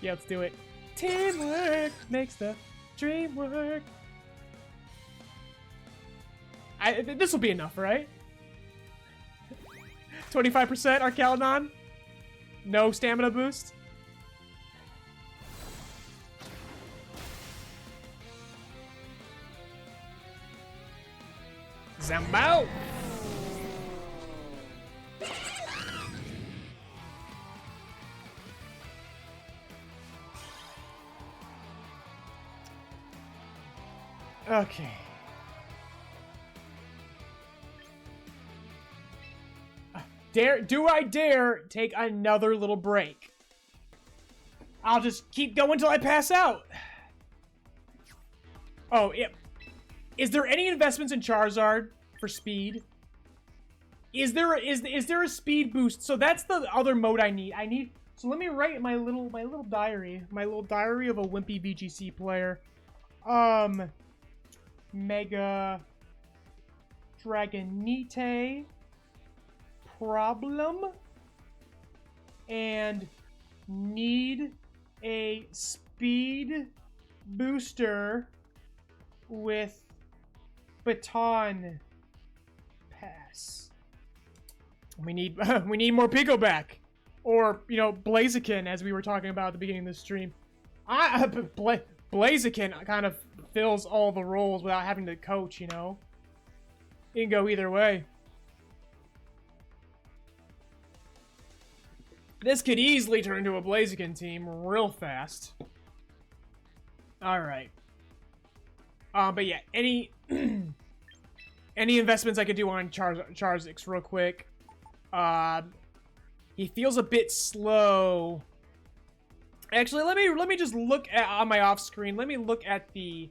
Yeah, let's do it. Teamwork makes the dream work. This will be enough, right? 25% Archaeodon. No stamina boost. Zambo! Okay. Do I dare take another little break? I'll just keep going till I pass out. Oh, yeah. Is there any investments in Charizard for speed? Is there a speed boost? So that's the other mode I need. So let me write my little diary. My little diary of a wimpy VGC player. Mega Dragonite problem and need a speed booster with baton pass. We need we need more Pico back, or you know, Blaziken, as we were talking about at the beginning of the stream. Blaziken kind of fills all the roles without having to coach. You know, it can go either way. This could easily turn into a Blaziken team real fast. All right. But yeah, any investments I could do on Charizix real quick. He feels a bit slow. Actually, let me just look at on my off screen. Let me look at the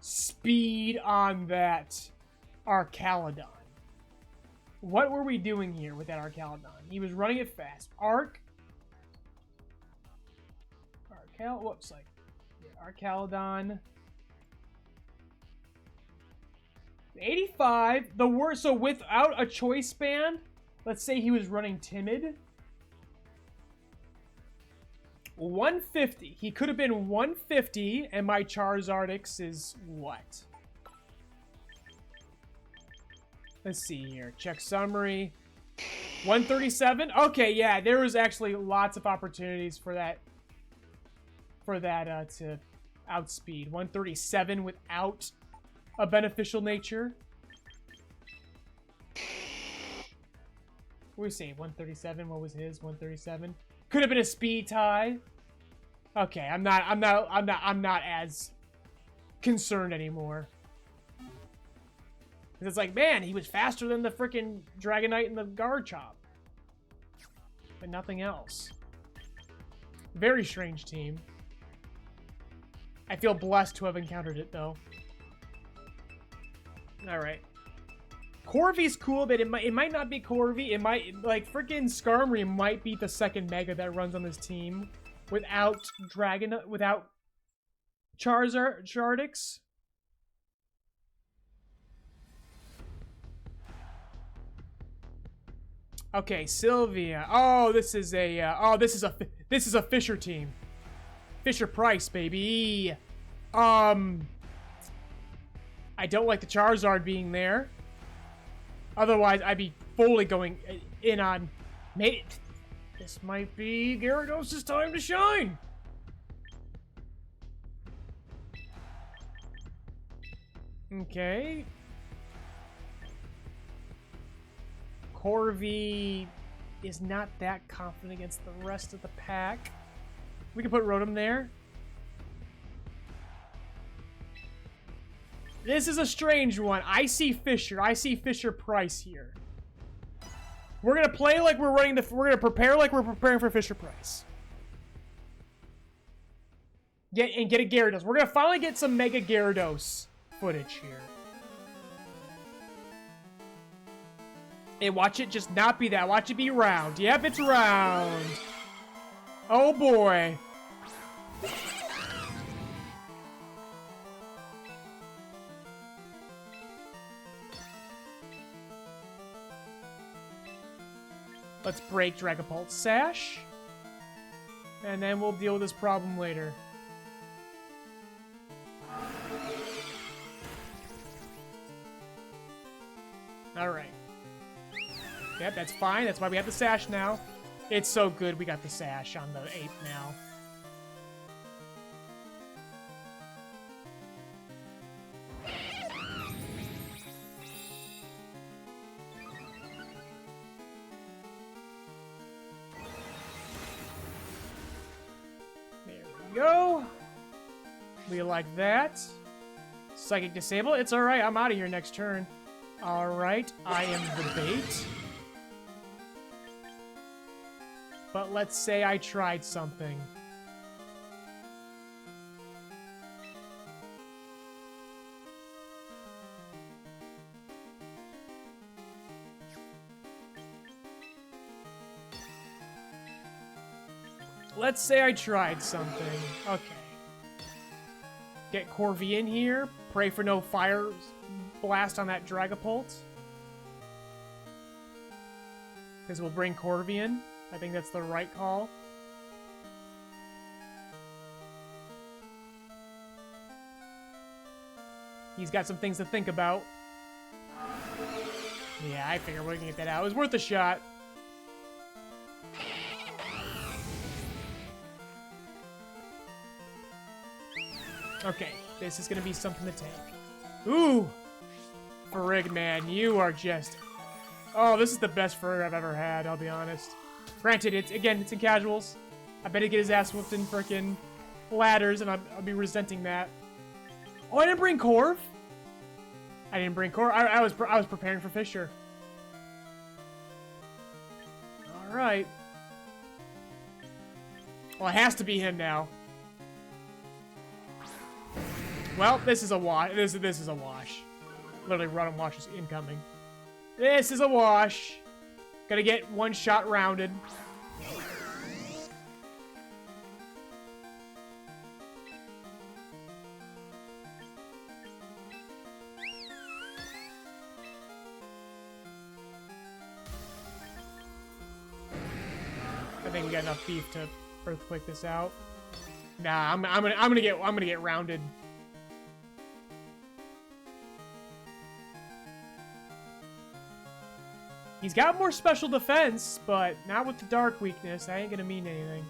speed on that Arcaludon. What were we doing here with that Arcaludon? He was running it fast. Arcaludon. 85. The worst. So without a choice band, let's say he was running timid. 150. He could have been 150, and my Charizardix is what? Let's see here. Check summary. 137. Okay, yeah, there was actually lots of opportunities for that. To outspeed. 137 without a beneficial nature. What were we saying? 137. What was his? 137. Could have been a speed tie. Okay, I'm not as concerned anymore. Because it's like, man, he was faster than the freaking Dragonite and the Garchomp. But nothing else. Very strange team. I feel blessed to have encountered it, though. Alright. Corvi's cool, but it might not be Corvi. It might, like, freaking Skarmory might be the second Mega that runs on this team. Without without Charizardix. Okay, Sylvia. Oh, this is a Fisher team. Fisher Price, baby. I don't like the Charizard being there. Otherwise, I'd be fully going in on... This might be Gyarados' time to shine. Okay. Corvi is not that confident against the rest of the pack. We can put Rotom there. This is a strange one. I see Fisher. I see Fisher Price here. We're gonna play like we're running the. We're gonna prepare like we're preparing for Fisher Price. Get a Gyarados. We're gonna finally get some Mega Gyarados footage here. Hey, watch it just not be that. Watch it be round. Yep, it's round. Oh boy. Let's break Dragapult's Sash. And then we'll deal with this problem later. Alright. Yep, that's fine. That's why we have the Sash now. It's so good we got the Sash on the ape now. There we go. We like that. Psychic Disable. It's alright. I'm out of here next turn. Alright. I am the bait. But let's say I tried something. Let's say I tried something. Okay. Get Corvi in here. Pray for no fire blast on that Dragapult. Because we'll bring Corvi in. I think that's the right call. He's got some things to think about. Yeah, I figured we can get that out. It was worth a shot. Okay, this is gonna be something to take. Ooh! Frig, man, you are just... Oh, this is the best Frig I've ever had, I'll be honest. Granted, it's in casuals. I bet he'd get his ass whooped in frickin' ladders, and I'll be resenting that. Oh, I didn't bring Corv? I didn't bring Corv. I was preparing for Fisher. Alright. Well, it has to be him now. Well, this is a wash. This is a wash. Literally, run and wash is incoming. This is a wash. Gotta get one shot rounded. I think we got enough beef to earthquake this out. Nah, I'm gonna get rounded. He's got more special defense, but not with the dark weakness. That ain't gonna mean anything.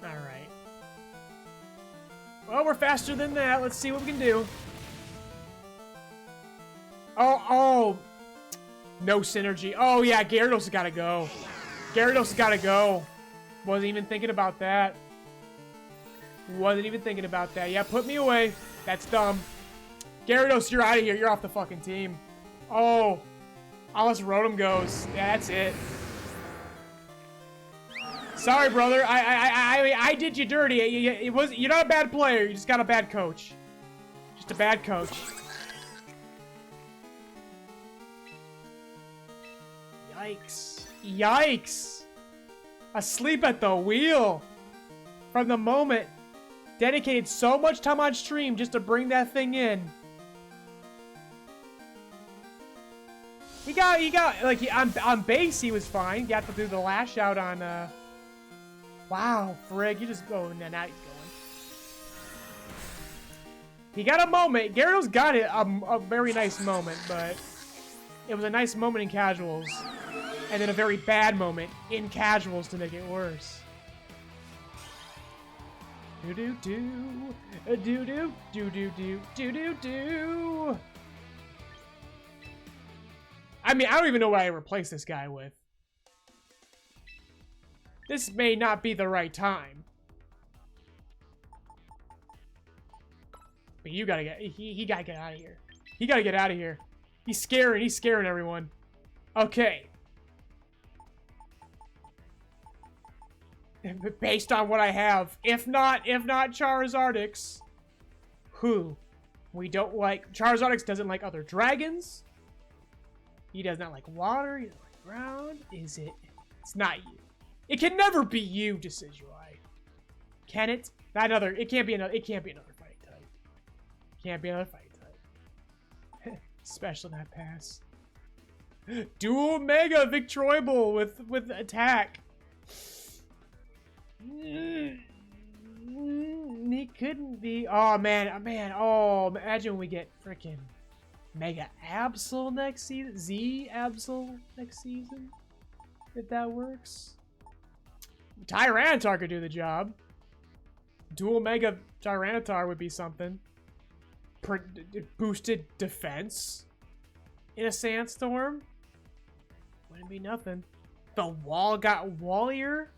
Alright. Well, we're faster than that. Let's see what we can do. Oh. No synergy. Oh, yeah, Gyarados has got to go. Gyarados has got to go. Wasn't even thinking about that. Wasn't even thinking about that. Yeah, put me away. That's dumb. Gyarados, you're out of here. You're off the fucking team. Oh. Unless Rotom goes. Yeah, that's it. Sorry, brother. I did you dirty. You're not a bad player. You just got a bad coach. Just a bad coach. Yikes. Yikes. Asleep at the wheel. From the moment. Dedicated so much time on stream just to bring that thing in. He got like on base he was fine. Got to do the lash out on wow, frig, you just go, and then now he's going. He got a moment. Gyarados got it, a very nice moment, but it was a nice moment in casuals, and then a very bad moment in casuals to make it worse. Do do do, do do do do do do do do. I mean, I don't even know what I replace this guy with. This may not be the right time. But you gotta get... He gotta get out of here. He gotta get out of here. He's scaring everyone. Okay. Based on what I have. If not Charizardix. Who? We don't like... Charizardix doesn't like other dragons. He does not like water. He doesn't like ground. Is it? It's not you. It can never be you, Decidueye. Can it? It can't be another fighting type. Can't be another fighting type. Special that pass. Dual Mega Victroibal with attack. He couldn't be. Oh man. Oh, imagine we get freaking Mega Absol next season. Z Absol next season. If that works. Tyranitar could do the job. Dual Mega Tyranitar would be something. Boosted defense in a sandstorm wouldn't be nothing. The wall got Wallier.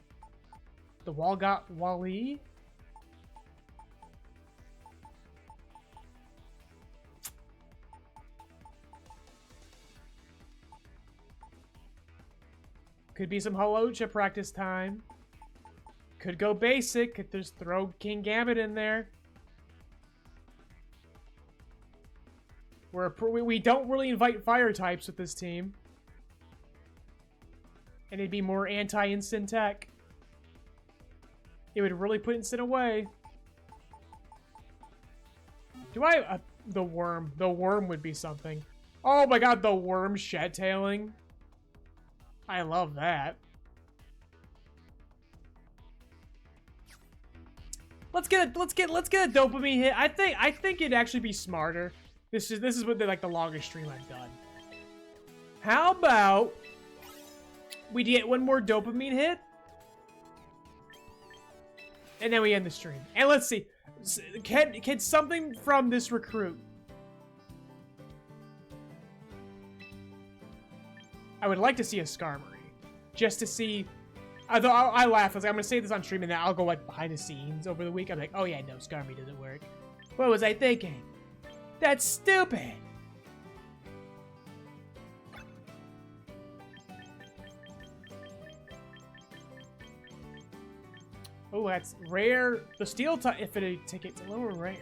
The wall got Wally. Could be some Holocha practice time. Could go basic. Could just throw King Gambit in there. We don't really invite fire types with this team. And it'd be more anti-instant tech. It would really put instant away. Do I... the worm. The worm would be something. Oh my god, the worm shed-tailing. I love that. Let's get a dopamine hit. I think it'd actually be smarter. This is what like the longest stream I've done. How about we get one more dopamine hit? And then we end the stream. And let's see. Can something from this recruit? I would like to see a Skarmory. Just to see... Although I laugh. I was like, I'm going to say this on stream and then I'll go like behind the scenes over the week. I'm like, oh yeah, no, Skarmory doesn't work. What was I thinking? That's stupid. Oh, that's rare. The steel Infinity ticket's a little rare.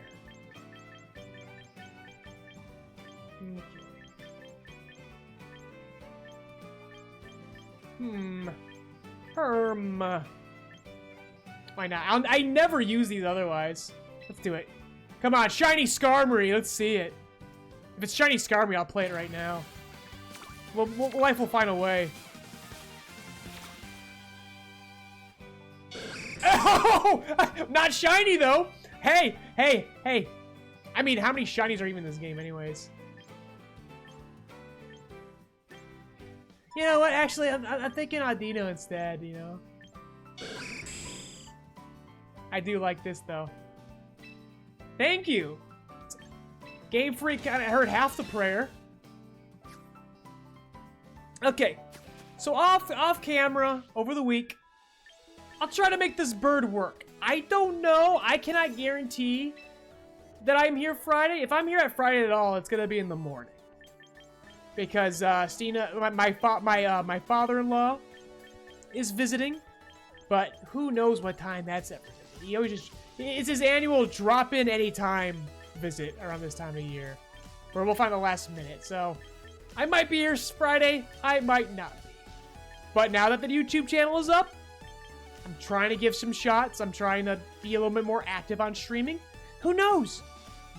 Why not? I never use these otherwise. Let's do it. Come on, shiny Skarmory. Let's see it. If it's shiny Skarmory, I'll play it right now. Well, life will find a way. Oh! Not shiny, though! Hey! I mean, how many shinies are even in this game, anyways? You know what? Actually, I'm thinking Audino instead, you know? I do like this, though. Thank you! Game Freak kind of heard half the prayer. Okay. So off camera, over the week, I'll try to make this bird work. I don't know. I cannot guarantee that I'm here Friday. If I'm here at Friday at all, it's gonna be in the morning. Because Stina, my father-in-law is visiting, but who knows what time that's at. He always it's his annual drop-in anytime visit around this time of year, where we'll find the last minute. So I might be here Friday, I might not be. But now that the YouTube channel is up, I'm trying to give some shots. I'm trying to be a little bit more active on streaming. Who knows?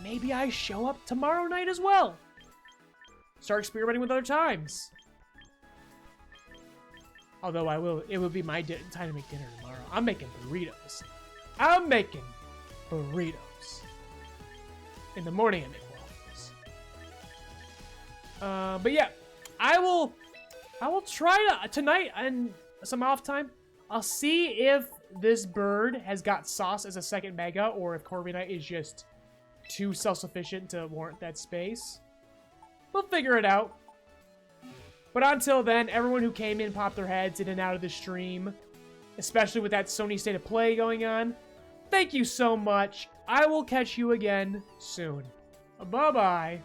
Maybe I show up tomorrow night as well. Start experimenting with other times. Although it will be my time to make dinner tomorrow. I'm making burritos. In the morning I make waffles. But yeah, I will try to, tonight and some off time, I'll see if this bird has got sauce as a second mega, or if Corviknight is just too self-sufficient to warrant that space. We'll figure it out. But until then, everyone who came in, popped their heads in and out of the stream, especially with that Sony State of Play going on, thank you so much. I will catch you again soon. Bye-bye.